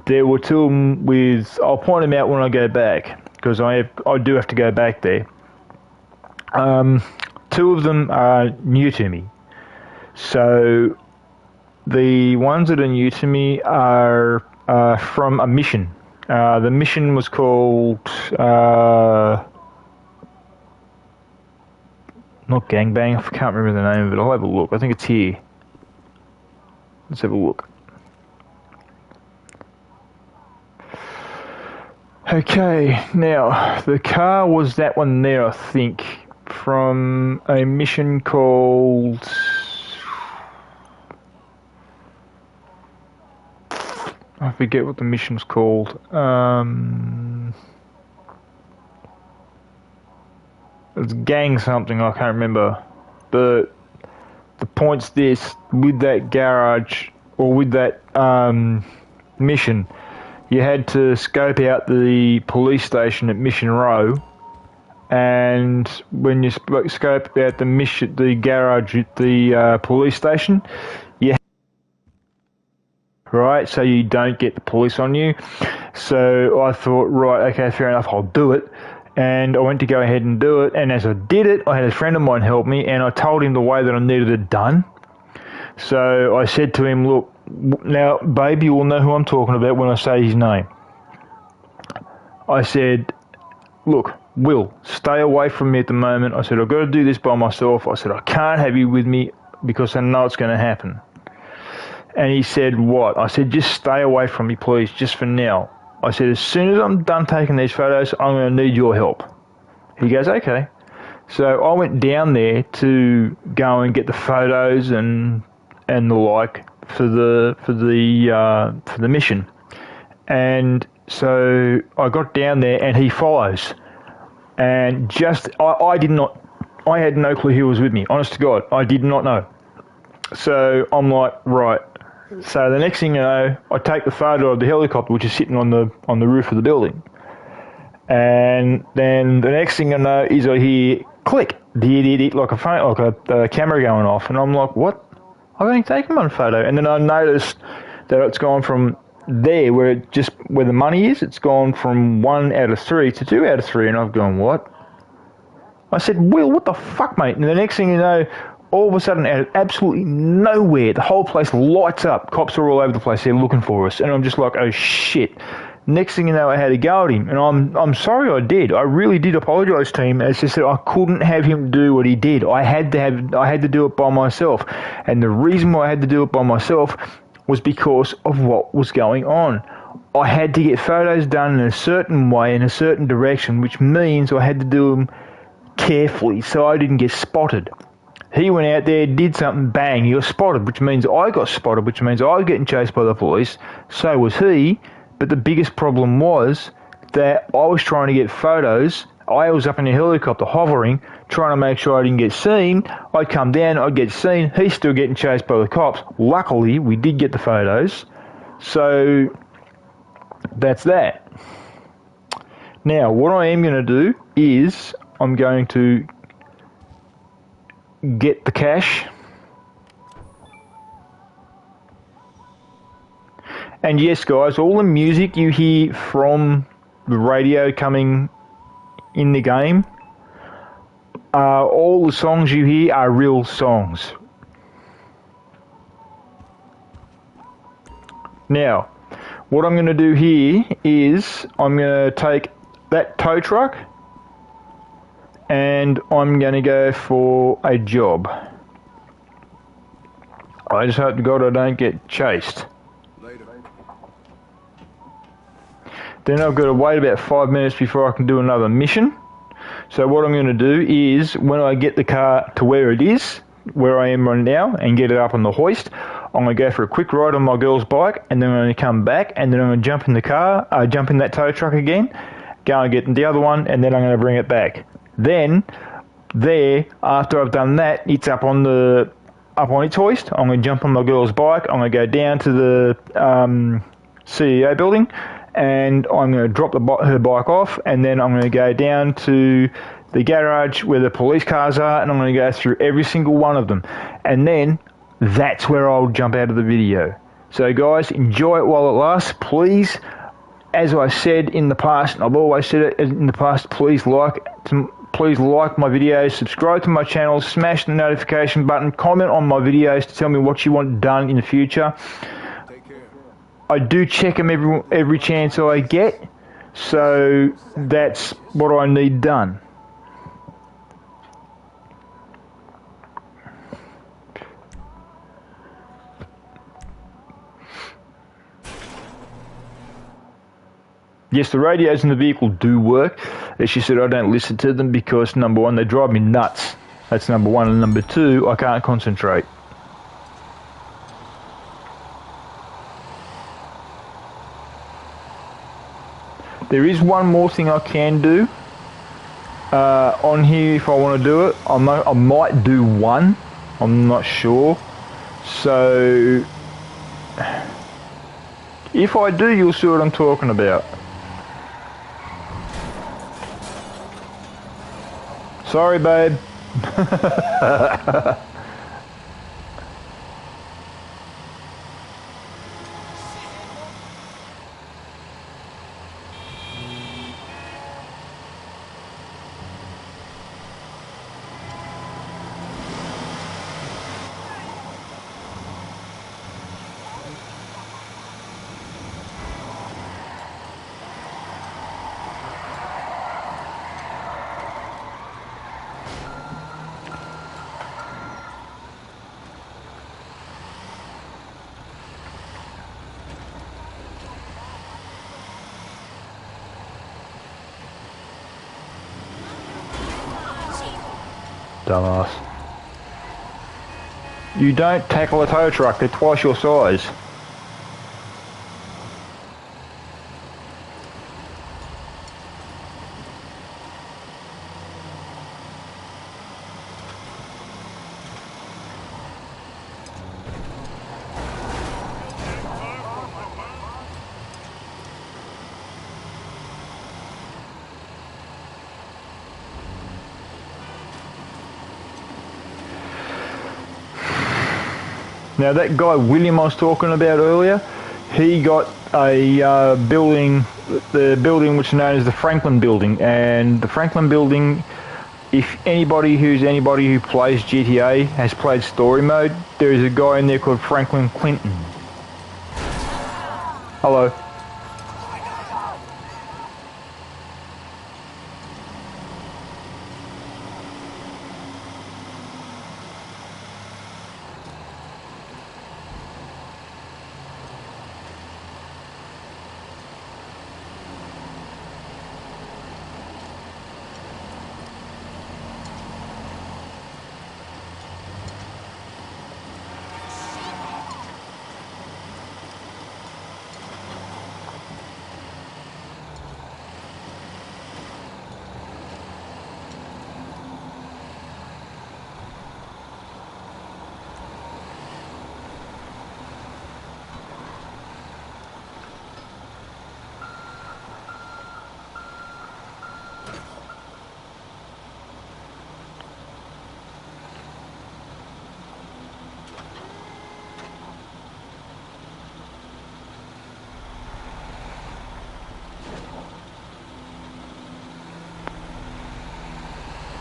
There were two of them with. I'll point them out when I go back because I do have to go back there. Two of them are new to me. So the ones that are new to me are from a mission. The mission was called not Gangbang. I can't remember the name of it. I'll have a look. I think it's here. Let's have a look. Okay, now the car was that one there, I think, from a mission called. I forget what the mission's called. It's gang something, I can't remember. But the point's this, with that garage, or with that mission, you had to scope out the police station at Mission Row, and when you scope out the garage at the police station, right, so you don't get the police on you. So I thought, right, okay, fair enough, I'll do it. And I went to go ahead and do it, and as I did it, I had a friend of mine help me, and I told him the way that I needed it done. So I said to him, look, now, babe, you will know who I'm talking about when I say his name. I said, look, Will, stay away from me at the moment. I said, I've got to do this by myself. I said, I can't have you with me because I know it's going to happen. And he said, what? I said, just stay away from me, please, just for now. I said, as soon as I'm done taking these photos, I'm going to need your help. He goes, okay. So I went down there to go and get the photos and the like for the mission. And so I got down there and he follows. And I had no clue who was with me. Honest to God, I did not know. So I'm like, right. So the next thing you know, I take the photo of the helicopter, which is sitting on the roof of the building. And then the next thing I know is I hear click, like a camera going off, and I'm like, what? I've only taken one photo, and then I noticed that it's gone from there where the money is, it's gone from 1 out of 3 to 2 out of 3, and I've gone, what? I said, Will, what the fuck, mate? And the next thing you know, all of a sudden, out of absolutely nowhere, the whole place lights up. Cops are all over the place. They're looking for us. And I'm just like, oh, shit. Next thing you know, I had to go at him. And I'm sorry I did. I really did apologise to him. As I said, I couldn't have him do what he did. I had to do it by myself. And the reason why I had to do it by myself was because of what was going on. I had to get photos done in a certain way, in a certain direction, which means I had to do them carefully so I didn't get spotted. He went out there, did something, bang, he got spotted, which means I got spotted, which means I was getting chased by the police. So was he. But the biggest problem was that I was trying to get photos. I was up in a helicopter hovering, trying to make sure I didn't get seen. I'd come down, I'd get seen. He's still getting chased by the cops. Luckily, we did get the photos. So that's that. Now, what I am going to do is I'm going to get the cash, and yes guys, all the music you hear from the radio coming in the game, all the songs you hear are real songs. Now what I'm going to do here is I'm going to take that tow truck and I'm going to go for a job. I just hope to God I don't get chased. Then I've got to wait about 5 minutes before I can do another mission. So what I'm going to do is, when I get the car to where it is, where I am right now, and get it up on the hoist, I'm going to go for a quick ride on my girl's bike, and then I'm going to come back, and then I'm going to jump in the car, jump in that tow truck again, go and get the other one, and then I'm going to bring it back. Then, after I've done that, it's up on its hoist. I'm going to jump on my girl's bike. I'm going to go down to the CEO building, and I'm going to drop her bike off, and then I'm going to go down to the garage where the police cars are, and I'm going to go through every single one of them. And then that's where I'll jump out of the video. So guys, enjoy it while it lasts. Please, as I said in the past, and I've always said it in the past, please like my videos, subscribe to my channel, smash the notification button, comment on my videos to tell me what you want done in the future. I do check them every chance I get, so that's what I need done. Yes, the radios in the vehicle do work. As she said, I don't listen to them because, number one, they drive me nuts. That's number one. And number two, I can't concentrate. There is one more thing I can do on here if I want to do it. I might do one. I'm not sure. So, if I do, you'll see what I'm talking about. Sorry, babe. Dumbass. You don't tackle a tow truck, they're twice your size. Now that guy William I was talking about earlier, he got a building, the building which is known as the Franklin Building, and the Franklin Building, if anybody who plays GTA has played story mode, there is a guy in there called Franklin Clinton. Hello.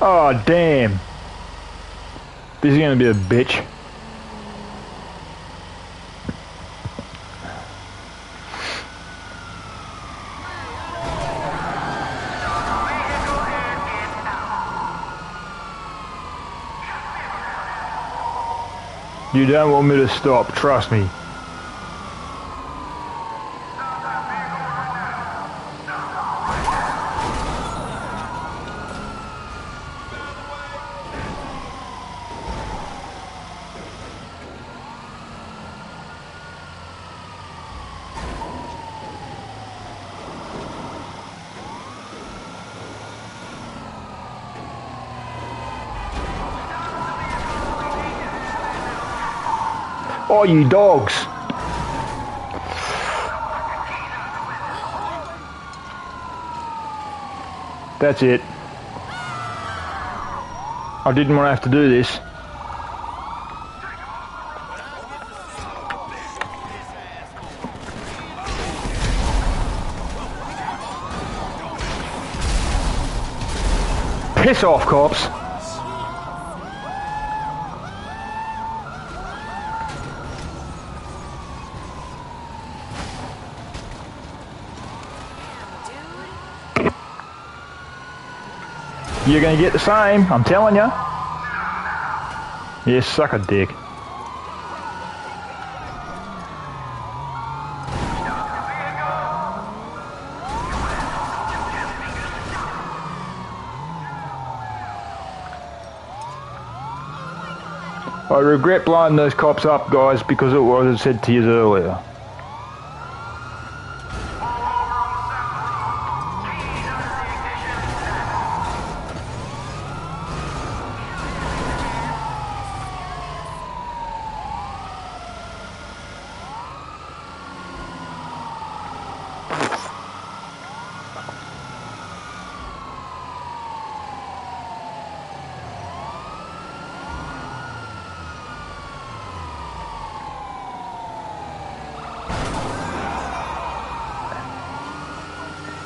Oh, damn. This is going to be a bitch. You don't want me to stop, trust me. Oh, you dogs! That's it. I didn't want to have to do this. Piss off, cops! You're gonna get the same, I'm telling ya. You suck a dick. I regret blowing those cops up, guys, because of what I said to you earlier.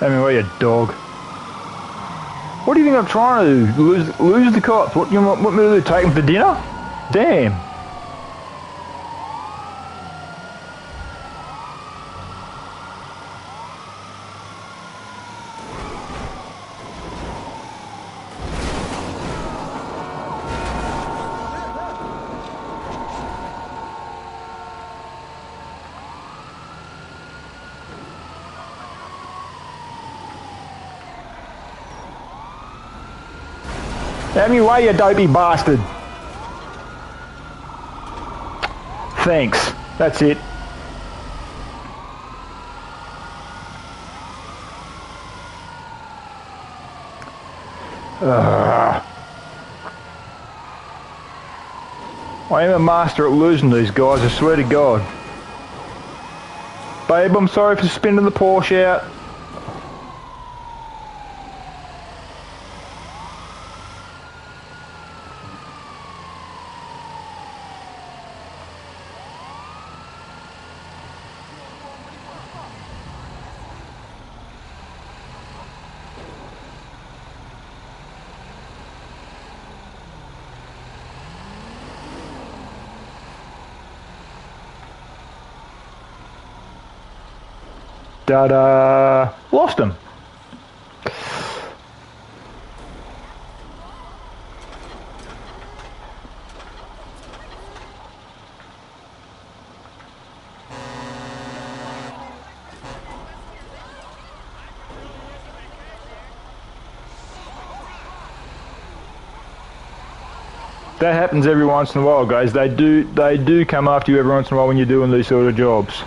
I mean, what you dog? What do you think I'm trying to do? Lose the cops? What you want me to do? Take them for dinner? Damn. Have me way, you dopey bastard. Thanks. That's it. I am a master at losing these guys, I swear to God. Babe, I'm sorry for spinning the Porsche out. Da-da! Lost him. That happens every once in a while, guys. They do come after you every once in a while when you're doing these sort of jobs.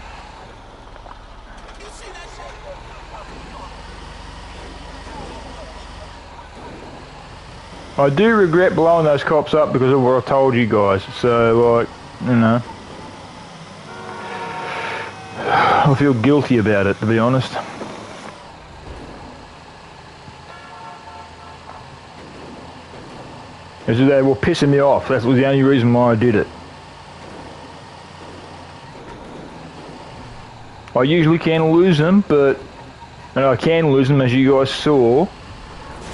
I do regret blowing those cops up because of what I told you guys, so like, you know, I feel guilty about it, to be honest. Because they were pissing me off, that was the only reason why I did it. I usually can lose them, but, and I can lose them as you guys saw.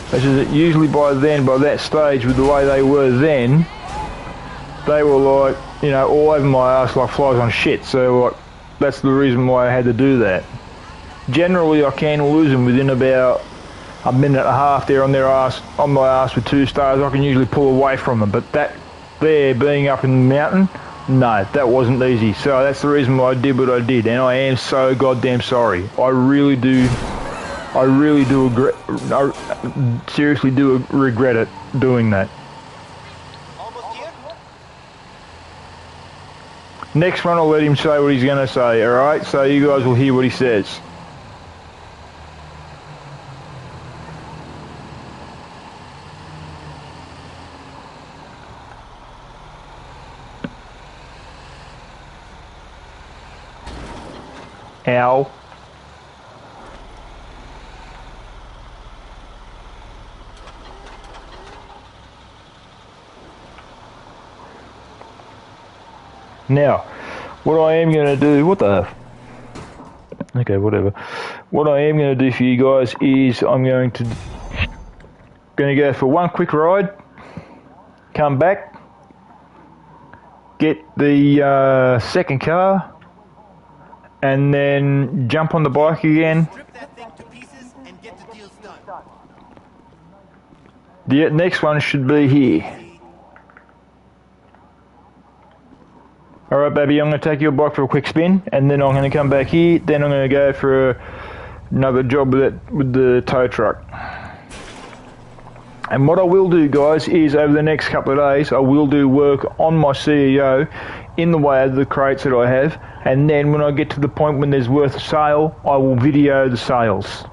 This is usually by that stage, with the way they were then, they were like, you know, all over my ass like flies on shit. So like, that's the reason why I had to do that. Generally, I can lose them within about a minute and a half. They're on my ass with 2 stars. I can usually pull away from them. But that there being up in the mountain, No, that wasn't easy. So that's the reason why I did what I did, and I am so goddamn sorry. I really do seriously do regret it doing that. Almost here? Next one, I'll let him say what he's going to say, alright? So you guys will hear what he says. Ow. Now, what I am going to do, what the... Okay, whatever. What I am going to do for you guys is I'm going to go for one quick ride, come back, get the second car, and then jump on the bike again. Strip that thing to pieces and get the deals done. The next one should be here. Alright baby, I'm going to take your bike for a quick spin, and then I'm going to come back here, then I'm going to go for another job with the tow truck. And what I will do, guys, is over the next couple of days, I will do work on my CEO in the way of the crates that I have, and then when I get to the point when there's worth a sale, I will video the sales.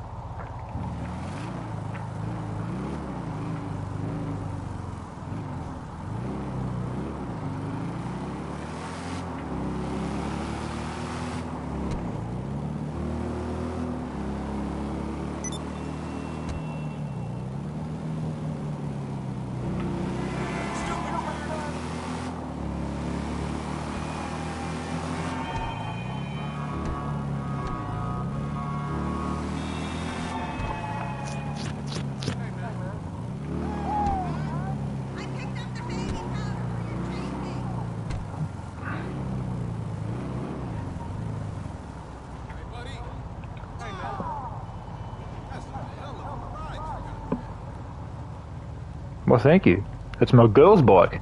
Well, thank you. That's my girl's bike.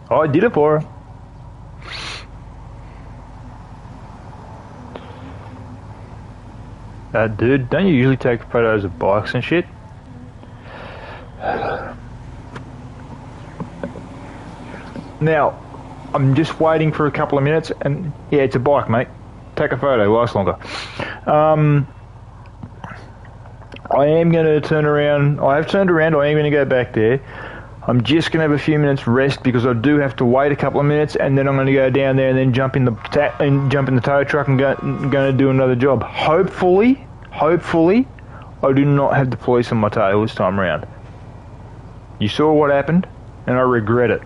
Oh, I did it for her. Dude, don't you usually take photos of bikes and shit? Now, I'm just waiting for a couple of minutes, and yeah, it's a bike, mate. Take a photo, lasts longer. I am going to turn around. I have turned around. I am going to go back there. I'm just going to have a few minutes rest because I do have to wait a couple of minutes, and then I'm going to go down there and then jump in the tow truck and going to do another job. Hopefully, I do not have the police on my tail this time around. You saw what happened, and I regret it.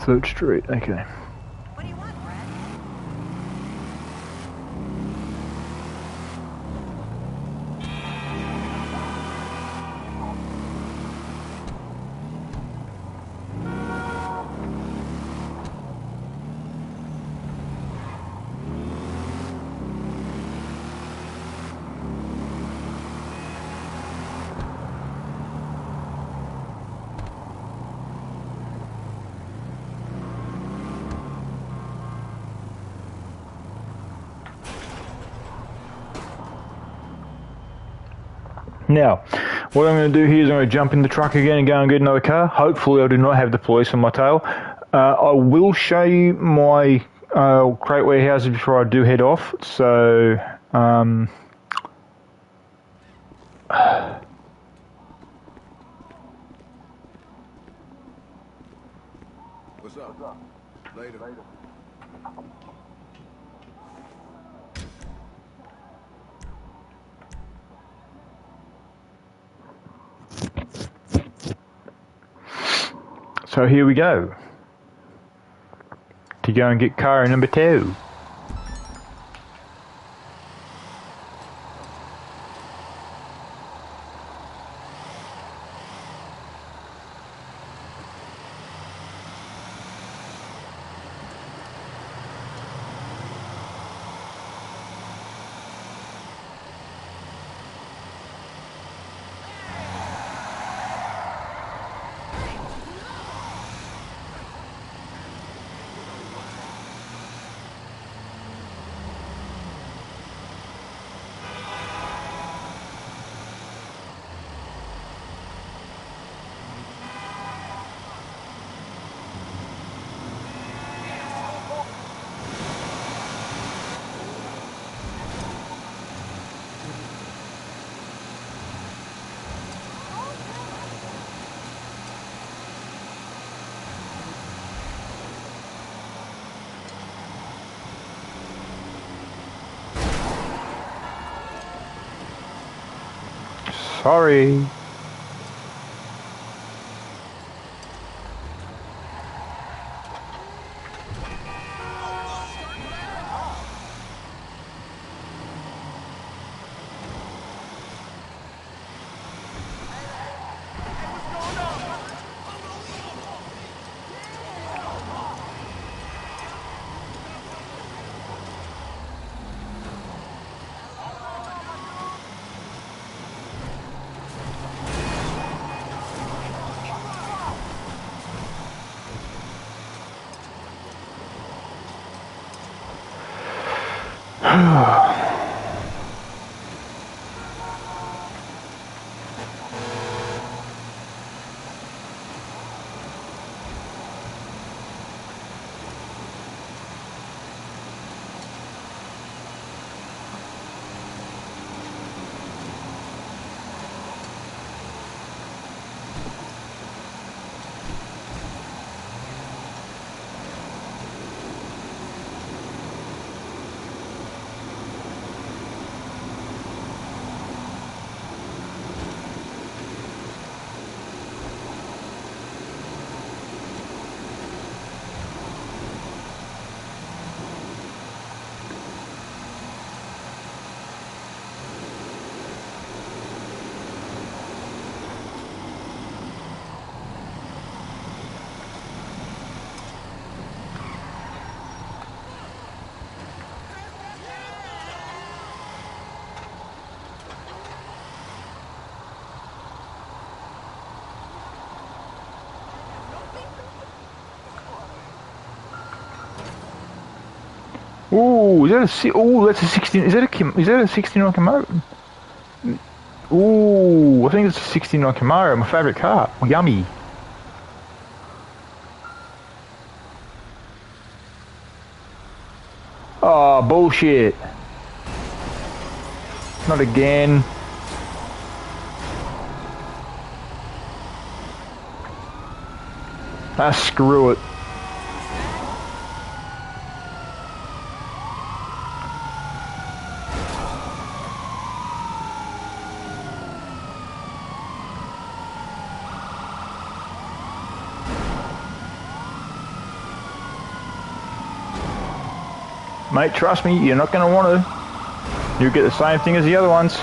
Third Street, okay. What do you want, Brad? Now, what I'm going to do here is I'm going to jump in the truck again and go and get another car. Hopefully I do not have the police on my tail. I will show you my crate warehouses before I do head off. So, What's up? Later. So here we go. To go and get car number 2. Sorry. Ooh, is that ooh, that's a 16. Is that a 69 Camaro? Ooh, I think it's a 69 Camaro, my favourite car. Yummy. Oh, bullshit. Not again. Ah, screw it. Mate, trust me, you're not going to want to. You'll get the same thing as the other ones.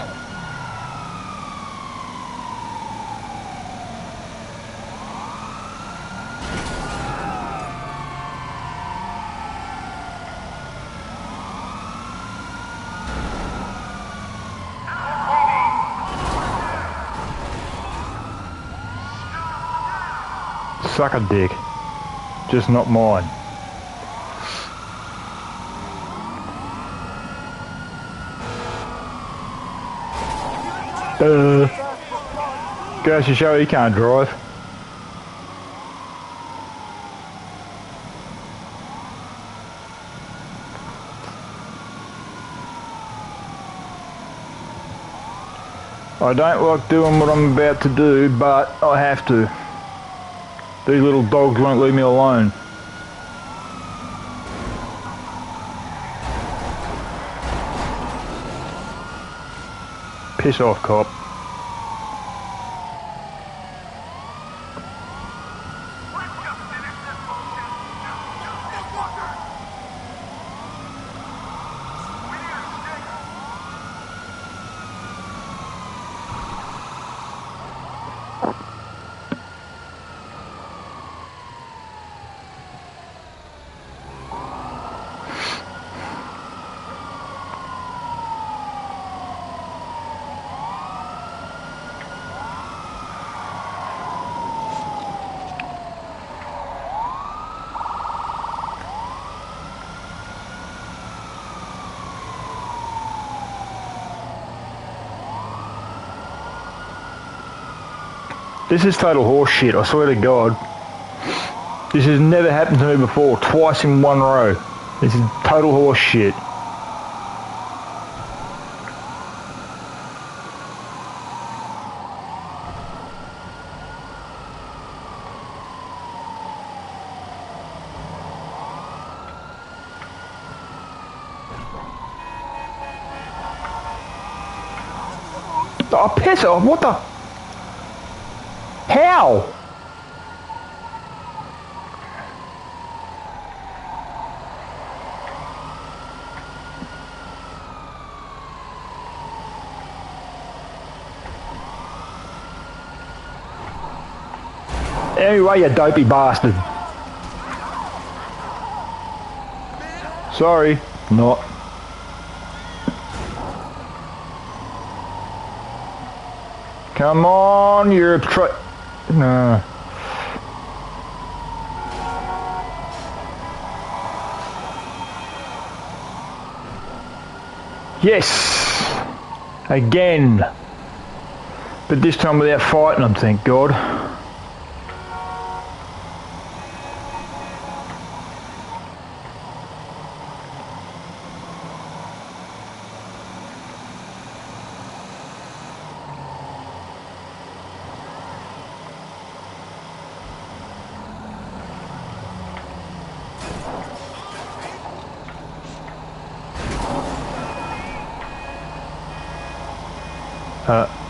Suck a dick. Just not mine. Goes to show he can't drive. I don't like doing what I'm about to do, but I have to. These little dogs won't leave me alone. Piss off, cop. This is total horse shit, I swear to God. This has never happened to me before, twice in one row. This is total horse shit. Oh, piss off! What the? How? Anyway, you dopey bastard. Sorry, not. Come on, you're a no. Yes! Again. But this time without fighting them, thank God.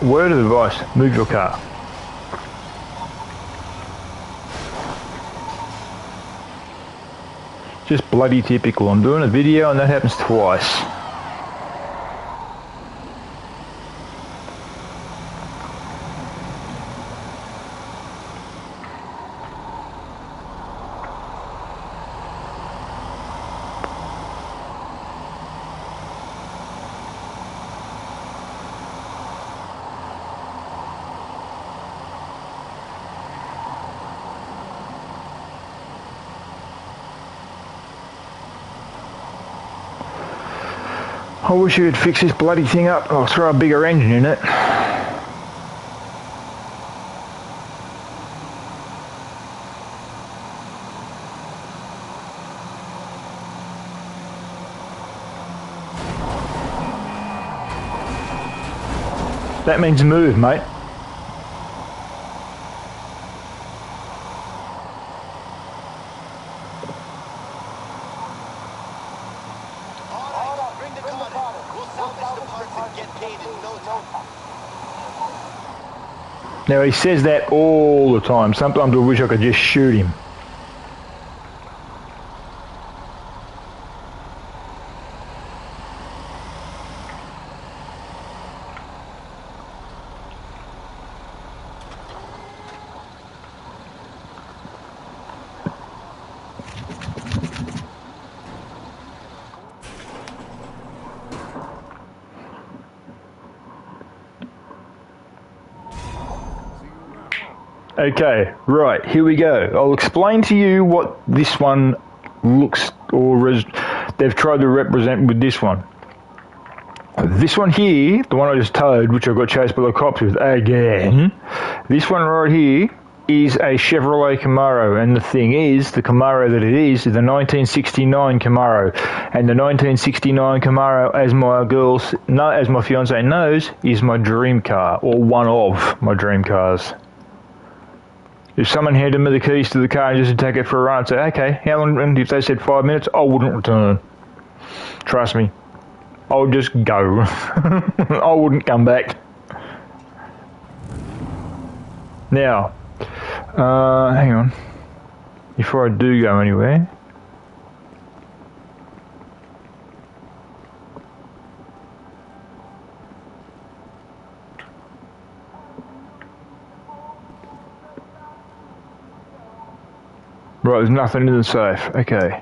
Word of advice, move your car. Just bloody typical. I'm doing a video and that happens twice. I wish you would fix this bloody thing up. I'll throw a bigger engine in it. That means move, mate. Now he says that all the time. Sometimes I wish I could just shoot him. Okay, right, here we go. I'll explain to you what this one looks, or they've tried to represent with this one. This one here, the one I just towed, which I got chased by the cops with again, this one right here is a Chevrolet Camaro, and the thing is, the Camaro that it is the 1969 Camaro, and the 1969 Camaro, as my fiance knows, is my dream car, or one of my dream cars. If someone handed me the keys to the car and just to take it for a run, I'd say, okay, how long? And if they said 5 minutes, I wouldn't return. Trust me. I would just go. I wouldn't come back. Now, hang on. Before I do go anywhere. Right, there's nothing in the safe. Okay.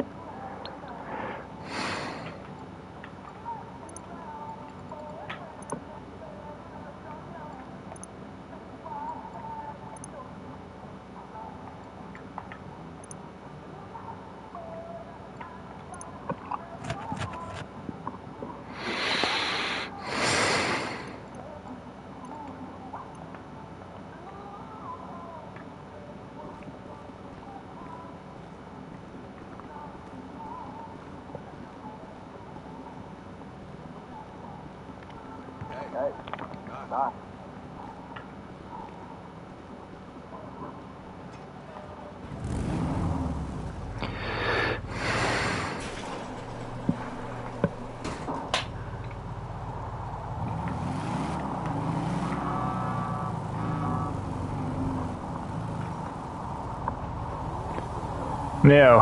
Now,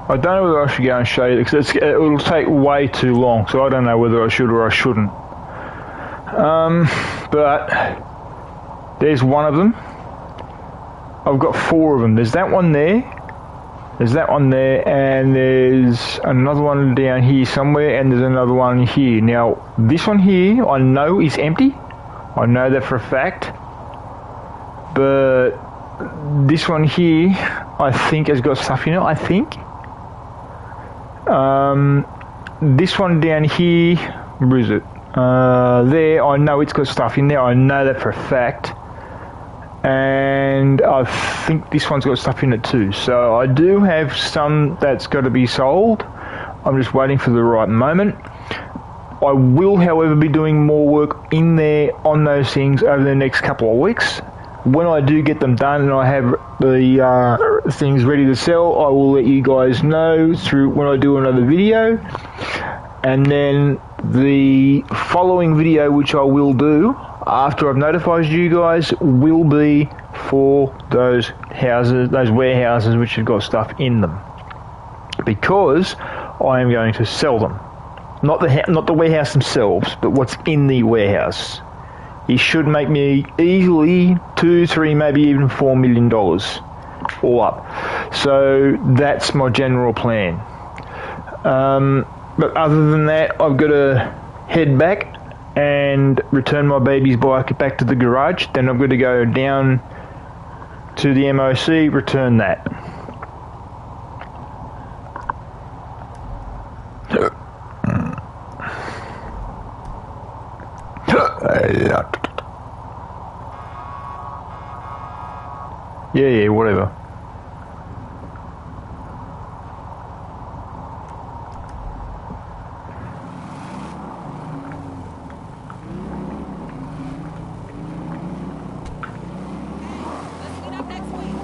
I don't know whether I should go and show you because it'll take way too long, so I don't know whether I should or I shouldn't. But there's one of them. I've got 4 of them. There's that one there. There's that one there, and there's another one down here somewhere, and there's another one here. Now, this one here, I know is empty. I know that for a fact. But this one here, I think has got stuff in it, I think. This one down here, where is it? There, I know it's got stuff in there. I know that for a fact. And I think this one's got stuff in it too. So I do have some that's got to be sold. I'm just waiting for the right moment. I will, however, be doing more work in there on those things over the next couple of weeks. When I do get them done and I have the things ready to sell, I will let you guys know through when I do another video. And then the following video, which I will do after I've notified you guys, will be for those houses, those warehouses which have got stuff in them, because I am going to sell them, not the warehouse themselves, but what's in the warehouse. It should make me easily $2, $3, maybe even $4 million all up. So that's my general plan. But other than that, I've got to head back and return my baby's bike back to the garage. Then I've got to go down to the MOC, return that. Yeah, whatever. Let's meet up next week.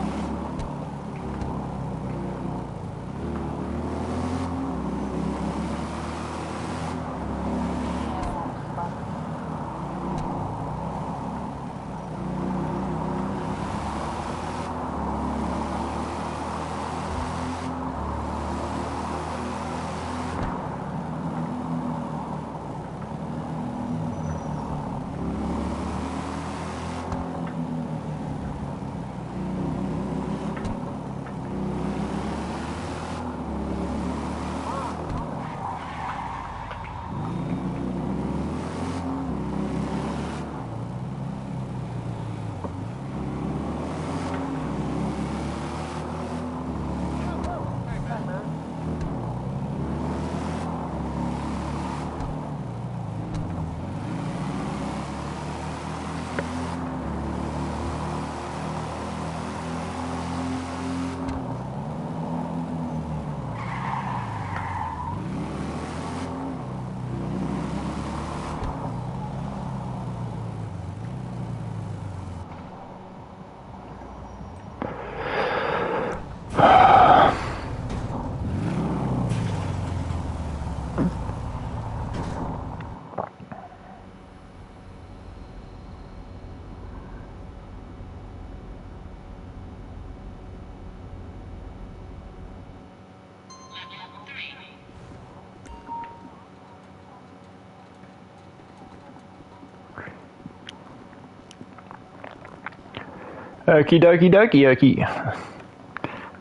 Okie dokie dokie okie.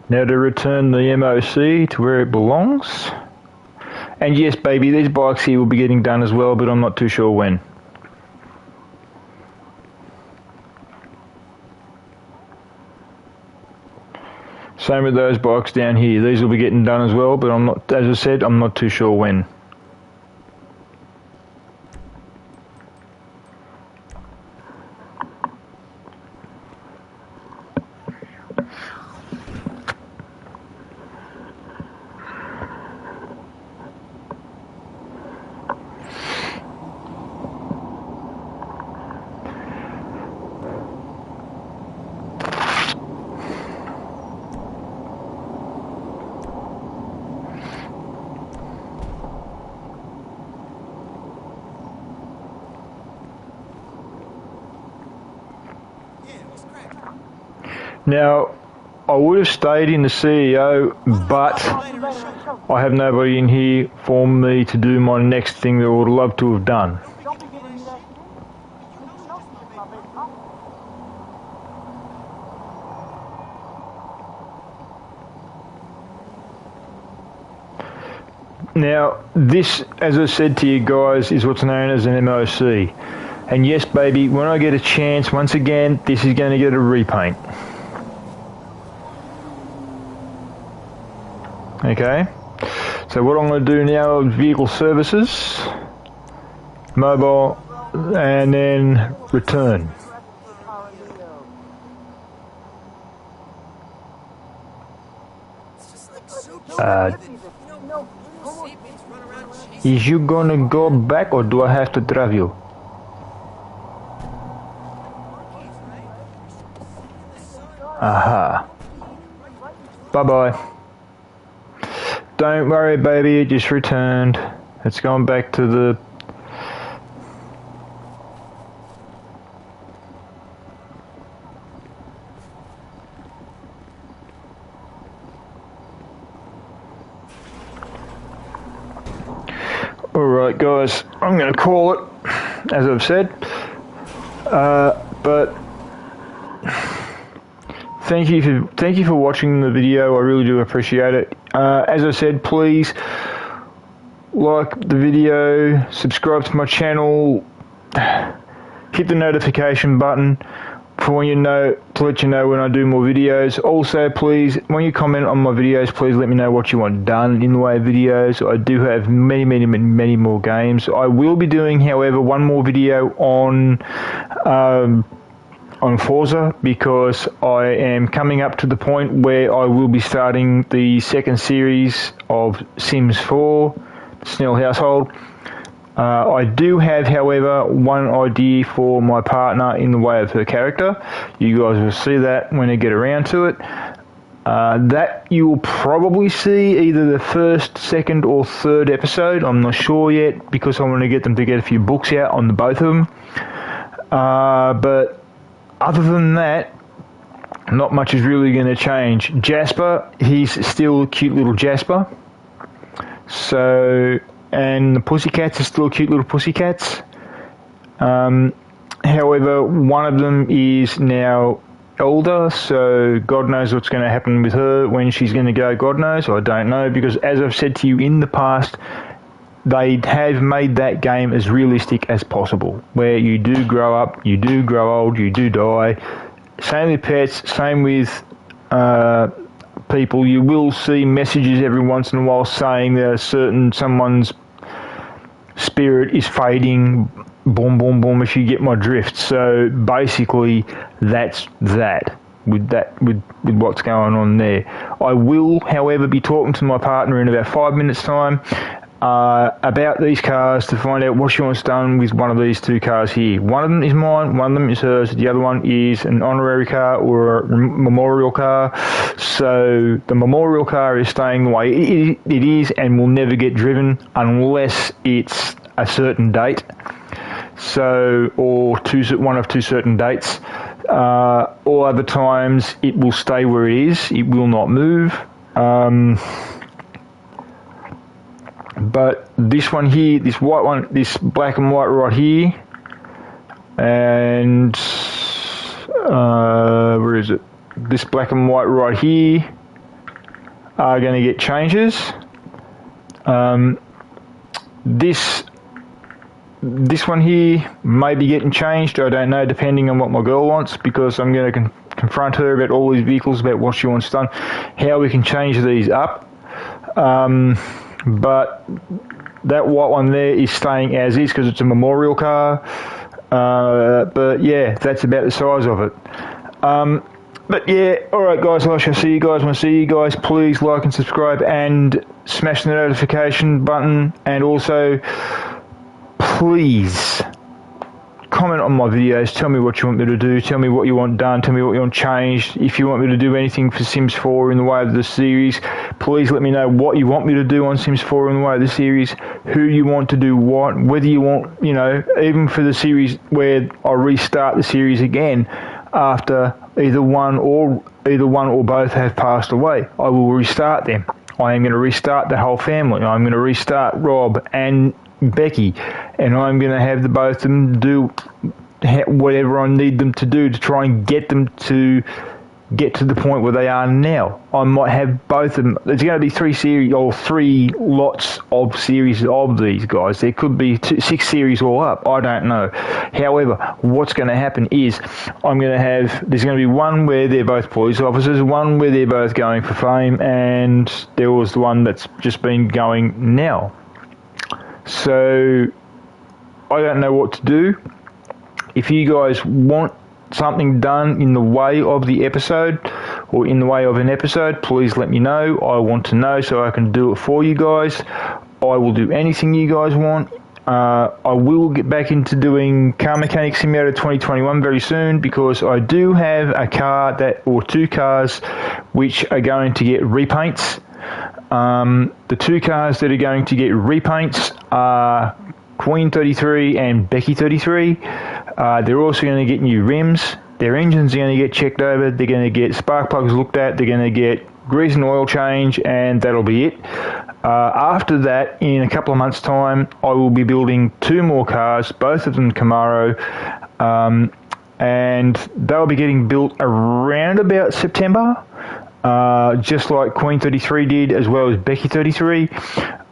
Now to return the MOC to where it belongs. And yes, baby, these bikes here will be getting done as well, but I'm not too sure when. Same with those bikes down here. These will be getting done as well, but I'm not, as I said, I'm not too sure when. Now, I would have stayed in the CEO, but I have nobody in here for me to do my next thing that I would love to have done. Now, this, as I said to you guys, is what's known as an MOC. And yes, baby, when I get a chance, once again, this is going to get a repaint. Okay, so what I'm going to do now is vehicle services, mobile, and then return. Is you gonna go back or do I have to drive you? Aha. Bye-bye. Don't worry, baby, it just returned. It's gone back to the... Alright guys, I'm going to call it, as I've said. But thank you for watching the video. I really do appreciate it. As I said, please like the video, subscribe to my channel, hit the notification button for when to let you know when I do more videos. Also, please, when you comment on my videos, please let me know what you want done in the way of videos. I do have many more games. I will be doing, however, one more video on Forza, because I am coming up to the point where I will be starting the second series of Sims 4, Snell Household. I do have, however, one idea for my partner in the way of her character. You guys will see that when I get around to it. That you will probably see either the first, second or third episode. I'm not sure yet, because I want to get them to get a few books out on the both of them. But other than that, not much is really going to change. Jasper, he's still a cute little Jasper. So, and the pussycats are still cute little pussycats. However, one of them is now older, so God knows what's going to happen with her when she's going to go. God knows, I don't know, because as I've said to you in the past, they have made that game as realistic as possible, where you do grow up, you do grow old, you do die. Same with pets, same with people. You will see messages every once in a while saying that someone's spirit is fading, boom, boom, boom, if you get my drift. So basically, that's that. With what's going on there. I will, however, be talking to my partner in about 5 minutes' time about these cars to find out what she wants done with one of these two cars here. One of them is mine, one of them is hers, the other one is an honorary car or a memorial car. So the memorial car is staying the way it is and will never get driven unless it's a certain date. So, or one of two certain dates. All other times it will stay where it is, it will not move. But this one here, this white one, this black and white right here, and where is it? This black and white right here are going to get changes. This one here may be getting changed, I don't know, depending on what my girl wants, because I'm going to confront her about all these vehicles, about what she wants done, how we can change these up. But that white one there is staying as is because it's a memorial car. But yeah, that's about the size of it. But yeah, alright guys, I shall see you guys. When I see you guys, please like and subscribe and smash the notification button. And also, please comment on my videos, tell me what you want me to do, tell me what you want done, tell me what you want changed. If you want me to do anything for Sims 4 in the way of the series, please let me know what you want me to do on Sims 4 in the way of the series, who you want to do what, whether you want, even for the series where I restart the series again, after either one or both have passed away. I will restart them. I am going to restart the whole family. I'm going to restart Rob and Becky, and I'm going to have the both of them do whatever I need them to do to try and get them to get to the point where they are now. I might have both of them. There's going to be 3 lots of series of these guys. There could be 6 series all up. I don't know. However, what's going to happen is there's going to be one where they're both police officers, one where they're both going for fame, and there was the one that's just been going now. So I don't know what to do. If you guys want something done in the way of the episode or in the way of an episode, please let me know. I want to know so I can do it for you guys. I will do anything you guys want. I will get back into doing Car Mechanic Simulator 2021 very soon, because I do have a car or 2 cars which are going to get repaints. The 2 cars that are going to get repaints are Queen 33 and Becky 33. They're also going to get new rims. Their engines are going to get checked over. They're going to get spark plugs looked at. They're going to get grease and oil change, and that'll be it. After that, in a couple of months' time, I will be building 2 more cars, both of them Camaro, and they'll be getting built around about September, just like Queen 33 did, as well as Becky 33.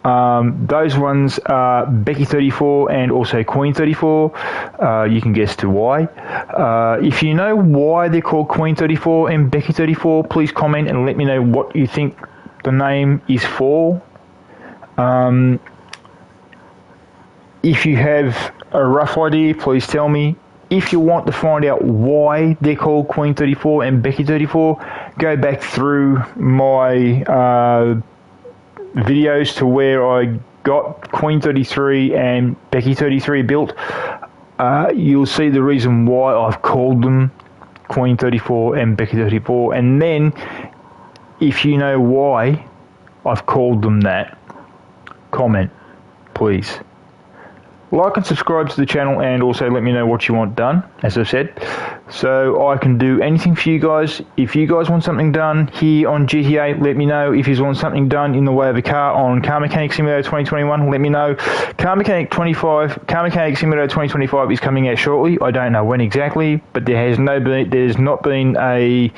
Those ones are Becky 34 and also Queen 34. You can guess to why. If you know why they're called Queen 34 and Becky 34, please comment and let me know what you think the name is for. If you have a rough idea, please tell me. If you want to find out why they're called Queen 34 and Becky 34, go back through my videos to where I got Queen 33 and Becky 33 built. You'll see the reason why I've called them Queen 34 and Becky 34, and then if you know why I've called them that, comment, please. Like and subscribe to the channel, and also let me know what you want done, as I've said, so I can do anything for you guys. If you guys want something done here on GTA, let me know. If you want something done in the way of a car on Car Mechanic Simulator 2021, let me know. Car Mechanic Simulator 2025 is coming out shortly. I don't know when exactly, but there's not been a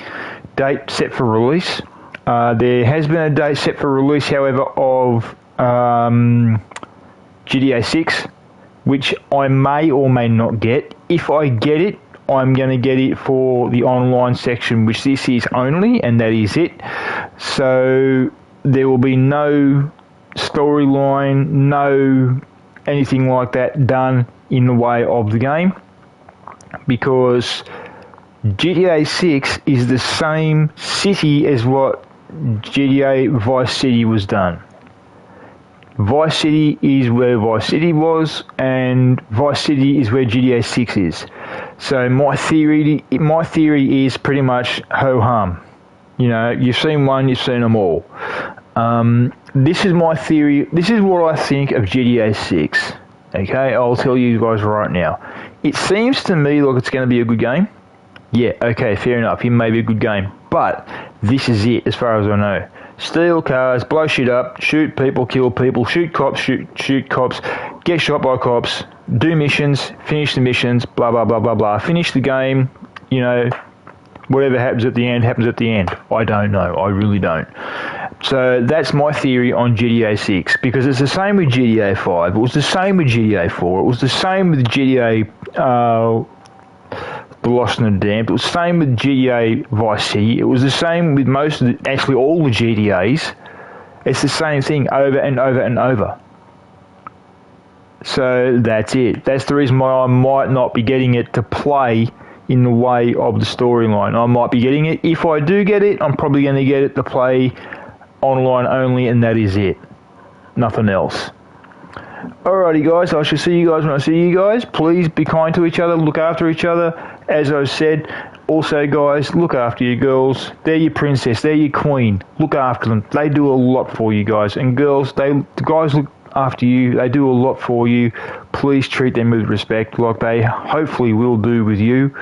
date set for release. There has been a date set for release, however, of GTA 6, which I may or may not get. If I get it, I'm going to get it for the online section, which this is only, and that is it. So there will be no storyline, no anything like that done in the way of the game, because GTA 6 is the same city as what GTA Vice City was done. Vice City is where Vice City was, and Vice City is where GTA 6 is. So my theory is pretty much ho-hum. You know, you've seen one, you've seen them all. This is my theory. This is what I think of GTA 6. Okay, I'll tell you guys right now. It seems to me like it's going to be a good game. Yeah, okay, fair enough. It may be a good game. But this is it, as far as I know. Steal cars, blow shit up, shoot people, kill people, shoot cops, shoot cops, get shot by cops, do missions, finish the missions, blah, blah, blah, blah, blah. Finish the game, you know, whatever happens at the end, happens at the end. I don't know. I really don't. So that's my theory on GTA 6, because it's the same with GTA 5. It was the same with GTA 4. It was the same with GTA The Lost and the Damned. It was the same with GTA Vice City. It was the same with actually all the GTAs. It's the same thing over and over and over. So that's it. That's the reason why I might not be getting it to play in the way of the storyline. I might be getting it. If I do get it, I'm probably going to get it to play online only, and that is it. Nothing else. Alrighty guys, I shall see you guys when I see you guys. Please be kind to each other, look after each other. As I said, also guys, look after your girls. They're your princess, they're your queen. Look after them. They do a lot for you guys. And girls, the guys look after you. They do a lot for you. Please treat them with respect, like they hopefully will do with you.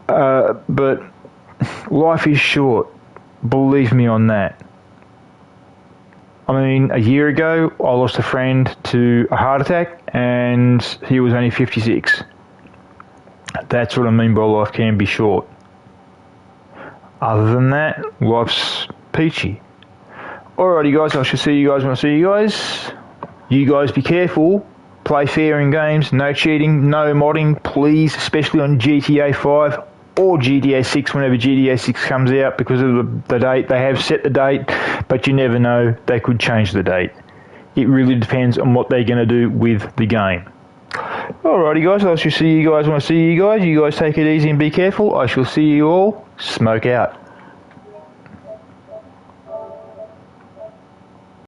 But life is short. Believe me on that. I mean, a year ago, I lost a friend to a heart attack, and he was only 56. That's what I mean by life can be short. Other than that, life's peachy. Alrighty, guys, I shall see you guys when I see you guys. You guys be careful. Play fair in games. No cheating, no modding, please, especially on GTA 5 or GTA 6 whenever GTA 6 comes out, because of the date. They have set the date, but you never know. They could change the date. It really depends on what they're going to do with the game. Alrighty, guys, I shall see you guys when I see you guys. You guys take it easy and be careful. I shall see you all. Smoke out.